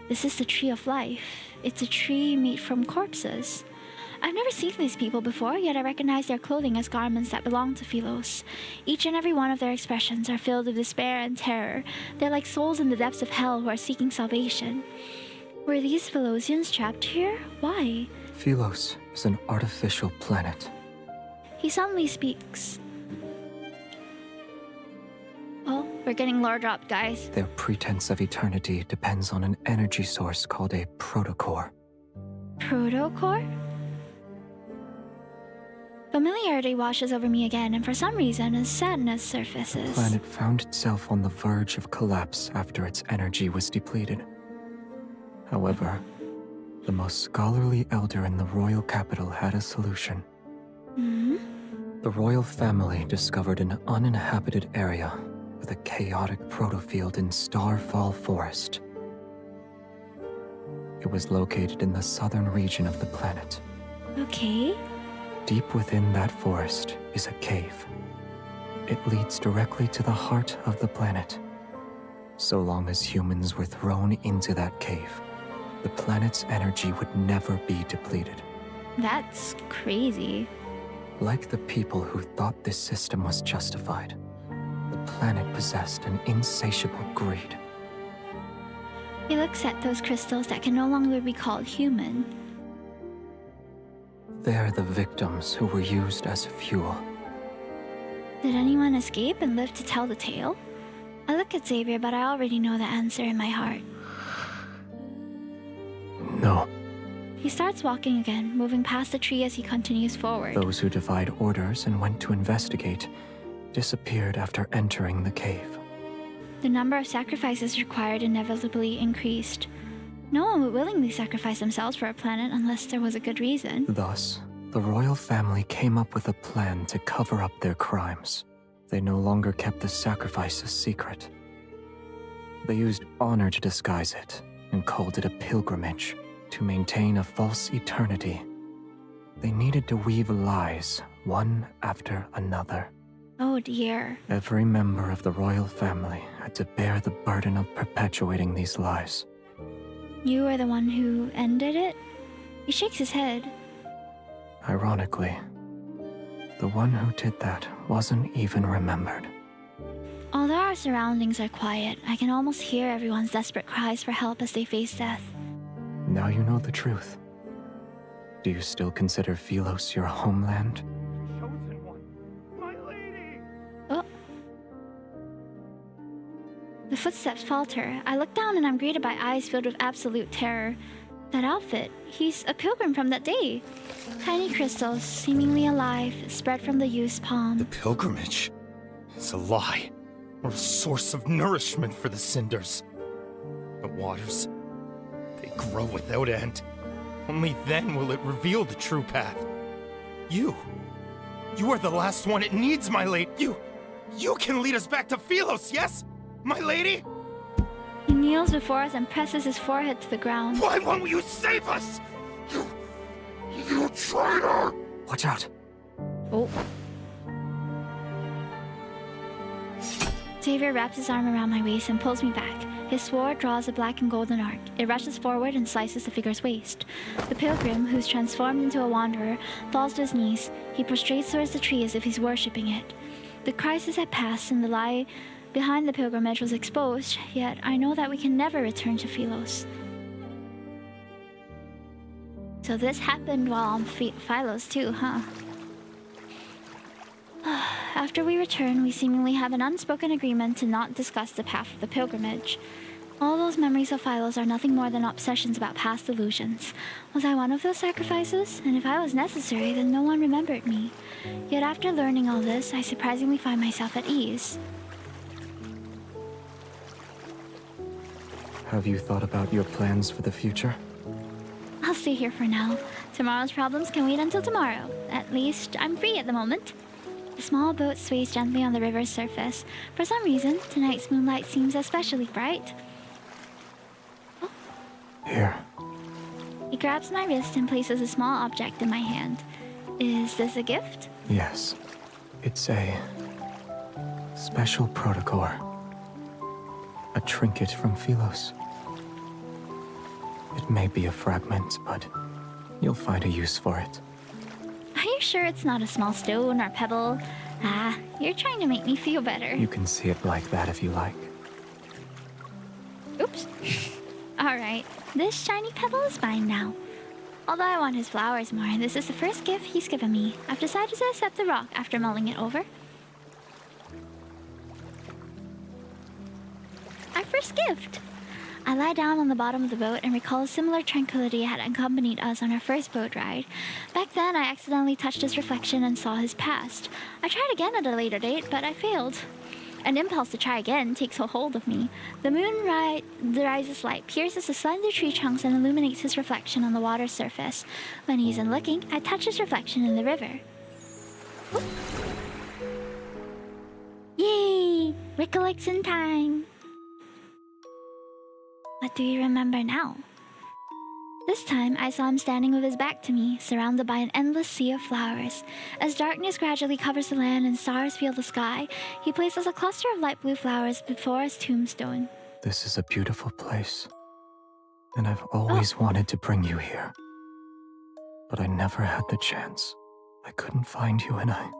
This is the Tree of Life. It's a tree made from corpses. I've never seen these people before, yet I recognize their clothing as garments that belong to Philos. Each and every one of their expressions are filled with despair and terror. They're like souls in the depths of hell who are seeking salvation. Were these Philosians trapped here? Why? Philos is an artificial planet. He suddenly speaks. Oh, we're getting lore dropped, guys. Their pretense of eternity depends on an energy source called a protocore. Protocore? Familiarity washes over me again, and for some reason, a sadness surfaces. The planet found itself on the verge of collapse after its energy was depleted. However, the most scholarly elder in the royal capital had a solution. The royal family discovered an uninhabited area with a chaotic protofield in Starfall Forest. It was located in the southern region of the planet. Okay. Deep within that forest is a cave. It leads directly to the heart of the planet. So long as humans were thrown into that cave, the planet's energy would never be depleted. That's crazy. Like the people who thought this system was justified, the planet possessed an insatiable greed. He looks at those crystals that can no longer be called human. They're the victims who were used as fuel. Did anyone escape and live to tell the tale? I look at Xavier, but I already know the answer in my heart. No. He starts walking again, moving past the tree as he continues forward. Those who defied orders and went to investigate disappeared after entering the cave. The number of sacrifices required inevitably increased. No one would willingly sacrifice themselves for a planet unless there was a good reason. Thus, the royal family came up with a plan to cover up their crimes. They no longer kept the sacrifices secret. They used honor to disguise it and called it a pilgrimage to maintain a false eternity. They needed to weave lies, one after another. Oh dear. Every member of the royal family had to bear the burden of perpetuating these lies. You were the one who ended it? He shakes his head. Ironically, the one who did that wasn't even remembered. Although our surroundings are quiet, I can almost hear everyone's desperate cries for help as they face death. Now you know the truth. Do you still consider Philos your homeland? Chosen one, my lady! Oh. The footsteps falter. I look down and I'm greeted by eyes filled with absolute terror. That outfit, he's a pilgrim from that day. Tiny crystals, seemingly alive, spread from the youth's palm. The pilgrimage is a lie, or a source of nourishment for the cinders. The waters, they grow without end. Only then will it reveal the true path. You are the last one it needs, my lady. You can lead us back to Philos, yes? My lady? He kneels before us and presses his forehead to the ground. Why won't you save us? You traitor! Watch out. Oh. Xavier wraps his arm around my waist and pulls me back. His sword draws a black and golden arc. It rushes forward and slices the figure's waist. The pilgrim, who's transformed into a wanderer, falls to his knees. He prostrates towards the tree as if he's worshipping it. The crisis had passed and the lie behind the pilgrimage was exposed, yet I know that we can never return to Philos. So this happened while on Philos too, huh? After we return, we seemingly have an unspoken agreement to not discuss the path of the pilgrimage. All those memories of Philos are nothing more than obsessions about past illusions. Was I one of those sacrifices? And if I was necessary, then no one remembered me. Yet after learning all this, I surprisingly find myself at ease. Have you thought about your plans for the future? I'll stay here for now. Tomorrow's problems can wait until tomorrow. At least, I'm free at the moment. The small boat sways gently on the river's surface. For some reason, tonight's moonlight seems especially bright. Oh. Here. He grabs my wrist and places a small object in my hand. Is this a gift? Yes. It's a special protocore. A trinket from Philos. It may be a fragment, but you'll find a use for it. Are you sure it's not a small stone or pebble? Ah, you're trying to make me feel better. You can see it like that if you like. Oops. Alright, this shiny pebble is mine now. Although I want his flowers more, this is the first gift he's given me. I've decided to accept the rock after mulling it over. Our first gift! I lie down on the bottom of the boat and recall a similar tranquility had accompanied us on our first boat ride. Back then, I accidentally touched his reflection and saw his past. I tried again at a later date, but I failed. An impulse to try again takes a hold of me. The moon rises light, pierces the slender tree trunks and illuminates his reflection on the water's surface. When he isn't looking, I touch his reflection in the river. Oop. Yay! Recollection time! What do you remember now? This time, I saw him standing with his back to me, surrounded by an endless sea of flowers. As darkness gradually covers the land and stars fill the sky, he places a cluster of light blue flowers before his tombstone. This is a beautiful place, and I've always wanted to bring you here. But I never had the chance. I couldn't find you, and I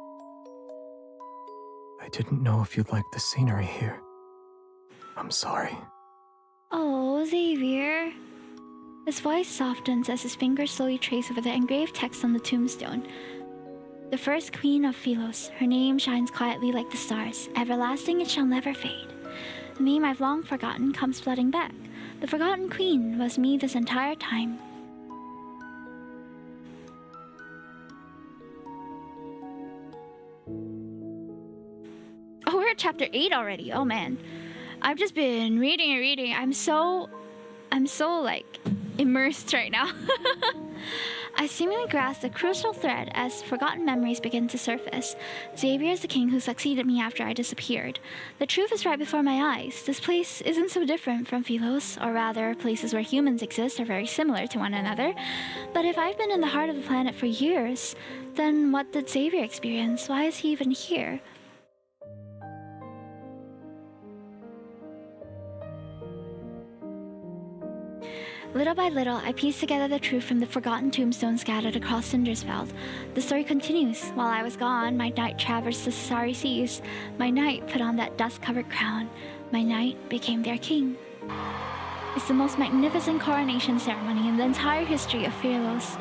didn't know if you'd like the scenery here. I'm sorry. Oh, Xavier. His voice softens as his fingers slowly trace over the engraved text on the tombstone. The first queen of Philos, her name shines quietly like the stars. Everlasting it shall never fade. The name I've long forgotten comes flooding back. The forgotten queen was me this entire time. chapter 8 already. Oh man. I've just been reading and reading. I'm so like immersed right now. I seemingly grasp the crucial thread as forgotten memories begin to surface. Xavier is the king who succeeded me after I disappeared. The truth is right before my eyes. This place isn't so different from Philos, or rather, places where humans exist are very similar to one another. But if I've been in the heart of the planet for years, then what did Xavier experience? Why is he even here? Little by little, I pieced together the truth from the forgotten tombstones scattered across Cindersfeld. The story continues. While I was gone, my knight traversed the starry seas. My knight put on that dust-covered crown. My knight became their king. It's the most magnificent coronation ceremony in the entire history of Philos.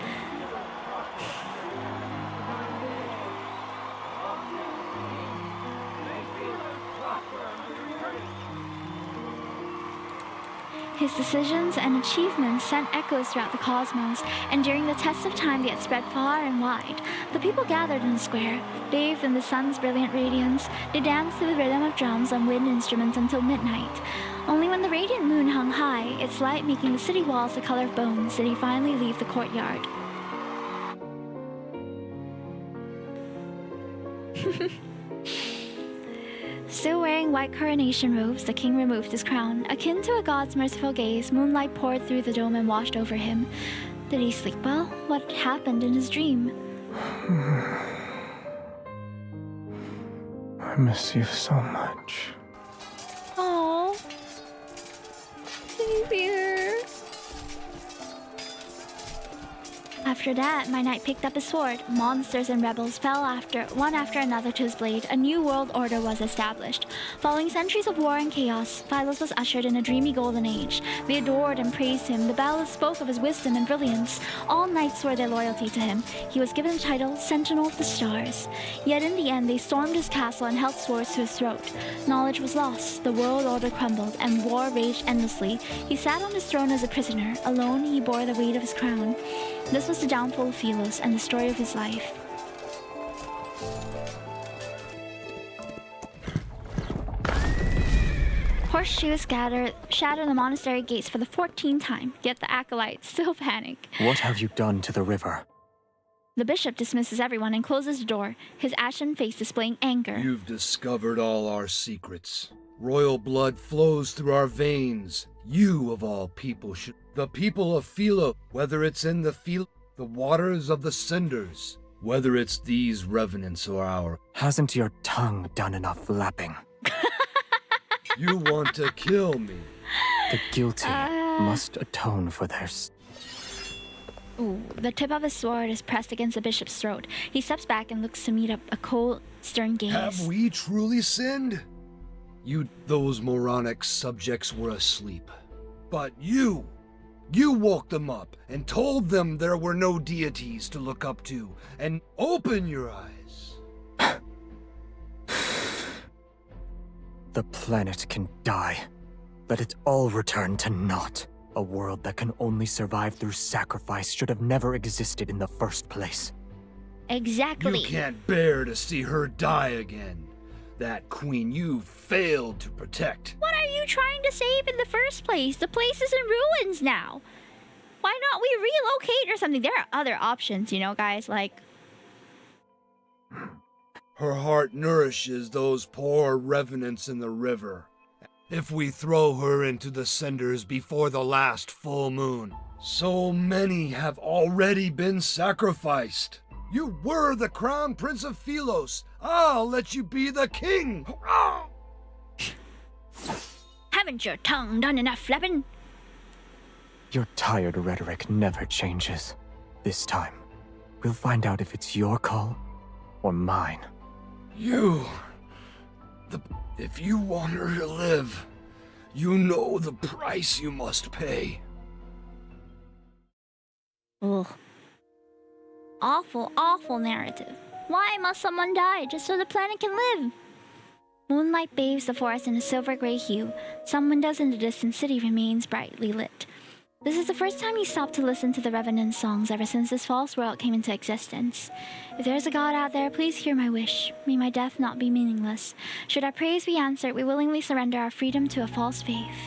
His decisions and achievements sent echoes throughout the cosmos, and during the test of time they had spread far and wide. The people gathered in the square, bathed in the sun's brilliant radiance. They danced to the rhythm of drums and wind instruments until midnight. Only when the radiant moon hung high, its light making the city walls the color of bones, did he finally leave the courtyard. Still wearing white coronation robes, the king removed his crown. Akin to a god's merciful gaze, moonlight poured through the dome and washed over him. Did he sleep well? What happened in his dream? I miss you so much. Oh, Xavier. After that, my knight picked up his sword. Monsters and rebels fell one after another to his blade. A new world order was established. Following centuries of war and chaos, Philos was ushered in a dreamy golden age. They adored and praised him. The ballads spoke of his wisdom and brilliance. All knights swore their loyalty to him. He was given the title Sentinel of the Stars. Yet in the end, they stormed his castle and held swords to his throat. Knowledge was lost, the world order crumbled, and war raged endlessly. He sat on his throne as a prisoner. Alone, he bore the weight of his crown. This was the downfall of Philos and the story of his life. Horseshoes shatter the monastery gates for the 14th time, yet the acolytes still panic. What have you done to the river? The bishop dismisses everyone and closes the door, his ashen face displaying anger. You've discovered all our secrets. Royal blood flows through our veins. You, of all people, should... The people of Philos, whether it's in the waters of the cinders, whether it's these revenants or our... Hasn't your tongue done enough lapping? You want to kill me. The guilty must atone for their... Ooh, the tip of his sword is pressed against the bishop's throat. He steps back and looks to meet up a cold, stern gaze. Have we truly sinned? Those moronic subjects were asleep. But you woke them up and told them there were no deities to look up to, and open your eyes. The planet can die. Let it all return to naught. A world that can only survive through sacrifice should have never existed in the first place. Exactly. You can't bear to see her die again. That queen you failed to protect. What are you trying to save in the first place? The place is in ruins now. Why not we relocate or something? There are other options, you know, guys, like... Her heart nourishes those poor revenants in the river. If we throw her into the cinders before the last full moon, so many have already been sacrificed. You were the crown prince of Philos. I'll let you be the king. Haven't your tongue done enough flapping? Your tired rhetoric never changes. This time, we'll find out if it's your call or mine. If you want her to live, you know the price you must pay. Ugh. Awful, awful narrative. Why must someone die just so the planet can live? Moonlight bathes the forest in a silver-gray hue. Some windows in the distant city remains brightly lit. This is the first time he stopped to listen to the Revenant's songs ever since this false world came into existence. If there is a god out there, please hear my wish. May my death not be meaningless. Should our prayers be answered, we willingly surrender our freedom to a false faith.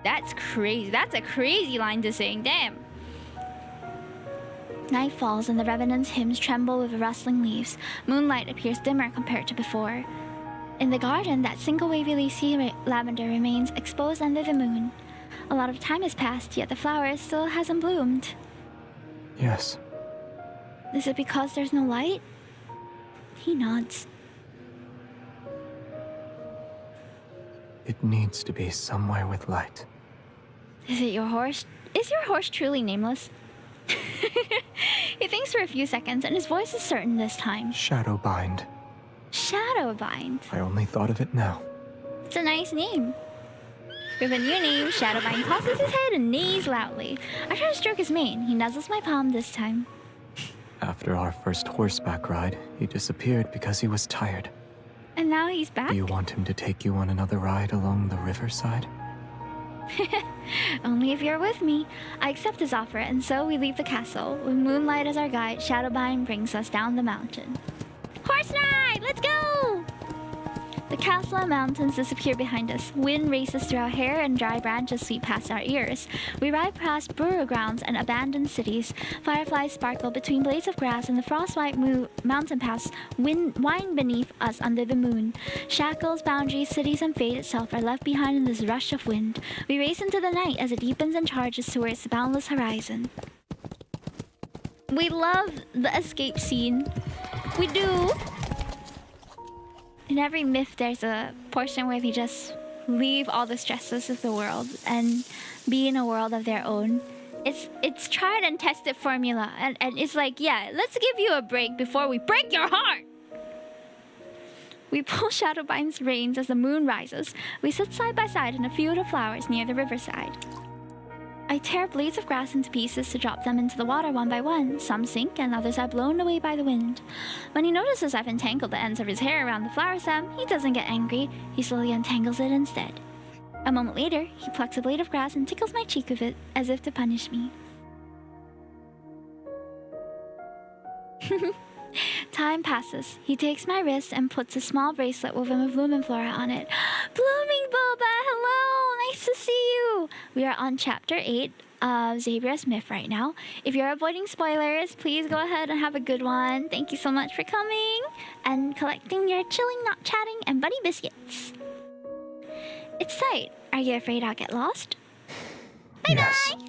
That's crazy. That's a crazy line to sing. Damn. Night falls and the Revenant's hymns tremble with the rustling leaves. Moonlight appears dimmer compared to before. In the garden, that single wavy sea lavender remains exposed under the moon. A lot of time has passed, yet the flower still hasn't bloomed. Yes. Is it because there's no light? He nods. It needs to be somewhere with light. Is it your horse? Is your horse truly nameless? He thinks for a few seconds, and his voice is certain this time. Shadowbind. Shadowbind. I only thought of it now. It's a nice name. With a new name, Shadowbind tosses his head and neighs loudly. I try to stroke his mane. He nuzzles my palm this time. After our first horseback ride, he disappeared because he was tired. And now he's back? Do you want him to take you on another ride along the riverside? Only if you're with me. I accept his offer, and so we leave the castle. With moonlight as our guide, Shadowbind brings us down the mountain. Horse ride! Let's go! The castle and mountains disappear behind us. Wind races through our hair and dry branches sweep past our ears. We ride past burial grounds and abandoned cities. Fireflies sparkle between blades of grass and the frostwhite mountain paths wind beneath us under the moon. Shackles, boundaries, cities, and fate itself are left behind in this rush of wind. We race into the night as it deepens and charges towards the boundless horizon. We love the escape scene. We do. In every myth, there's a portion where they just leave all the stresses of the world and be in a world of their own. It's tried and tested formula, and it's like, yeah, let's give you a break before we break your heart. We pull Shadowbind's reins as the moon rises. We sit side by side in a field of flowers near the riverside. I tear blades of grass into pieces to drop them into the water one by one. Some sink and others are blown away by the wind. When he notices I've entangled the ends of his hair around the flower stem, he doesn't get angry. He slowly untangles it instead. A moment later, he plucks a blade of grass and tickles my cheek with it, as if to punish me. Time passes. He takes my wrist and puts a small bracelet woven with lumen flora on it. Blooming Boba, hello! Nice to see you! We are on chapter 8 of Xavier's myth right now. If you're avoiding spoilers, please go ahead and have a good one. Thank you so much for coming and collecting your chilling, not chatting, and buddy biscuits. It's tight. Are you afraid I'll get lost? Bye-bye!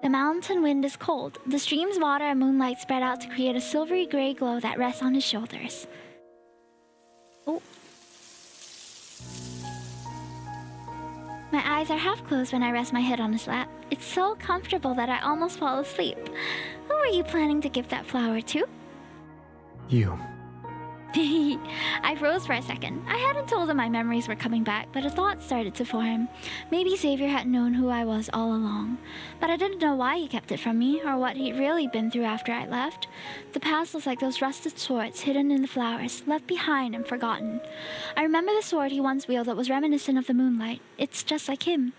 The mountain wind is cold. The stream's water and moonlight spread out to create a silvery gray glow that rests on his shoulders. Oh. My eyes are half closed when I rest my head on his lap. It's so comfortable that I almost fall asleep. Who were you planning to give that flower to? You. I froze for a second. I hadn't told him my memories were coming back, but a thought started to form. Maybe Xavier had known who I was all along. But I didn't know why he kept it from me, or what he'd really been through after I left. The past was like those rusted swords hidden in the flowers, left behind and forgotten. I remember the sword he once wielded that was reminiscent of the moonlight. It's just like him.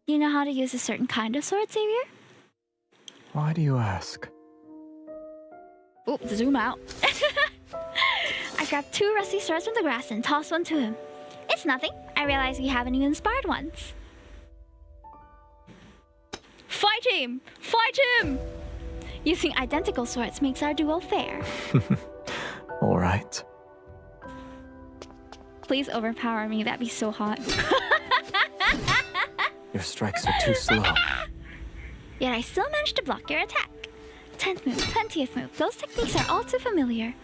Do you know how to use a certain kind of sword, Xavier? Why do you ask? Oh, zoom out. I grabbed 2 rusty swords from the grass and tossed one to him. It's nothing. I realize we haven't even sparred once. Fight him! Fight him! Using identical swords makes our duel fair. All right. Please overpower me. That'd be so hot. Your strikes are too slow. Yet I still managed to block your attack. 10th move, 20th move. Those techniques are all too familiar.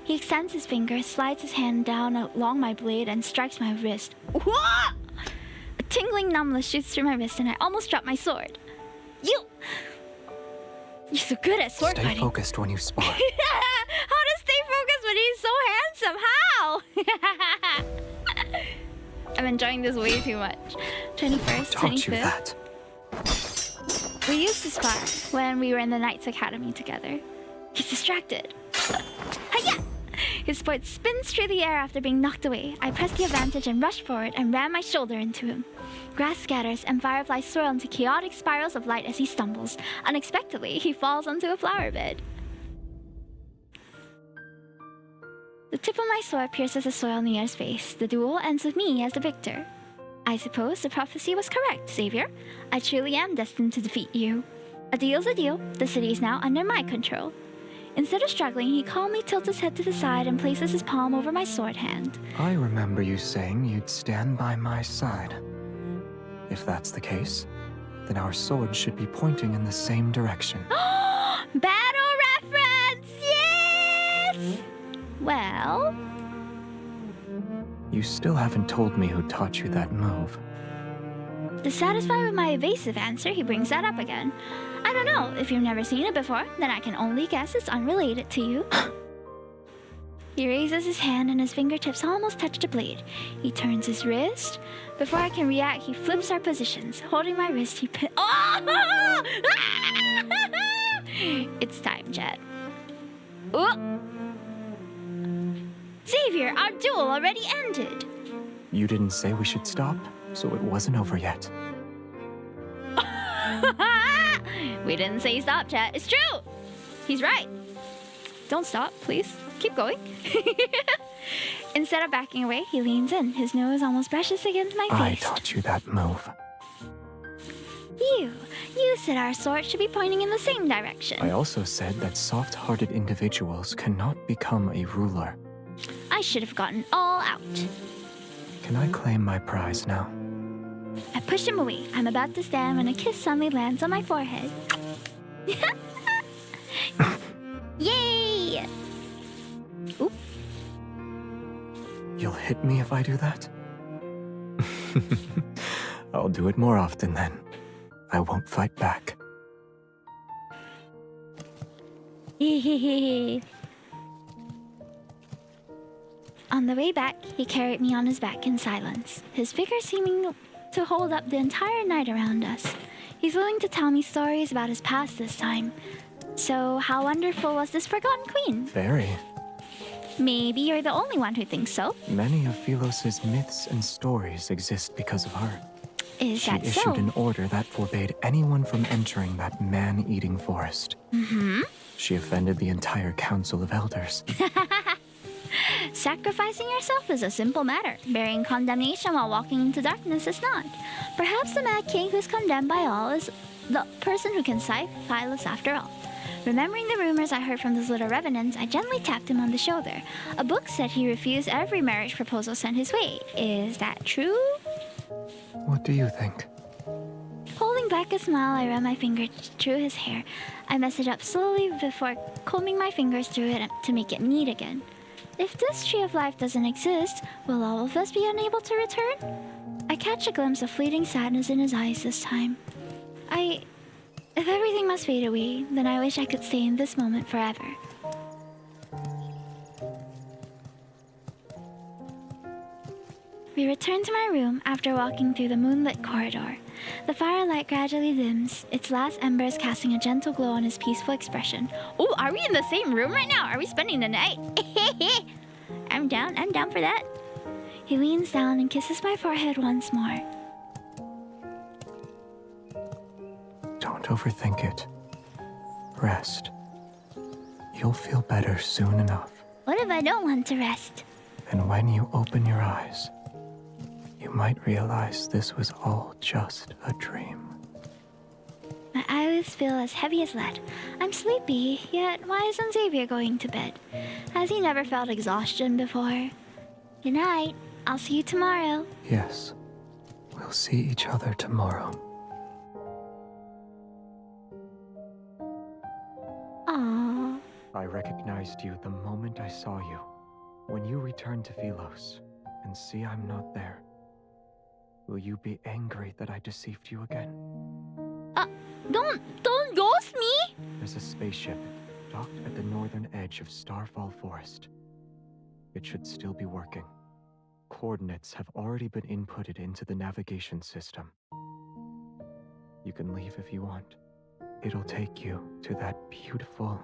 He extends his finger, slides his hand down along my blade, and strikes my wrist. Whoa! A tingling numbness shoots through my wrist, and I almost drop my sword. You're so good at sword fighting. Stay focused when you spar. How to stay focused when he's so handsome? How? I'm enjoying this way too much. 21st, Taught 25th. you that. We used to spar when we were in the Knights Academy together. He's distracted. Hiya! His sword spins through the air after being knocked away. I pressed the advantage and rushed forward and ran my shoulder into him. Grass scatters and fireflies swirl into chaotic spirals of light as he stumbles. Unexpectedly, he falls onto a flower bed. The tip of my sword pierces the soil near his face. The duel ends with me as the victor. I suppose the prophecy was correct, Xavier. I truly am destined to defeat you. A deal's a deal. The city is now under my control. Instead of struggling, he calmly tilts his head to the side and places his palm over my sword hand. I remember you saying you'd stand by my side. If that's the case, then our swords should be pointing in the same direction. Battle reference! Yes! Well... You still haven't told me who taught you that move. Dissatisfied with my evasive answer, he brings that up again. I don't know. If you've never seen it before, then I can only guess it's unrelated to you. He raises his hand and his fingertips almost touch the blade. He turns his wrist. Before I can react, he flips our positions. Holding my wrist, he Oh! It's time, Jet. Oh! Xavier, our duel already ended. You didn't say we should stop, so it wasn't over yet. We didn't say stop, chat. It's true. He's right. Don't stop, please. Keep going. Instead of backing away, he leans in. His nose almost brushes against my face. I taught you that move. You said our swords should be pointing in the same direction. I also said that soft-hearted individuals cannot become a ruler. I should have gotten all out. Can I claim my prize now? I pushed him away. I'm about to stand when a kiss suddenly lands on my forehead. Yay! Oop. You'll hit me if I do that? I'll do it more often then. I won't fight back. On the way back, he carried me on his back in silence, his figure seeming to hold up the entire night around us. He's willing to tell me stories about his past this time. So, how wonderful was this forgotten queen? Very. Maybe you're the only one who thinks so. Many of Philos' myths and stories exist because of her. Is that so? She issued an order that forbade anyone from entering that man-eating forest. Mm-hmm. She offended the entire Council of Elders. Sacrificing yourself is a simple matter. Bearing condemnation while walking into darkness is not. Perhaps the Mad King who's condemned by all is the person who can save Philos after all. Remembering the rumors I heard from those little revenants, I gently tapped him on the shoulder. A book said he refused every marriage proposal sent his way. Is that true? What do you think? Holding back a smile, I ran my finger through his hair. I messed it up slowly before combing my fingers through it to make it neat again. If this tree of life doesn't exist, will all of us be unable to return? I catch a glimpse of fleeting sadness in his eyes this time. If everything must fade away, then I wish I could stay in this moment forever. We return to my room after walking through the moonlit corridor. The firelight gradually dims, its last embers casting a gentle glow on his peaceful expression. Oh, are we in the same room right now? Are we spending the night? I'm down for that. He leans down and kisses my forehead once more. Don't overthink it. Rest. You'll feel better soon enough. What if I don't want to rest? And when you open your eyes, you might realize this was all just a dream. My eyelids feel as heavy as lead. I'm sleepy, yet why isn't Xavier going to bed? Has he never felt exhaustion before? Good night. I'll see you tomorrow. Yes. We'll see each other tomorrow. Aww. I recognized you the moment I saw you. When you return to Philos and see I'm not there, will you be angry that I deceived you again? Don't ghost me! There's a spaceship docked at the northern edge of Starfall Forest. It should still be working. Coordinates have already been inputted into the navigation system. You can leave if you want. It'll take you to that beautiful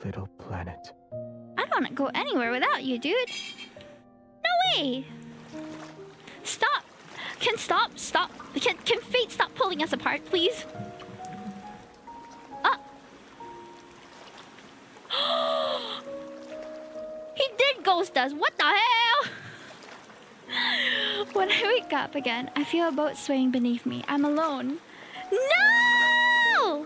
little planet. I don't want to go anywhere without you, dude. No way! Stop! Can can fate stop pulling us apart, please? He did ghost us. What the hell? When I wake up again, I feel a boat swaying beneath me. I'm alone. No!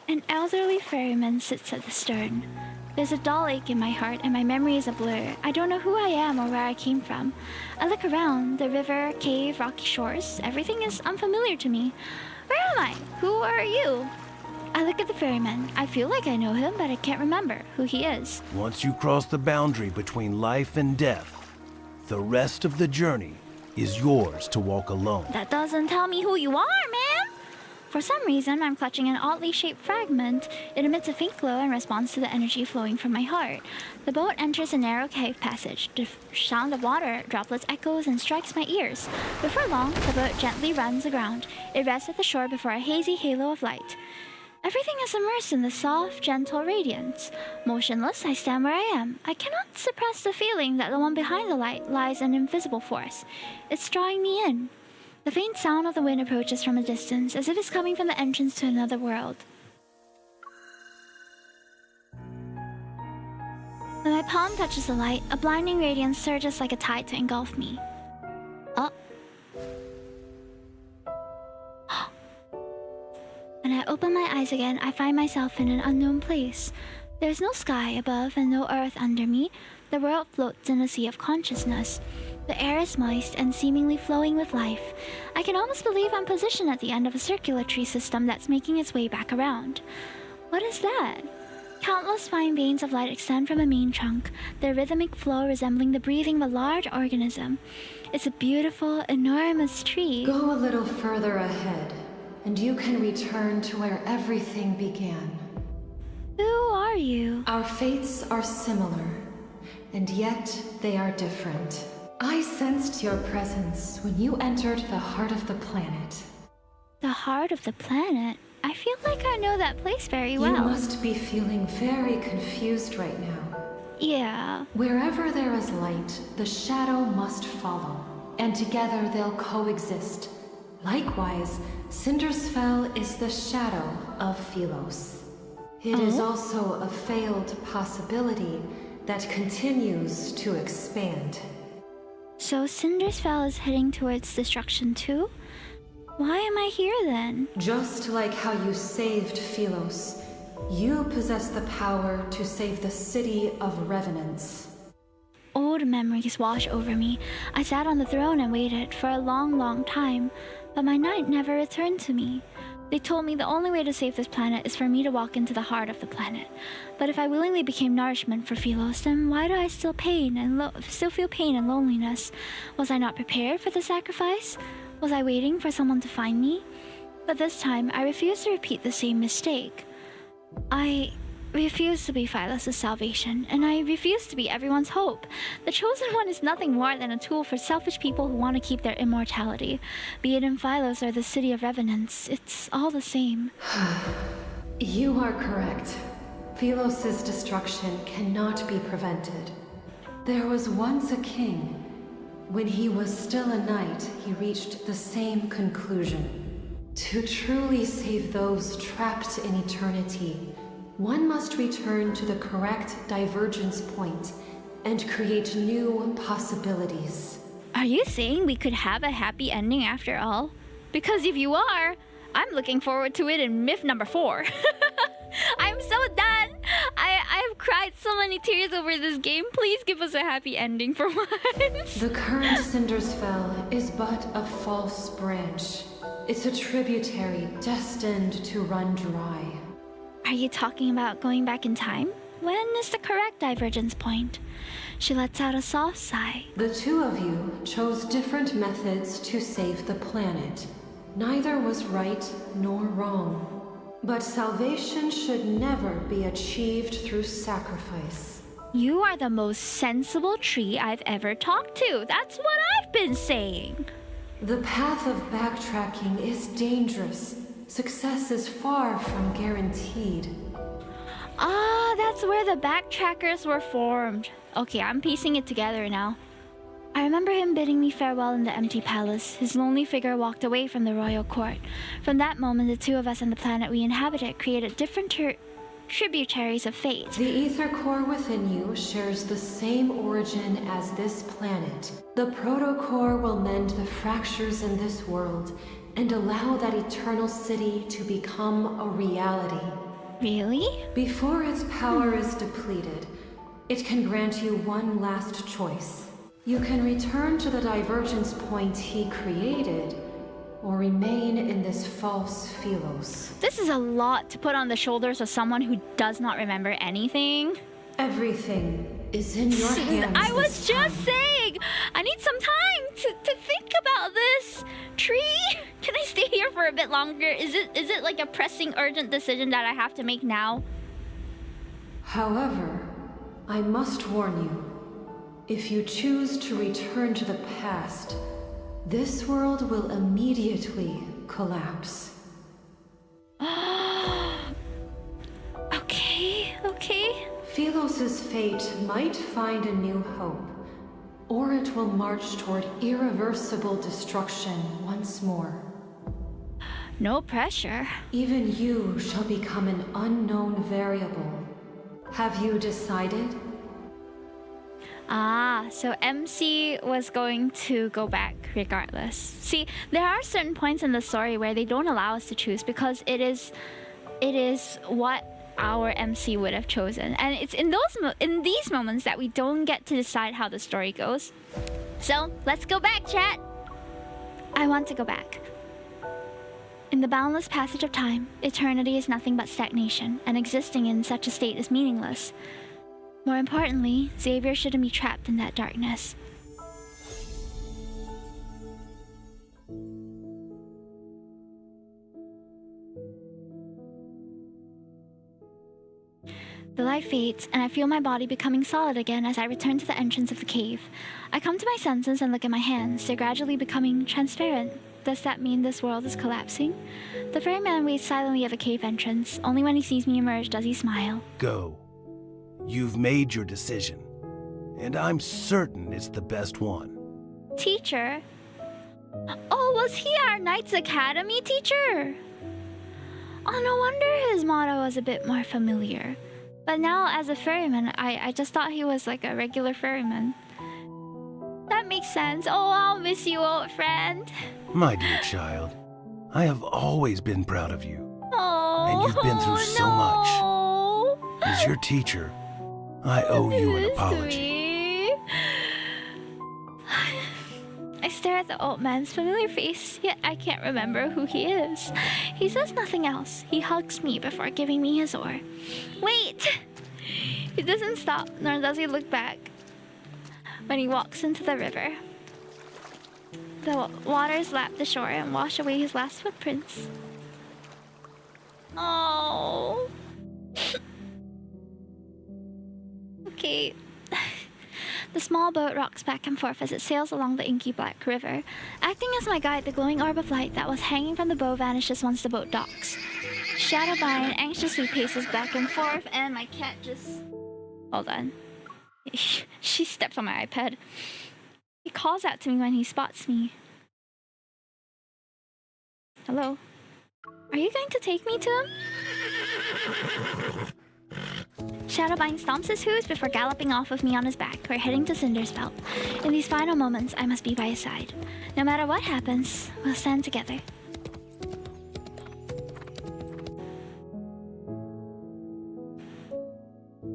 An elderly ferryman sits at the stern. There's a dull ache in my heart and my memory is a blur. I don't know who I am or where I came from. I look around, the river, cave, rocky shores. Everything is unfamiliar to me. Where am I? Who are you? I look at the ferryman. I feel like I know him, but I can't remember who he is. Once you cross the boundary between life and death, the rest of the journey is yours to walk alone. That doesn't tell me who you are, man! For some reason, I'm clutching an oddly shaped fragment. It emits a faint glow in response to the energy flowing from my heart. The boat enters a narrow cave passage. The sound of water droplets echoes and strikes my ears. Before long, the boat gently runs aground. It rests at the shore before a hazy halo of light. Everything is immersed in the soft, gentle radiance. Motionless, I stand where I am. I cannot suppress the feeling that the one behind the light lies an invisible force. It's drawing me in. The faint sound of the wind approaches from a distance, as if it's coming from the entrance to another world. When my palm touches the light, a blinding radiance surges like a tide to engulf me. When I open my eyes again, I find myself in an unknown place. There's no sky above and no earth under me. The world floats in a sea of consciousness. The air is moist and seemingly flowing with life. I can almost believe I'm positioned at the end of a circulatory system that's making its way back around. What is that? Countless fine veins of light extend from a main trunk, their rhythmic flow resembling the breathing of a large organism. It's a beautiful, enormous tree. Go a little further ahead, and you can return to where everything began. Who are you? Our fates are similar, and yet they are different. I sensed your presence when you entered the heart of the planet. The heart of the planet? I feel like I know that place very well. You must be feeling very confused right now. Yeah. Wherever there is light, the shadow must follow, and together they'll coexist. Likewise, Cindersfell is the shadow of Philos. It is also a failed possibility that continues to expand. So Cindersfell is heading towards destruction too? Why am I here then? Just like how you saved Philos, you possess the power to save the city of Revenants. Old memories wash over me. I sat on the throne and waited for a long, long time, but my knight never returned to me. They told me the only way to save this planet is for me to walk into the heart of the planet. But if I willingly became nourishment for Philos, then why do I still feel pain and loneliness? Was I not prepared for the sacrifice? Was I waiting for someone to find me? But this time, I refuse to repeat the same mistake. I refuse to be Philos' salvation, and I refuse to be everyone's hope. The Chosen One is nothing more than a tool for selfish people who want to keep their immortality. Be it in Philos or the city of Revenants, it's all the same. You are correct. Philos' destruction cannot be prevented. There was once a king. When he was still a knight, he reached the same conclusion. To truly save those trapped in eternity, one must return to the correct divergence point and create new possibilities. Are you saying we could have a happy ending after all? Because if you are, I'm looking forward to it in myth number 4. I'm so done! I've cried so many tears over this game. Please give us a happy ending for once. The current Cindersfell is but a false branch. It's a tributary destined to run dry. Are you talking about going back in time? When is the correct divergence point? She lets out a soft sigh. The two of you chose different methods to save the planet. Neither was right nor wrong. But salvation should never be achieved through sacrifice. You are the most sensible tree I've ever talked to. That's what I've been saying. The path of backtracking is dangerous. Success is far from guaranteed. Ah, that's where the backtrackers were formed. Okay, I'm piecing it together now. I remember him bidding me farewell in the empty palace. His lonely figure walked away from the royal court. From that moment, the two of us and the planet we inhabited created different tributaries of fate. The ether core within you shares the same origin as this planet. The protocore will mend the fractures in this world and allow that eternal city to become a reality. Really? Before its power is depleted, it can grant you one last choice. You can return to the divergence point he created, or remain in this false Philos. This is a lot to put on the shoulders of someone who does not remember anything. Everything is in your hands. I was just saying, I need some time to think about this. Tree, can I stay here for a bit longer? Is it like a pressing, urgent decision that I have to make now? However, I must warn you. If you choose to return to the past, this world will immediately collapse. Okay. Philos' fate might find a new hope, or it will march toward irreversible destruction once more. No pressure. Even you shall become an unknown variable. Have you decided? So MC was going to go back regardless. See, there are certain points in the story where they don't allow us to choose because it is what our MC would have chosen. And it's in these moments that we don't get to decide how the story goes. So, let's go back, chat. I want to go back. In the boundless passage of time, eternity is nothing but stagnation, and existing in such a state is meaningless. More importantly, Xavier shouldn't be trapped in that darkness. The light fades, and I feel my body becoming solid again as I return to the entrance of the cave. I come to my senses and look at my hands. They're gradually becoming transparent. Does that mean this world is collapsing? The ferryman waits silently at the cave entrance. Only when he sees me emerge does he smile. Go. You've made your decision, and I'm certain it's the best one. Teacher? Oh, was he our Knight's Academy teacher? Oh, no wonder his motto was a bit more familiar. But now, as a ferryman, I just thought he was like a regular ferryman. That makes sense. Oh, I'll miss you, old friend. My dear child, I have always been proud of you. Oh, and you've been through so much. As your teacher, I owe you an apology. I stare at the old man's familiar face, yet I can't remember who he is. He says nothing else. He hugs me before giving me his oar. Wait! He doesn't stop, nor does he look back. When he walks into the river, the waters lap the shore and wash away his last footprints. Oh. Okay. The small boat rocks back and forth as it sails along the inky black river. Acting as my guide, the glowing orb of light that was hanging from the bow vanishes once the boat docks. Shadowbine anxiously paces back and forth, and my cat just... Hold on. She stepped on my iPad. He calls out to me when he spots me. Hello? Are you going to take me to him? Shadowbine stomps his hooves before galloping off with me on his back. We're heading to Cinder's Belt. In these final moments, I must be by his side. No matter what happens, we'll stand together.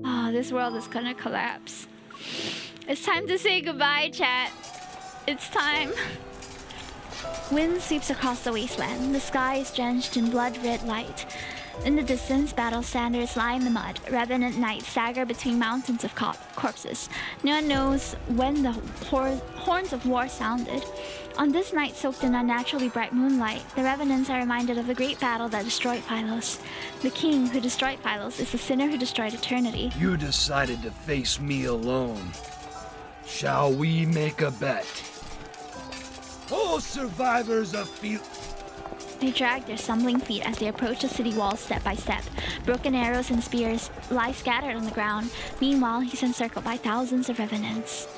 Oh, this world is gonna collapse. It's time to say goodbye, chat. It's time. Wind sweeps across the wasteland. The sky is drenched in blood-red light. In the distance, battle standards lie in the mud. Revenant knights stagger between mountains of corpses. No one knows when the horns of war sounded. On this night soaked in unnaturally bright moonlight, the revenants are reminded of the great battle that destroyed Philos. The king who destroyed Philos is the sinner who destroyed eternity. You decided to face me alone. Shall we make a bet? All survivors of Philos... They drag their stumbling feet as they approach the city walls step by step. Broken arrows and spears lie scattered on the ground. Meanwhile, he's encircled by thousands of revenants.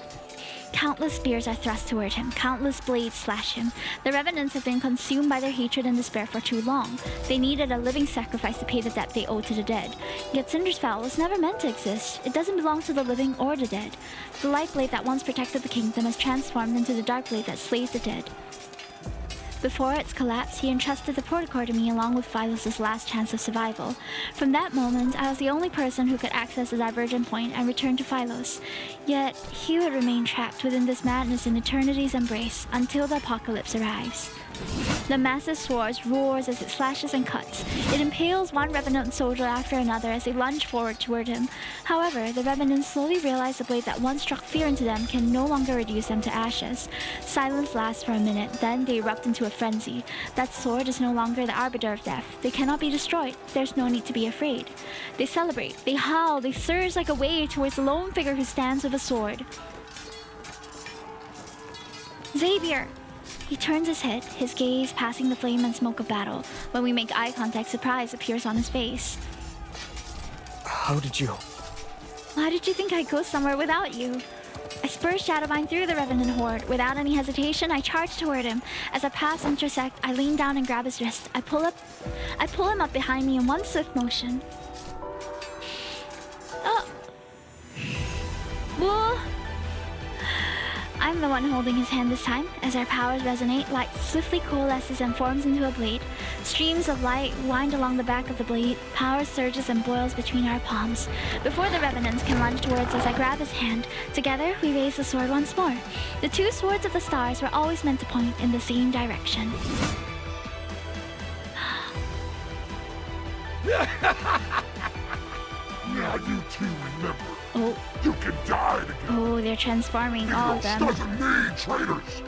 Countless spears are thrust toward him. Countless blades slash him. The revenants have been consumed by their hatred and despair for too long. They needed a living sacrifice to pay the debt they owed to the dead. Yet Cinder's Fowl was never meant to exist. It doesn't belong to the living or the dead. The light blade that once protected the kingdom has transformed into the dark blade that slays the dead. Before its collapse, he entrusted the protocol to me along with Philos' last chance of survival. From that moment, I was the only person who could access the divergent point and return to Philos. Yet, he would remain trapped within this madness in eternity's embrace until the apocalypse arrives. The massive sword roars as it slashes and cuts. It impales one revenant soldier after another as they lunge forward toward him. However, the revenants slowly realize the blade that once struck fear into them can no longer reduce them to ashes. Silence lasts for a minute, then they erupt into a frenzy. That sword is no longer the arbiter of death. They cannot be destroyed. There's no need to be afraid. They celebrate, they howl, they surge like a wave towards the lone figure who stands with a sword. Xavier! He turns his head, his gaze passing the flame and smoke of battle. When we make eye contact, surprise appears on his face. How did you... Why did you think I'd go somewhere without you? I spur Shadowvine through the revenant horde. Without any hesitation, I charge toward him. As our paths intersect, I lean down and grab his wrist. I pull him up behind me in one swift motion. Oh! Whoa! I'm the one holding his hand this time. As our powers resonate, light swiftly coalesces and forms into a blade. Streams of light wind along the back of the blade. Power surges and boils between our palms. Before the revenants can lunge towards us, I grab his hand. Together, we raise the sword once more. The two swords of the stars were always meant to point in the same direction. Now you two remember. Oh. You can die together. Oh, they're transforming all of them. Doesn't need traitors.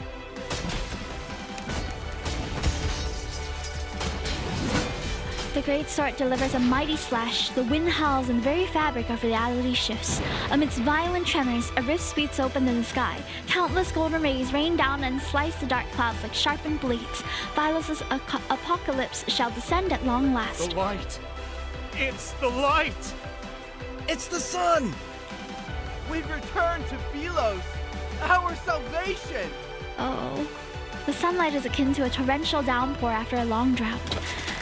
The great sword delivers a mighty slash. The wind howls and the very fabric of reality shifts. Amidst violent tremors, a rift splits open in the sky. Countless golden rays rain down and slice the dark clouds like sharpened blades. Philos' apocalypse shall descend at long last. The light. It's the light. It's the sun! We've returned to Philos, our salvation! Oh. The sunlight is akin to a torrential downpour after a long drought.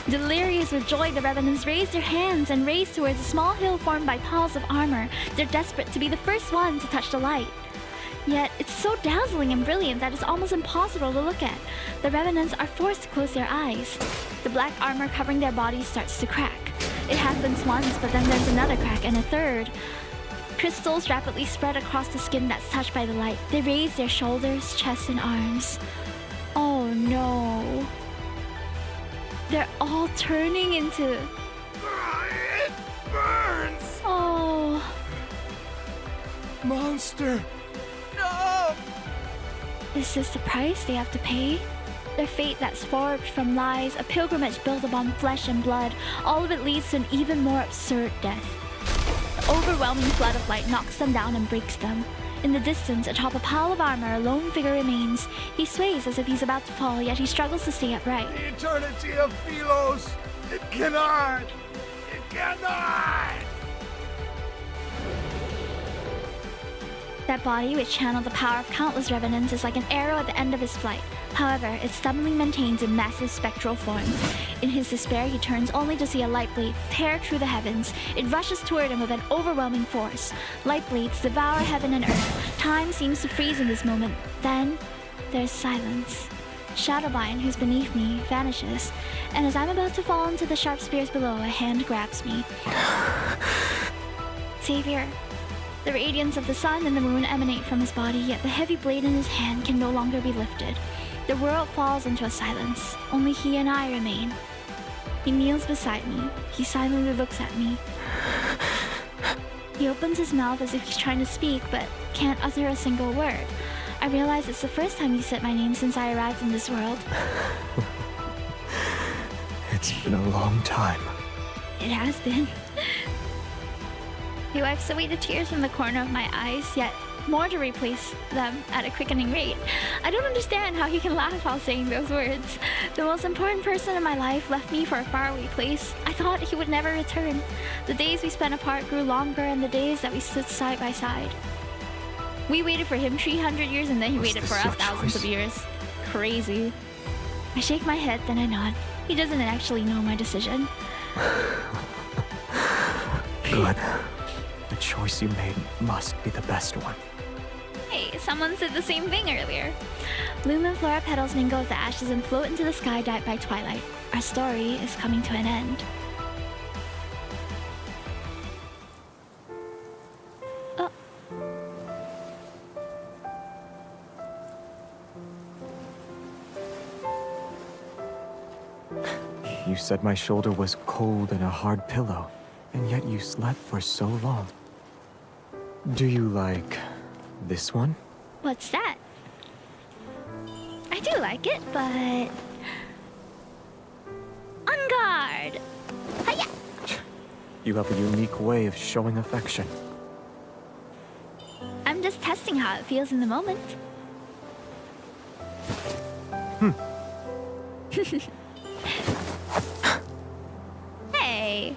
Delirious with joy, the revenants raise their hands and race towards a small hill formed by piles of armor. They're desperate to be the first one to touch the light. Yet, it's so dazzling and brilliant that it's almost impossible to look at. The revenants are forced to close their eyes. The black armor covering their bodies starts to crack. It happens once, but then there's another crack and a third. Crystals rapidly spread across the skin that's touched by the light. They raise their shoulders, chest, and arms. Oh no. They're all turning into... It burns! Oh. Monster. No! Is this the price they have to pay? Their fate that's forged from lies, a pilgrimage built upon flesh and blood, all of it leads to an even more absurd death. The overwhelming flood of light knocks them down and breaks them. In the distance, atop a pile of armor, a lone figure remains. He sways as if he's about to fall, yet he struggles to stay upright. The eternity of Philos! It cannot! It cannot! That body, which channeled the power of countless revenants, is like an arrow at the end of his flight. However, it stubbornly maintains a massive spectral form. In his despair, he turns only to see a light blade tear through the heavens. It rushes toward him with an overwhelming force. Light blades devour heaven and earth. Time seems to freeze in this moment. Then, there's silence. Shadowvine, who's beneath me, vanishes. And as I'm about to fall into the sharp spears below, a hand grabs me. Xavier. The radiance of the sun and the moon emanate from his body, yet the heavy blade in his hand can no longer be lifted. The world falls into a silence. Only he and I remain. He kneels beside me. He silently looks at me. He opens his mouth as if he's trying to speak, but can't utter a single word. I realize it's the first time he said my name since I arrived in this world. It's been a long time. It has been. He wipes away the tears from the corner of my eyes, yet more to replace them at a quickening rate. I don't understand how he can laugh while saying those words. The most important person in my life left me for a faraway place. I thought he would never return. The days we spent apart grew longer, and the days that we stood side by side. We waited for him 300 years and then he waited for this us your thousands of choice? years. Crazy. I shake my head, then I nod. He doesn't actually know my decision. Good. The choice you made must be the best one. Hey, someone said the same thing earlier. Bloom and flora petals mingle with the ashes and float into the sky dyed by twilight. Our story is coming to an end. Oh. You said my shoulder was cold and a hard pillow, and yet you slept for so long. Do you like this one? What's that? I do like it, but... On guard! Hiya! You have a unique way of showing affection. I'm just testing how it feels in the moment. Hey!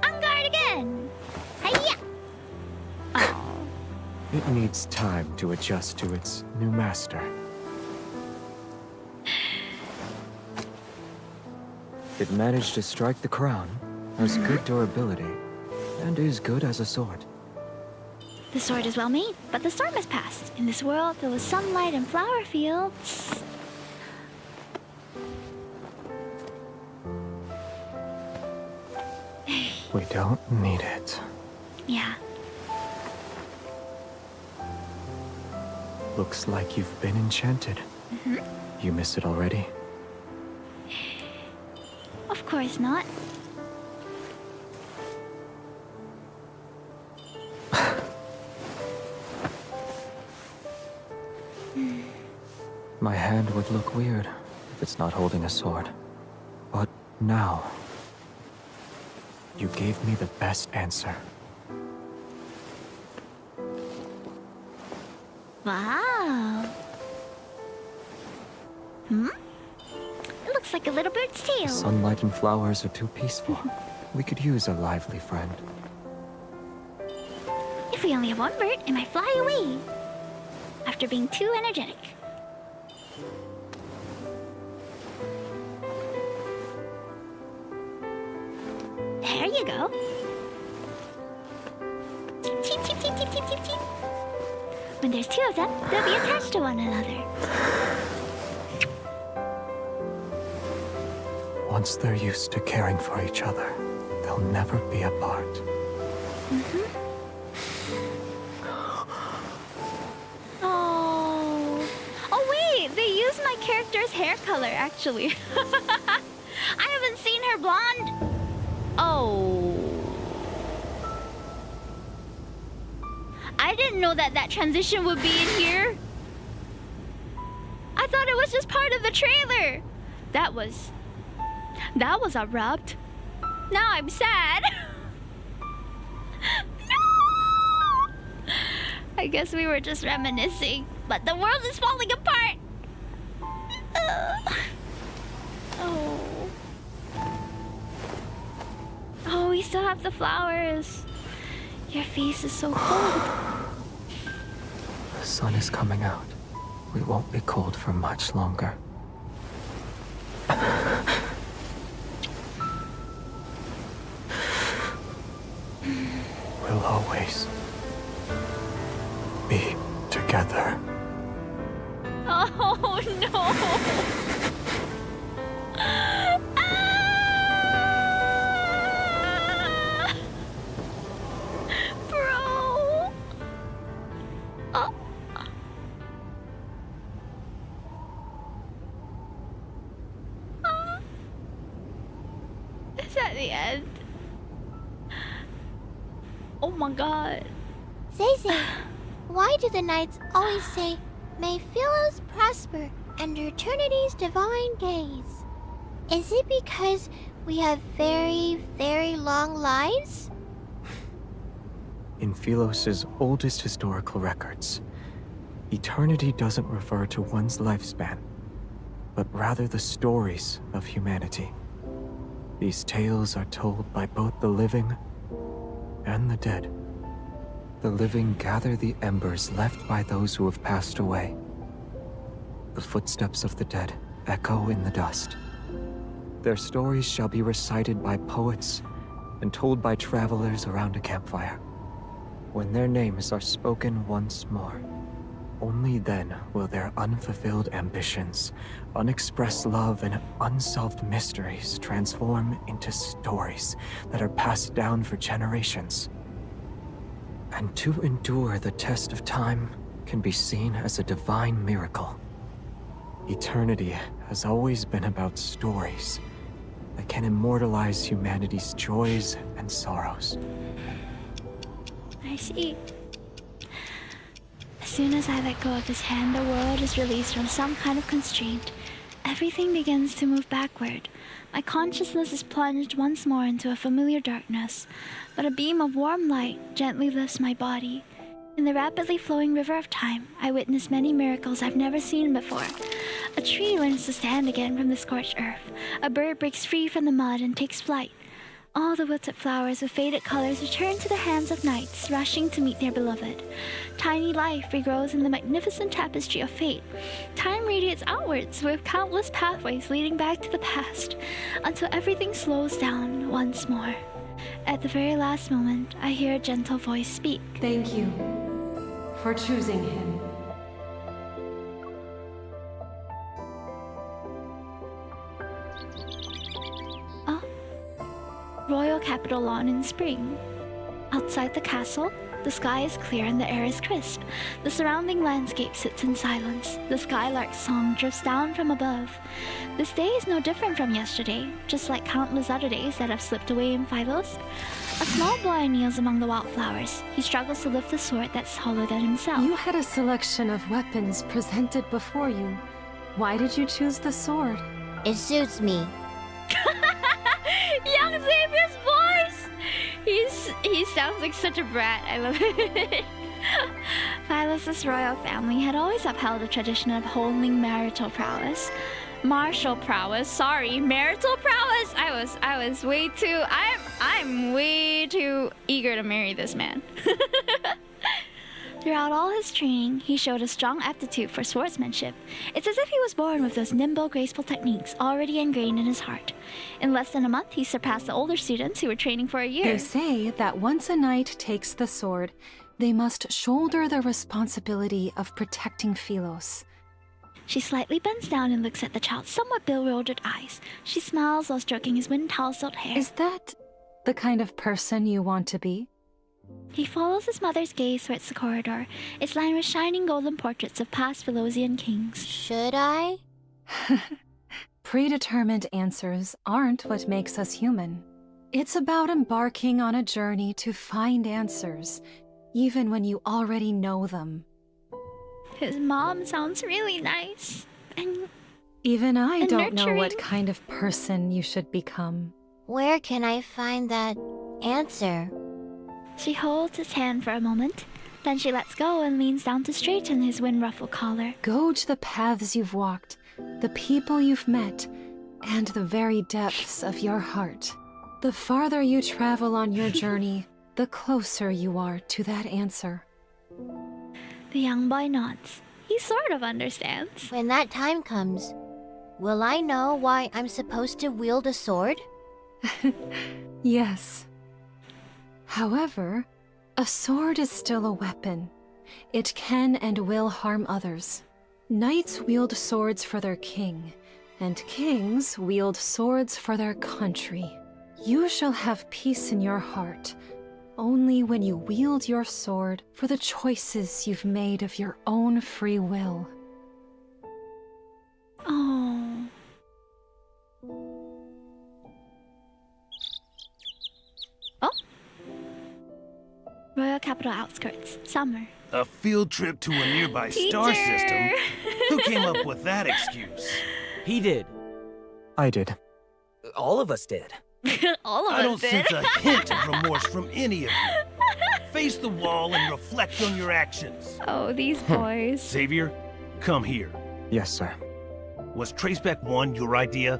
On guard again! Hiya! Oh. It needs time to adjust to its new master. It managed to strike the crown, has good durability, and is good as a sword. The sword is well made, but the storm has passed. In this world filled with sunlight and flower fields... We don't need it. Yeah. Looks like you've been enchanted. You miss it already? Of course not. My hand would look weird if it's not holding a sword. But now... You gave me the best answer. Wow. It looks like a little bird's tail. The sunlight and flowers are too peaceful. We could use a lively friend. If we only have one bird, it might fly away. After being too energetic. There you go. Cheep, cheep, cheep, cheep, cheep, cheep, cheep. When there's two of them, they'll be attached to one another. Once they're used to caring for each other, they'll never be apart. Oh. Oh wait, they used my character's hair color actually. I haven't seen her blonde. Oh. I didn't know that that transition would be in here. I thought it was just part of the trailer. That was abrupt. Now I'm sad. No! I guess we were just reminiscing, but the world is falling apart. Oh. Oh, we still have the flowers. Your face is so cold. The sun is coming out. We won't be cold for much longer. We'll always be together. Oh no! Ah! Bro! Oh. Is that the end? Oh my god. Zay, why do the knights always say, "May Philos prosper under eternity's divine gaze"? Is it because we have very, very long lives? In Philos' oldest historical records, eternity doesn't refer to one's lifespan, but rather the stories of humanity. These tales are told by both the living and the dead. The living gather the embers left by those who have passed away. The footsteps of the dead echo in the dust. Their stories shall be recited by poets and told by travelers around a campfire. When their names are spoken once more, only then will their unfulfilled ambitions, unexpressed love, and unsolved mysteries transform into stories that are passed down for generations. And to endure the test of time can be seen as a divine miracle. Eternity has always been about stories that can immortalize humanity's joys and sorrows. I see. As soon as I let go of his hand, the world is released from some kind of constraint. Everything begins to move backward. My consciousness is plunged once more into a familiar darkness, but a beam of warm light gently lifts my body. In the rapidly flowing river of time, I witness many miracles I've never seen before. A tree learns to stand again from the scorched earth. A bird breaks free from the mud and takes flight. All the wilted flowers with faded colors return to the hands of knights, rushing to meet their beloved. Tiny life regrows in the magnificent tapestry of fate. Time radiates outwards with countless pathways leading back to the past, until everything slows down once more. At the very last moment, I hear a gentle voice speak. Thank you for choosing him. Royal Capitol lawn in spring. Outside the castle, the sky is clear and the air is crisp. The surrounding landscape sits in silence. The skylark's song drifts down from above. This day is no different from yesterday, just like countless other days that have slipped away in Philos. A small boy kneels among the wildflowers. He struggles to lift the sword that's taller than himself. You had a selection of weapons presented before you. Why did you choose the sword? It suits me. Young Xavier's voice! He sounds like such a brat. I love it. Philos' royal family had always upheld a tradition of holding marital prowess. Martial prowess, sorry, marital prowess! I was way too... I'm way too eager to marry this man. Throughout all his training, he showed a strong aptitude for swordsmanship. It's as if he was born with those nimble, graceful techniques already ingrained in his heart. In less than a month, he surpassed the older students who were training for a year. They say that once a knight takes the sword, they must shoulder the responsibility of protecting Philos. She slightly bends down and looks at the child's somewhat bewildered eyes. She smiles while stroking his wind-tousled hair. Is that the kind of person you want to be? He follows his mother's gaze towards the corridor. It's lined with shining golden portraits of past Philosian kings. Should I? Predetermined answers aren't what makes us human. It's about embarking on a journey to find answers, even when you already know them. His mom sounds really nice. And even I don't know nurturing. what kind of person you should become. Where can I find that answer? She holds his hand for a moment, then she lets go and leans down to straighten his wind-ruffled collar. Gauge the paths you've walked, the people you've met, and the very depths of your heart. The farther you travel on your journey, the closer you are to that answer. The young boy nods. He sort of understands. When that time comes, will I know why I'm supposed to wield a sword? Yes. However, a sword is still a weapon. It can and will harm others. Knights wield swords for their king, and kings wield swords for their country. You shall have peace in your heart only when you wield your sword for the choices you've made of your own free will. Oh. Oh? Royal Capital outskirts. Summer. A field trip to a nearby star system? Who came up with that excuse? He did. I did. All of us did. All of I us don't did. sense a hint of remorse from any of you. Face the wall and reflect on your actions. Oh, these boys. Xavier, come here. Yes, sir. Was Traceback 1 your idea?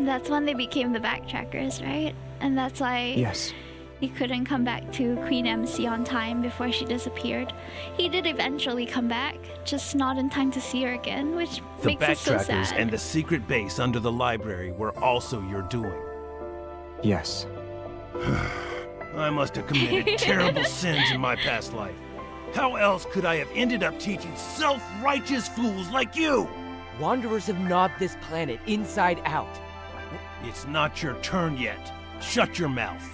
That's when they became the backtrackers, right? And that's why... Yes. he couldn't come back to Queen MC on time before she disappeared. He did eventually come back, just not in time to see her again, which The makes us so backtrackers sad. and the secret base under the library were also your doing. Yes. I must have committed terrible sins in my past life. How else could I have ended up teaching self-righteous fools like you? Wanderers have gnawed this planet inside out. It's not your turn yet. Shut your mouth.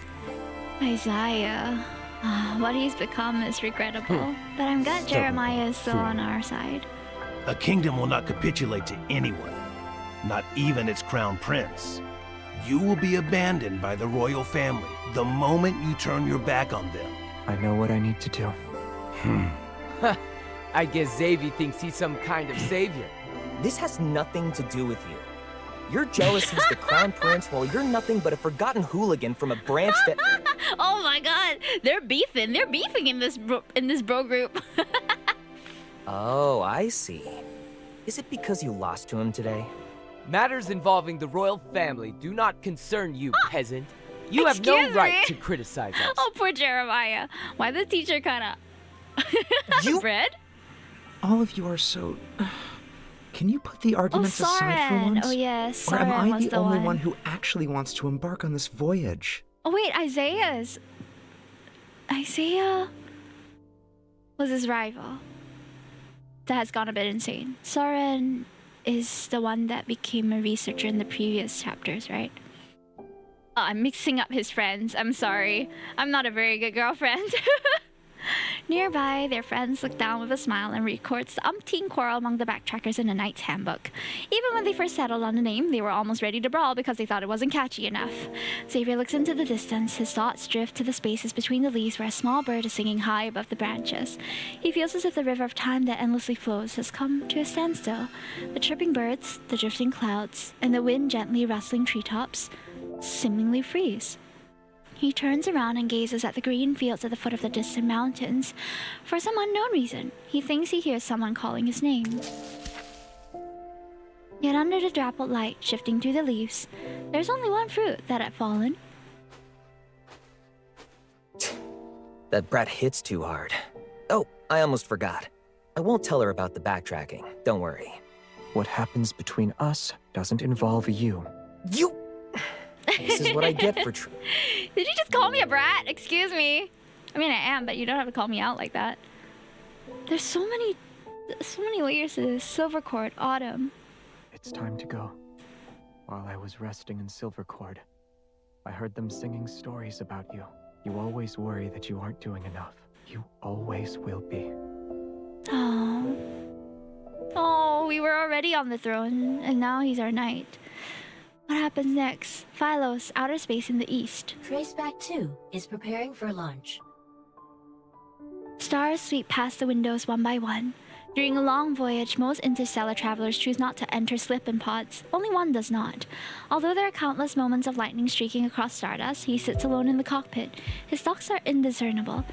Isaiah. What he's become is regrettable, but I'm glad Stubborn Jeremiah is still fool. on our side. A kingdom will not capitulate to anyone, not even its crown prince. You will be abandoned by the royal family the moment you turn your back on them. I know what I need to do. I guess Xavier thinks he's some kind of savior. This has nothing to do with you. You're jealous he's the crown prince while you're nothing but a forgotten hooligan from a branch that... Oh my god, they're beefing. They're beefing in this bro group. Oh, I see. Is it because you lost to him today? Matters involving the royal family do not concern you, peasant. You have no Excuse right me? to criticize us. Oh, poor Jeremiah. Why the teacher kinda... You... Bread? All of you are so... Can you put the arguments aside for Soren. once? Oh yes, Or am Soren I was the the only one. one who actually wants to embark on this voyage? Oh wait, Isaiah was his rival. That has gone a bit insane. Soren is the one that became a researcher in the previous chapters, right? Oh, I'm mixing up his friends. I'm sorry. I'm not a very good girlfriend. Nearby, their friends look down with a smile and records the umpteen quarrel among the backtrackers in a knight's handbook. Even when they first settled on the name, they were almost ready to brawl because they thought it wasn't catchy enough. Xavier looks into the distance. His thoughts drift to the spaces between the leaves where a small bird is singing high above the branches. He feels as if the river of time that endlessly flows has come to a standstill. The chirping birds, the drifting clouds, and the wind gently rustling treetops seemingly freeze. He turns around and gazes at the green fields at the foot of the distant mountains. For some unknown reason, he thinks he hears someone calling his name. Yet under the dappled light shifting through the leaves, there's only one fruit that had fallen. That brat hits too hard. Oh, I almost forgot. I won't tell her about the backtracking. Don't worry. What happens between us doesn't involve you. You... This is what I get for Did you just call me a brat? Excuse me. I mean, I am, but you don't have to call me out like that. There's so many layers to this. Silver cord, autumn. It's time to go. While I was resting in Silvercord, I heard them singing stories about you. You always worry that you aren't doing enough. You always will be. Oh. Oh, we were already on the throne, and now he's our knight. What happens next? Philos, outer space in the east. Traceback 2 is preparing for launch. Stars sweep past the windows one by one. During a long voyage, most interstellar travelers choose not to enter slip-in pods. Only one does not. Although there are countless moments of lightning streaking across stardust, he sits alone in the cockpit. His thoughts are indiscernible.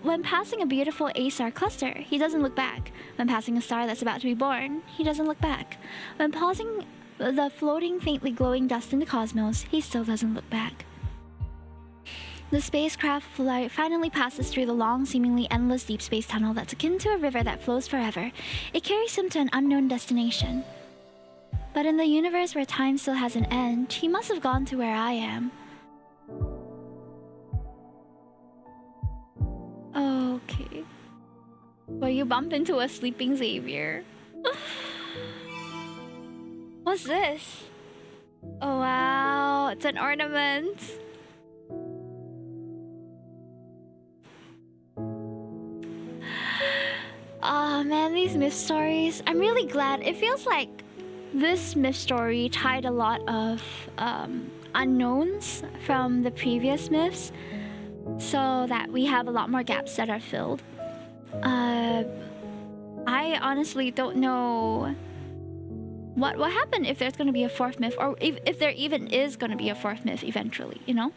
When passing a beautiful A-star cluster, he doesn't look back. When passing a star that's about to be born, he doesn't look back. When pausing the floating, faintly glowing dust in the cosmos, he still doesn't look back. The spacecraft finally passes through the long, seemingly endless deep space tunnel that's akin to a river that flows forever. It carries him to an unknown destination. But in the universe where time still has an end, he must have gone to where I am. Okay. Well, you bump into a sleeping Xavier. What's this? Oh wow, it's an ornament. Oh man, these myth stories. I'm really glad. It feels like this myth story tied a lot of unknowns from the previous myths, so that we have a lot more gaps that are filled. I honestly don't know what will happen if there's going to be a fourth myth, or if there even is going to be a fourth myth eventually, you know?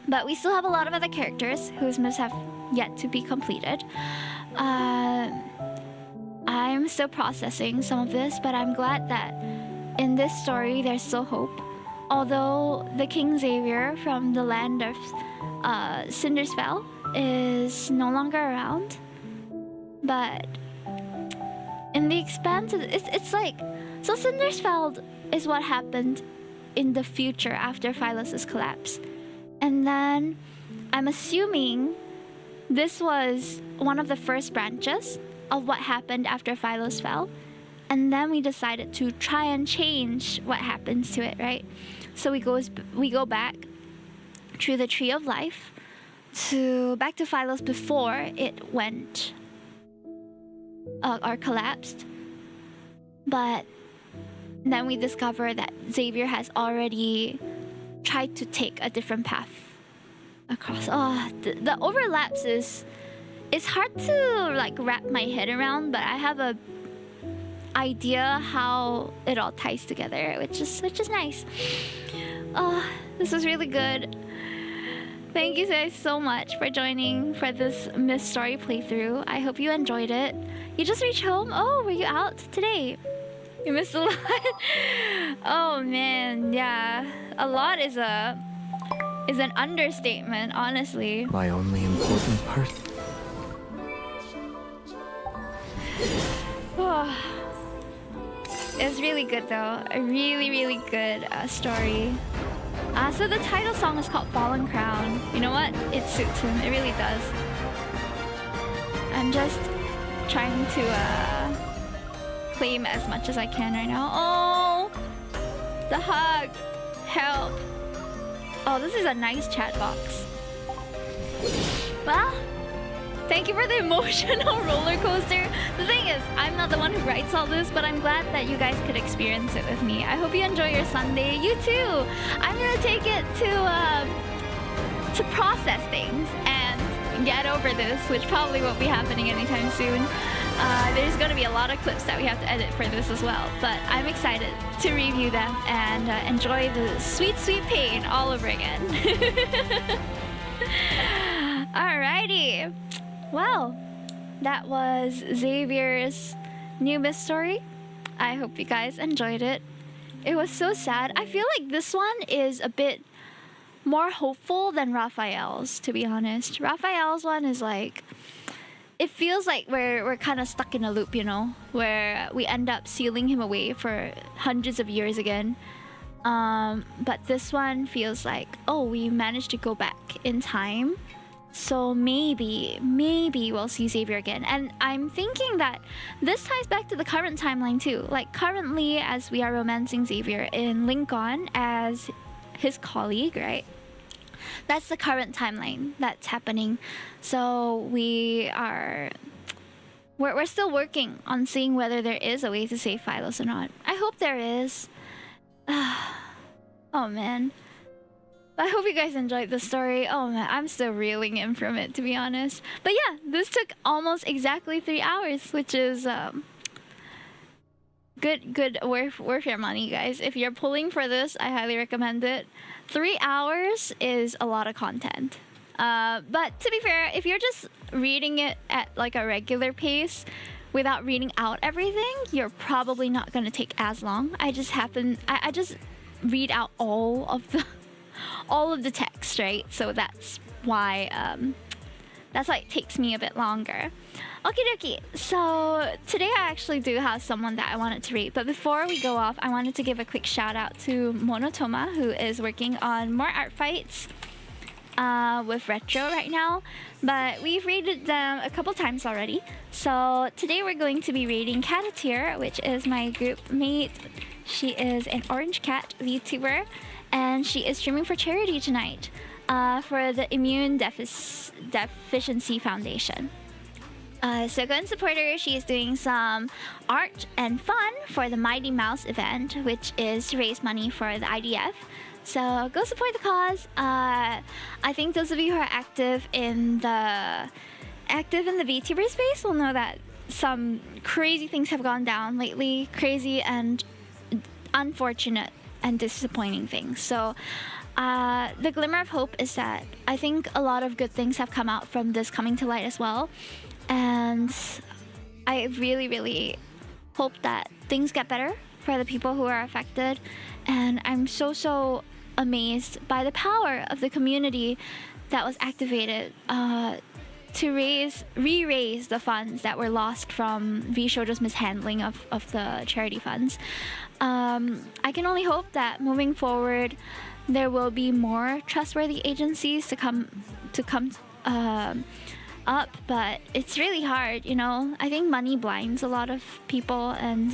But we still have a lot of other characters whose myths have yet to be completed. I'm still processing some of this, but I'm glad that in this story there's still hope. although the King Xavier from the land of Cindersfell is no longer around, but in the expanse, it's like, so Cindersfell is what happened in the future after Philos' collapse. And then I'm assuming this was one of the first branches of what happened after Philos fell. And then we decided to try and change what happens to it, right? So we go back through the Tree of Life back to Philos before it went or collapsed. But then we discover that Xavier has already tried to take a different path across. The overlaps is, it's hard to like wrap my head around, but I have a idea how it all ties together, which is nice. This was really good. Thank you guys so much for joining for this Mist Story playthrough. I hope you enjoyed it. You just reached home? Oh, were you out today? You missed a lot. Oh man, yeah. A lot is an understatement, honestly. My only important part. It's really good though. A really, really good story. So the title song is called Fallen Crown. You know what? It suits him. It really does. I'm just trying to claim as much as I can right now. Oh, the hug. Help. Oh, this is a nice chat box. Well, thank you for the emotional roller coaster. The thing is, I'm not the one who writes all this, but I'm glad that you guys could experience it with me. I hope you enjoy your Sunday. You too. I'm gonna take it to process things and get over this, which probably won't be happening anytime soon. There's gonna be a lot of clips that we have to edit for this as well, but I'm excited to review them and enjoy the sweet, sweet pain all over again. Alrighty. Well, that was Xavier's new Mist Story. I hope you guys enjoyed it. It was so sad. I feel like this one is a bit more hopeful than Raphael's, to be honest. Raphael's one is like, it feels like we're kind of stuck in a loop, you know, where we end up sealing him away for hundreds of years again. But this one feels like, oh, we managed to go back in time. So maybe we'll see Xavier again. And I'm thinking that this ties back to the current timeline too. Like currently, as we are romancing Xavier in Lincoln as his colleague, right? That's the current timeline that's happening. So we're still working on seeing whether there is a way to save Philos or not. I hope there is. Oh man. I hope you guys enjoyed the story. Oh man, I'm still reeling in from it, to be honest. But yeah, this took almost exactly 3 hours, which is good worth your money, guys. If you're pulling for this, I highly recommend it. 3 hours is a lot of content. But to be fair, if you're just reading it at like a regular pace without reading out everything, you're probably not gonna take as long. I just read out all of the text, right? So that's why it takes me a bit longer. Okie dokie. So today I actually do have someone that I wanted to read, but before we go off, I wanted to give a quick shout out to Monotoma, who is working on more art fights with Retro right now, but we've rated them a couple times already. So today we're going to be rating Catateer, which is my group mate. She is an Orange Cat VTuber, and she is streaming for charity tonight for the Immune Deficiency Foundation. So go and support her. She is doing some art and fun for the Mighty Mouse event, which is to raise money for the IDF. So go support the cause. I think those of you who are active in the VTuber space will know that some crazy things have gone down lately. Crazy and unfortunate and disappointing things. So the glimmer of hope is that I think a lot of good things have come out from this coming to light as well. And I really, really hope that things get better for the people who are affected. And I'm so amazed by the power of the community that was activated to re-raise the funds that were lost from V-Shoujo's mishandling of the charity funds. I can only hope that moving forward there will be more trustworthy agencies to come up, but it's really hard, you know. I think money blinds a lot of people, and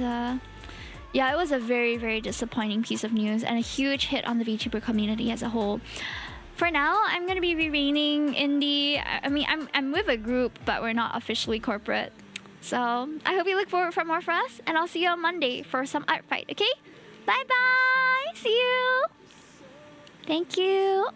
yeah, it was a very disappointing piece of news and a huge hit on the VTuber community as a whole. For now, I'm gonna be remaining indie. I mean, I'm with a group, but we're not officially corporate. So I hope you look forward for more for us, and I'll see you on Monday for some art fight. Okay? Bye bye. See you. Thank you.